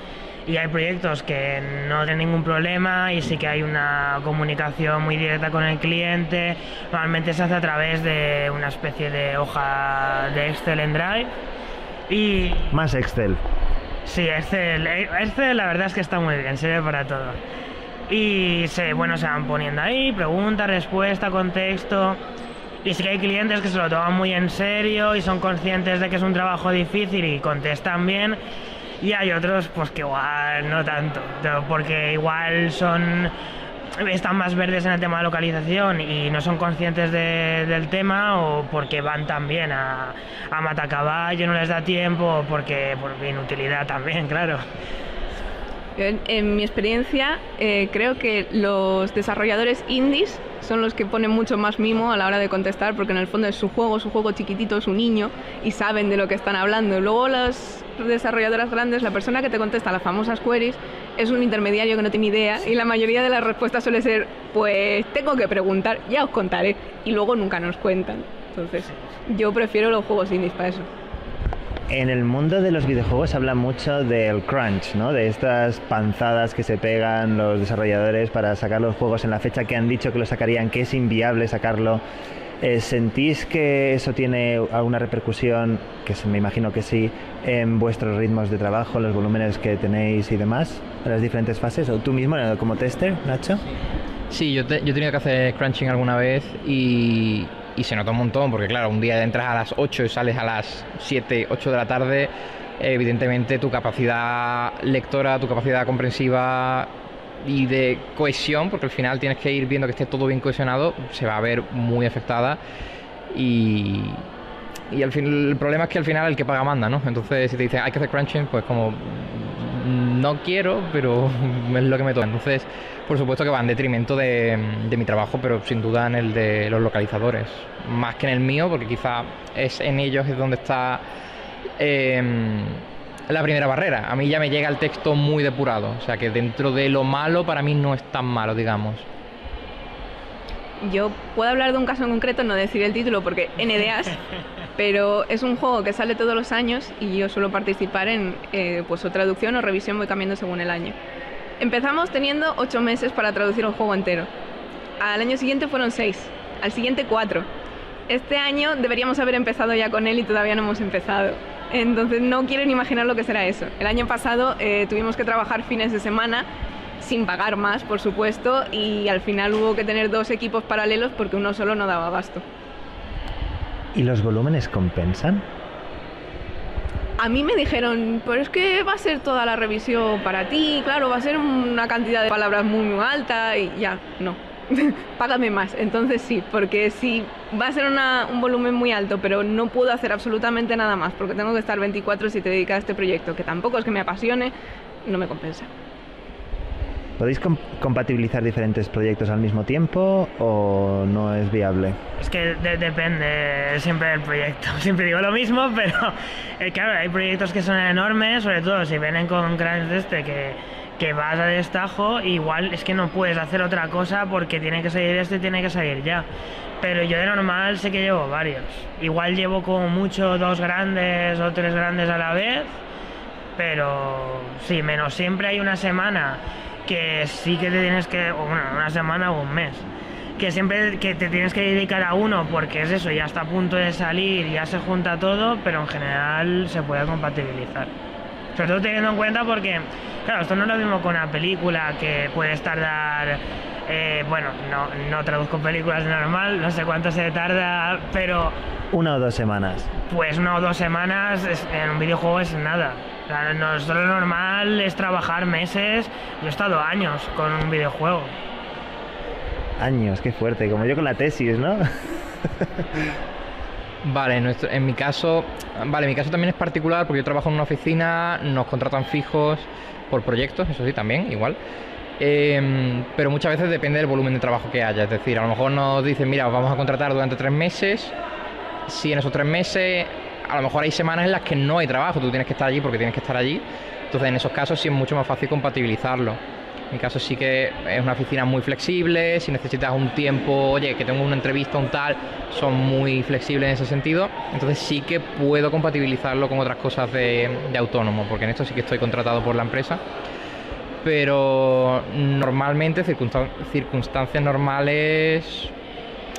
[SPEAKER 21] Y hay proyectos que no tienen ningún problema y sí que hay una comunicación muy directa con el cliente. Normalmente se hace a través de una especie de hoja de Excel en Drive. Y
[SPEAKER 14] Más Excel.
[SPEAKER 21] sí, Excel la verdad es que está muy bien, sirve para todo. Y se van poniendo ahí, pregunta, respuesta, contexto. Y sí que hay clientes que se lo toman muy en serio y son conscientes de que es un trabajo difícil y contestan bien. Y hay otros pues que igual no tanto, porque igual están más verdes en el tema de localización y no son conscientes del tema, o porque van también a matacaballo, no les da tiempo, o porque por inutilidad también, claro.
[SPEAKER 19] En mi experiencia, creo que los desarrolladores indies son los que ponen mucho más mimo a la hora de contestar, porque en el fondo es su juego chiquitito, es un niño, y saben de lo que están hablando. Luego las desarrolladoras grandes, la persona que te contesta las famosas queries, es un intermediario que no tiene idea, y la mayoría de las respuestas suele ser, pues tengo que preguntar, ya os contaré, y luego nunca nos cuentan. Entonces, yo prefiero los juegos indies para eso.
[SPEAKER 14] En el mundo de los videojuegos se habla mucho del crunch, ¿no? De estas panzadas que se pegan los desarrolladores para sacar los juegos en la fecha que han dicho que lo sacarían, que es inviable sacarlo. ¿Sentís que eso tiene alguna repercusión, que me imagino que sí, en vuestros ritmos de trabajo, los volúmenes que tenéis y demás, en las diferentes fases? ¿O tú mismo como tester, Nacho?
[SPEAKER 20] Sí, yo he tenido que hacer crunching alguna vez y se nota un montón, porque claro, un día entras a las 8 y sales a las 7, 8 de la tarde, evidentemente tu capacidad lectora, tu capacidad comprensiva y de cohesión, porque al final tienes que ir viendo que esté todo bien cohesionado, se va a ver muy afectada y al fin, el problema es que al final el que paga manda, ¿no? Entonces si te dicen hay que hacer crunching, pues como no quiero, pero es lo que me toca. Entonces, por supuesto que va en detrimento de mi trabajo, pero sin duda en el de los localizadores, más que en el mío, porque quizá en ellos es donde está la primera barrera. A mí ya me llega el texto muy depurado, o sea que dentro de lo malo para mí no es tan malo, digamos.
[SPEAKER 19] Yo puedo hablar de un caso en concreto, no decir el título porque NDAs, pero es un juego que sale todos los años y yo suelo participar en pues o traducción o revisión, voy cambiando según el año. Empezamos teniendo 8 meses para traducir el juego entero. Al año siguiente fueron 6, al siguiente 4. Este año deberíamos haber empezado ya con él y todavía no hemos empezado. Entonces no quiero ni imaginar lo que será eso. El año pasado tuvimos que trabajar fines de semana sin pagar más, por supuesto, y al final hubo que tener 2 equipos paralelos porque uno solo no daba abasto.
[SPEAKER 14] ¿Y los volúmenes compensan?
[SPEAKER 19] A mí me dijeron, pero es que va a ser toda la revisión para ti, claro, va a ser una cantidad de palabras muy, muy alta y ya, no. Págame más. Entonces sí, porque si va a ser un volumen muy alto, pero no puedo hacer absolutamente nada más porque tengo que estar 24/7 dedicada a este proyecto, que tampoco es que me apasione, no me compensa.
[SPEAKER 14] ¿Podéis compatibilizar diferentes proyectos al mismo tiempo o no es viable?
[SPEAKER 21] Es que depende siempre del proyecto. Siempre digo lo mismo, pero claro, hay proyectos que son enormes, sobre todo si vienen con crunch de que vas a destajo, igual es que no puedes hacer otra cosa porque tiene que salir y tiene que salir ya. Pero yo de normal sé que llevo varios. Igual llevo como mucho 2 grandes o 3 grandes a la vez, pero sí, menos siempre hay una semana que sí que te tienes que, o bueno, una semana o un mes, que siempre que te tienes que dedicar a uno porque es eso, ya está a punto de salir, ya se junta todo, pero en general se puede compatibilizar. Sobre todo teniendo en cuenta porque, claro, esto no es lo mismo con una película que puedes tardar, bueno, no traduzco películas de normal, no sé cuánto se tarda, pero...
[SPEAKER 14] 1 o 2 semanas.
[SPEAKER 21] Pues 1 o 2 semanas en un videojuego es nada. Nosotros lo normal es trabajar meses. Yo he estado años con un videojuego.
[SPEAKER 14] Años, qué fuerte, como yo con la tesis, ¿no?
[SPEAKER 20] Vale, en mi caso también es particular porque yo trabajo en una oficina, nos contratan fijos por proyectos, eso sí, también, igual. Pero muchas veces depende del volumen de trabajo que haya. Es decir, a lo mejor nos dicen, mira, os vamos a contratar durante 3 meses. Si en esos 3 meses, a lo mejor hay semanas en las que no hay trabajo, tú tienes que estar allí porque tienes que estar allí. Entonces, en esos casos sí es mucho más fácil compatibilizarlo. En mi caso sí que es una oficina muy flexible, si necesitas un tiempo, oye, que tengo una entrevista, un tal, son muy flexibles en ese sentido. Entonces sí que puedo compatibilizarlo con otras cosas de autónomo, porque en esto sí que estoy contratado por la empresa. pero normalmente circunstancias normales,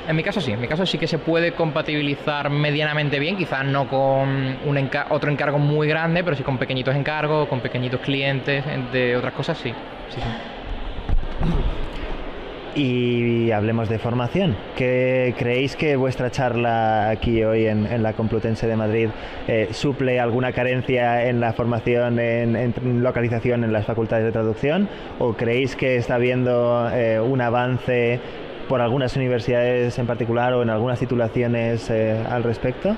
[SPEAKER 20] en mi caso sí que se puede compatibilizar medianamente bien, quizás no con otro encargo muy grande, pero sí con pequeñitos encargos, con pequeñitos clientes, de otras cosas sí.
[SPEAKER 14] Y hablemos de formación. ¿Qué creéis que vuestra charla aquí hoy en la Complutense de Madrid suple alguna carencia en la formación, en localización en las facultades de traducción? ¿O creéis que está habiendo un avance por algunas universidades en particular o en algunas titulaciones al respecto?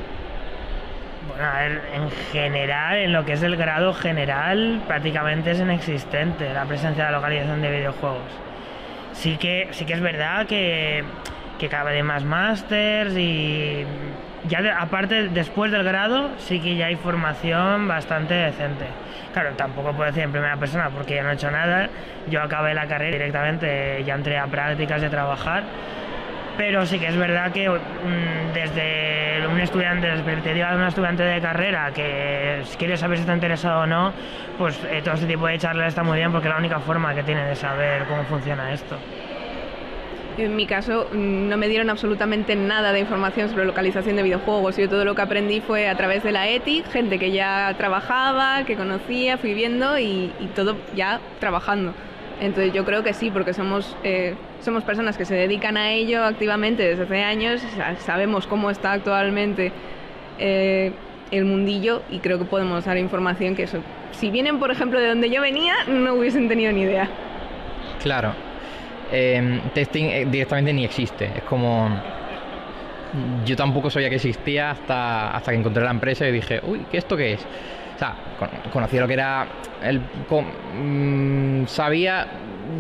[SPEAKER 21] Bueno, a ver, en general, en lo que es el grado general, prácticamente es inexistente la presencia de la localización de videojuegos. Sí que es verdad que cada vez más másters y ya aparte después del grado sí que ya hay formación bastante decente. Claro, tampoco puedo decir en primera persona porque ya no he hecho nada. Yo acabé la carrera directamente, ya entré a prácticas de trabajar. Pero sí que es verdad que desde un estudiante, desde la perspectiva de un estudiante de carrera que quiere saber si está interesado o no, pues todo este tipo de charlas está muy bien porque es la única forma que tiene de saber cómo funciona esto.
[SPEAKER 19] En mi caso no me dieron absolutamente nada de información sobre localización de videojuegos. Yo todo lo que aprendí fue a través de la ETIC, gente que ya trabajaba, que conocía, fui viendo y todo ya trabajando. Entonces yo creo que sí, porque somos personas que se dedican a ello activamente desde hace años, sabemos cómo está actualmente el mundillo y creo que podemos dar información que eso, si vienen por ejemplo de donde yo venía, no hubiesen tenido ni idea.
[SPEAKER 20] Claro, testing directamente ni existe, es como... Yo tampoco sabía que existía hasta que encontré la empresa y dije, uy, ¿esto qué es? O sea, conocía lo que era sabía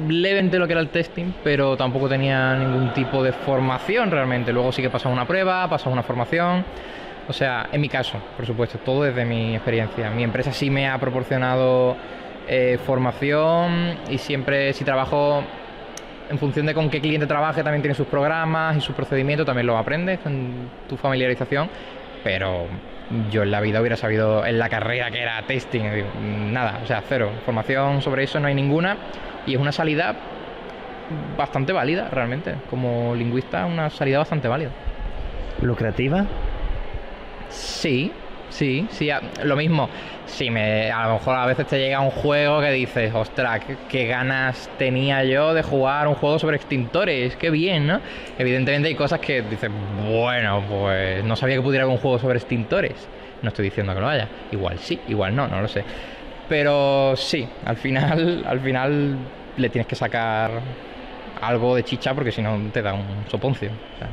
[SPEAKER 20] levemente lo que era el testing, pero tampoco tenía ningún tipo de formación realmente. Luego sí que pasas una prueba, pasas una formación. O sea, en mi caso, por supuesto, todo desde mi experiencia. Mi empresa sí me ha proporcionado formación y siempre, si trabajo en función de con qué cliente trabaje, también tiene sus programas y sus procedimientos, también lo aprendes con tu familiarización, pero yo en la vida hubiera sabido en la carrera que era testing, nada, o sea, cero. Formación sobre eso no hay ninguna y es una salida bastante válida realmente. Como lingüista, una salida bastante válida.
[SPEAKER 14] ¿Lucrativa?
[SPEAKER 20] Sí, lo mismo. Sí, a lo mejor a veces te llega un juego que dices, ostras, qué ganas tenía yo de jugar un juego sobre extintores, qué bien, ¿no? Evidentemente hay cosas que dices, bueno, pues no sabía que pudiera haber un juego sobre extintores. No estoy diciendo que lo haya. Igual sí, igual no lo sé. Pero sí, al final le tienes que sacar algo de chicha porque si no te da un soponcio. O sea.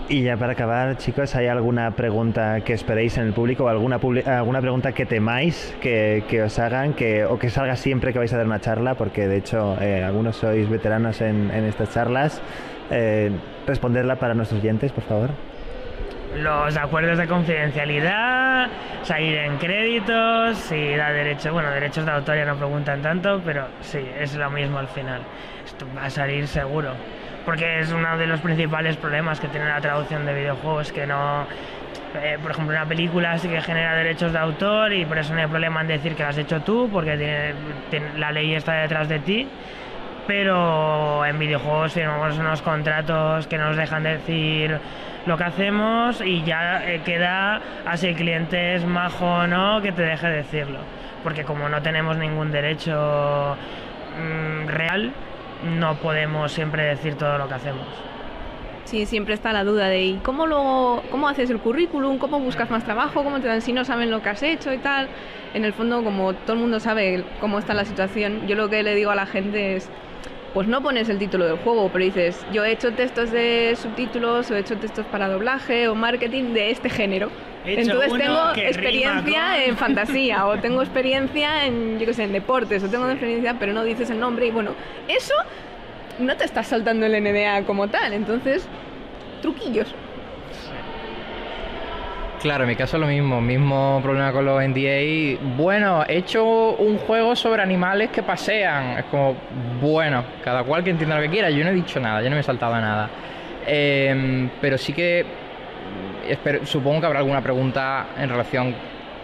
[SPEAKER 14] Y ya para acabar, chicos, ¿hay alguna pregunta que esperéis en el público o alguna pregunta que temáis que os hagan o que salga siempre que vais a dar una charla? Porque de hecho algunos sois veteranos en estas charlas. Responderla para nuestros oyentes, por favor.
[SPEAKER 21] Los acuerdos de confidencialidad, salir en créditos y da derecho, bueno, derechos de autor ya no preguntan tanto, pero sí, es lo mismo al final. Esto va a salir seguro. Porque es uno de los principales problemas que tiene la traducción de videojuegos, que no... por ejemplo, una película sí que genera derechos de autor y por eso no hay problema en decir que lo has hecho tú, porque la ley está detrás de ti, pero en videojuegos firmamos unos contratos que nos dejan decir lo que hacemos y ya queda a si el cliente es majo o no que te deje decirlo, porque como no tenemos ningún derecho real, no podemos siempre decir todo lo que hacemos.
[SPEAKER 19] Sí, siempre está la duda de ¿y cómo haces el currículum? ¿Cómo buscas más trabajo? ¿Cómo te dan si no saben lo que has hecho y tal? En el fondo, como todo el mundo sabe cómo está la situación, yo lo que le digo a la gente es, pues no pones el título del juego, pero dices, yo he hecho textos de subtítulos o he hecho textos para doblaje o marketing de este género. Entonces tengo experiencia en fantasía o tengo experiencia en, yo qué sé, en deportes o tengo experiencia, pero no dices el nombre y bueno, eso no te estás saltando el NDA como tal, entonces, truquillos.
[SPEAKER 20] Claro, en mi caso es lo mismo problema con los NDA. Bueno, he hecho un juego sobre animales que pasean. Es como, bueno, cada cual que entienda lo que quiera. Yo no he dicho nada, yo no me he saltado nada. Pero sí que supongo que habrá alguna pregunta en relación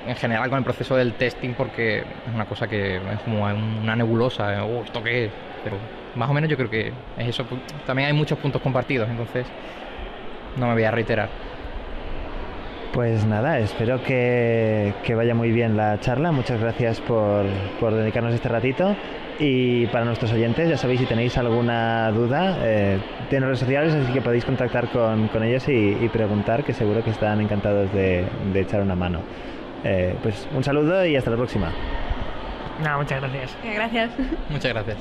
[SPEAKER 20] en general con el proceso del testing, porque es una cosa que es como una nebulosa, ¿esto qué es? Pero más o menos yo creo que es eso. También hay muchos puntos compartidos, entonces no me voy a reiterar.
[SPEAKER 14] Pues nada, espero que vaya muy bien la charla. Muchas gracias por dedicarnos este ratito. Y para nuestros oyentes, ya sabéis, si tenéis alguna duda, tienen redes sociales, así que podéis contactar con ellos y preguntar, que seguro que están encantados de echar una mano. Pues un saludo y hasta la próxima.
[SPEAKER 21] No, muchas gracias.
[SPEAKER 19] Gracias.
[SPEAKER 20] Muchas gracias.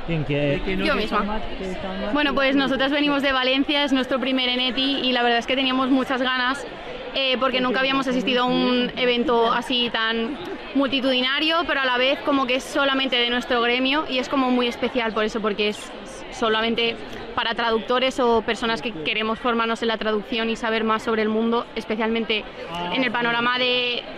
[SPEAKER 1] Yo misma. Bueno, pues nosotras venimos de Valencia, es nuestro primer Eneti y la verdad es que teníamos muchas ganas porque nunca habíamos asistido a un evento así tan multitudinario, pero a la vez como que es solamente de nuestro gremio y es como muy especial por eso, porque es solamente para traductores o personas que queremos formarnos en la traducción y saber más sobre el mundo, especialmente en el panorama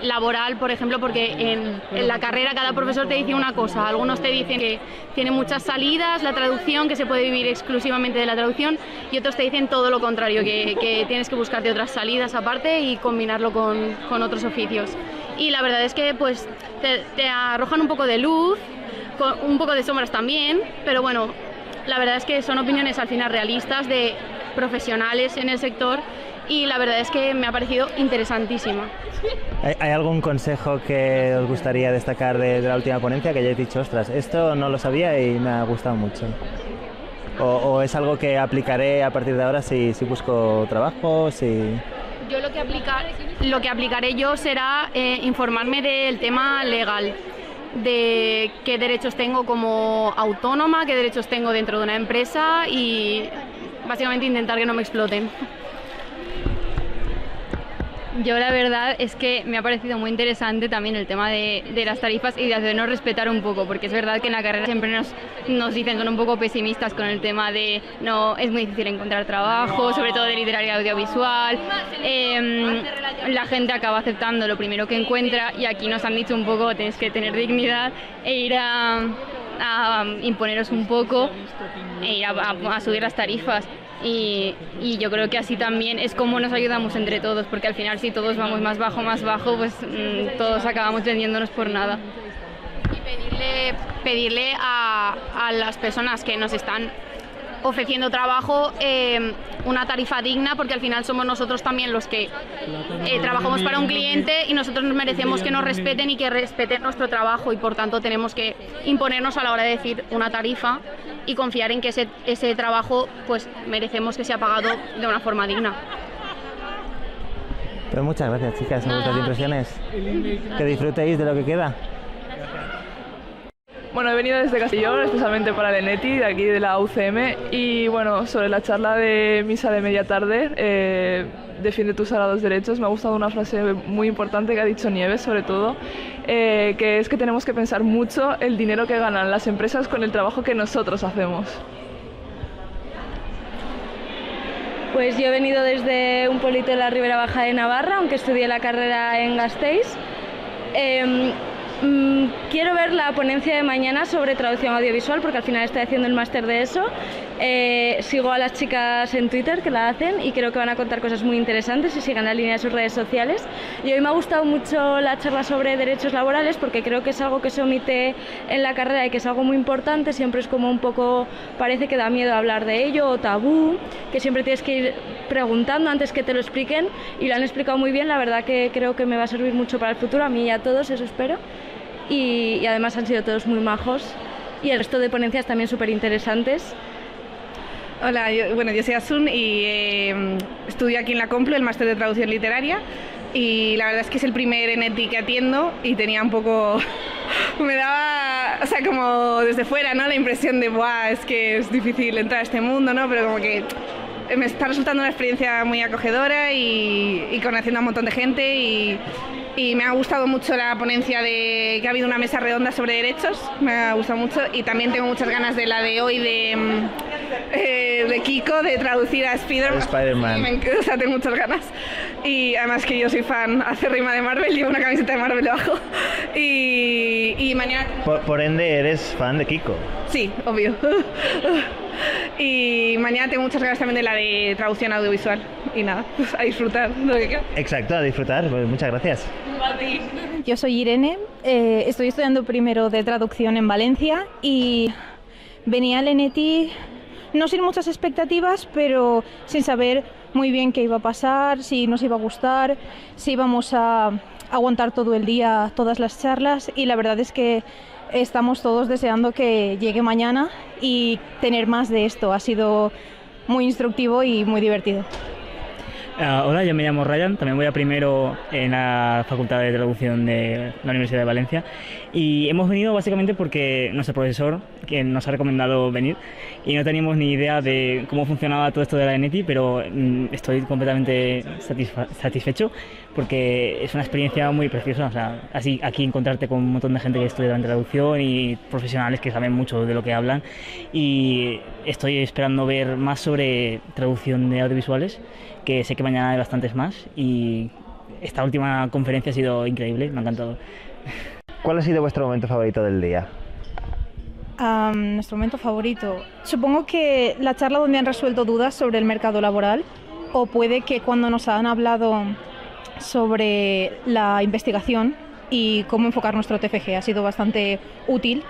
[SPEAKER 1] laboral, por ejemplo, porque en la carrera cada profesor te dice una cosa. Algunos te dicen que tiene muchas salidas la traducción, que se puede vivir exclusivamente de la traducción, y otros te dicen todo lo contrario, que tienes que buscarte otras salidas aparte y combinarlo con otros oficios. Y la verdad es que pues te arrojan un poco de luz, un poco de sombras también, pero bueno, la verdad es que son opiniones al final realistas de profesionales en el sector y la verdad es que me ha parecido interesantísima.
[SPEAKER 14] ¿Hay algún consejo que os gustaría destacar de la última ponencia que hayáis dicho, ostras, esto no lo sabía y me ha gustado mucho? ¿O es algo que aplicaré a partir de ahora si busco trabajo?
[SPEAKER 1] Yo lo que aplicaré yo será informarme del tema legal, de qué derechos tengo como autónoma, qué derechos tengo dentro de una empresa y básicamente intentar que no me exploten.
[SPEAKER 22] Yo la verdad es que me ha parecido muy interesante también el tema de las tarifas y de hacernos respetar un poco, porque es verdad que en la carrera siempre nos dicen, son un poco pesimistas con el tema de no, es muy difícil encontrar trabajo, sobre todo de literaria audiovisual, la gente acaba aceptando lo primero que encuentra y aquí nos han dicho un poco, tenéis que tener dignidad e ir a imponeros un poco e ir a subir las tarifas. Y yo creo que así también es como nos ayudamos entre todos, porque al final si todos vamos más bajo, pues todos acabamos vendiéndonos por nada.
[SPEAKER 1] Y pedirle a las personas que nos están ofreciendo trabajo una tarifa digna, porque al final somos nosotros también los que trabajamos para un cliente y nosotros nos merecemos que nos respeten y que respeten nuestro trabajo y por tanto tenemos que imponernos a la hora de decir una tarifa y confiar en que ese trabajo pues merecemos que sea pagado de una forma digna.
[SPEAKER 14] Pues muchas gracias, chicas, son vuestras impresiones. Que disfrutéis de lo que queda.
[SPEAKER 23] Bueno, he venido desde Castellón, especialmente para el Eneti, de aquí de la UCM, y bueno, sobre la charla de misa de media tarde, defiende tus sagrados derechos, me ha gustado una frase muy importante que ha dicho Nieves, sobre todo, que es que tenemos que pensar mucho el dinero que ganan las empresas con el trabajo que nosotros hacemos.
[SPEAKER 24] Pues yo he venido desde un pueblito de la Ribera Baja de Navarra, aunque estudié la carrera en Gasteiz. Quiero ver la ponencia de mañana sobre traducción audiovisual porque al final estoy haciendo el máster de eso. Sigo a las chicas en Twitter que la hacen y creo que van a contar cosas muy interesantes y sigan la línea de sus redes sociales. Y hoy me ha gustado mucho la charla sobre derechos laborales porque creo que es algo que se omite en la carrera y que es algo muy importante. Siempre es como un poco, parece que da miedo hablar de ello o tabú, que siempre tienes que ir preguntando antes que te lo expliquen y lo han explicado muy bien. La verdad que creo que me va a servir mucho para el futuro, a mí y a todos, eso espero. Y además han sido todos muy majos y el resto de ponencias también súper interesantes.
[SPEAKER 25] Hola, yo soy Asun y estudio aquí en la Complu el máster de traducción literaria y la verdad es que es el primer Eneti que atiendo y tenía un poco, me daba, o sea, como desde fuera, ¿no? La impresión de, ¡buah! Es que es difícil entrar a este mundo, ¿no? Pero como que me está resultando una experiencia muy acogedora y conociendo a un montón de gente y me ha gustado mucho la ponencia que ha habido una mesa redonda sobre derechos, me ha gustado mucho y también tengo muchas ganas de la de hoy de Kiko, de traducir a Spider-Man. O sea, tengo muchas ganas y además que yo soy fan acérrima de Marvel, llevo una camiseta de Marvel debajo y mañana...
[SPEAKER 14] Por ende eres fan de Kiko.
[SPEAKER 25] Sí, obvio. Y mañana tengo muchas ganas también de la de traducción audiovisual. Y nada, pues a disfrutar de lo que queda.
[SPEAKER 14] Exacto, a disfrutar. Pues muchas gracias.
[SPEAKER 2] Yo soy Irene, estoy estudiando primero de traducción en Valencia y venía al ENETI no sin muchas expectativas, pero sin saber muy bien qué iba a pasar, si nos iba a gustar, si íbamos a aguantar todo el día todas las charlas, y la verdad es que estamos todos deseando que llegue mañana y tener más de esto. Ha sido muy instructivo y muy divertido.
[SPEAKER 4] Hola, yo me llamo Ryan, también voy a primero en la Facultad de Traducción de la Universidad de Valencia, y hemos venido básicamente porque nuestro profesor que nos ha recomendado venir, y no teníamos ni idea de cómo funcionaba todo esto de la ENETI, pero estoy completamente satisfecho porque es una experiencia muy preciosa. O sea, así aquí encontrarte con un montón de gente que estudia en traducción y profesionales que saben mucho de lo que hablan, y estoy esperando ver más sobre traducción de audiovisuales, que sé que mañana hay bastantes más, y esta última conferencia ha sido increíble, me ha encantado.
[SPEAKER 14] ¿Cuál ha sido vuestro momento favorito del día?
[SPEAKER 2] Nuestro momento favorito, supongo que la charla donde han resuelto dudas sobre el mercado laboral, o puede que cuando nos han hablado sobre la investigación y cómo enfocar nuestro TFG. Ha sido bastante útil,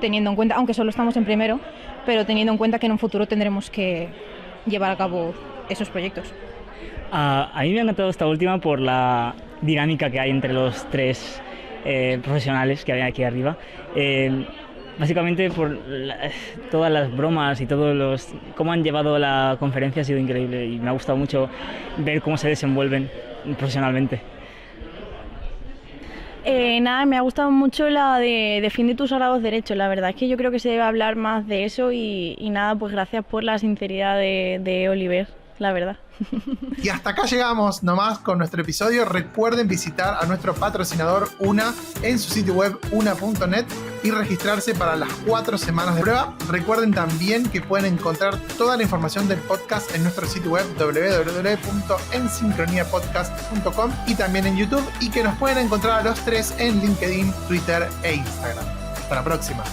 [SPEAKER 2] teniendo en cuenta, aunque solo estamos en primero, pero teniendo en cuenta que en un futuro tendremos que llevar a cabo esos proyectos.
[SPEAKER 4] A mí me ha encantado esta última por la dinámica que hay entre los tres profesionales que hay aquí arriba. Básicamente por todas las bromas y cómo han llevado la conferencia ha sido increíble, y me ha gustado mucho ver cómo se desenvuelven profesionalmente.
[SPEAKER 24] Nada, me ha gustado mucho la de defiende tus sagrados derechos. La verdad es que yo creo que se debe hablar más de eso, y nada, pues gracias por la sinceridad de Oliver, la verdad.
[SPEAKER 5] Y hasta acá llegamos nomás con nuestro episodio. Recuerden visitar a nuestro patrocinador UNA en su sitio web una.net y registrarse para las 4 semanas de prueba. Recuerden también que pueden encontrar toda la información del podcast en nuestro sitio web www.ensincroniapodcast.com y también en YouTube, y que nos pueden encontrar a los tres en LinkedIn, Twitter e Instagram. Hasta la próxima.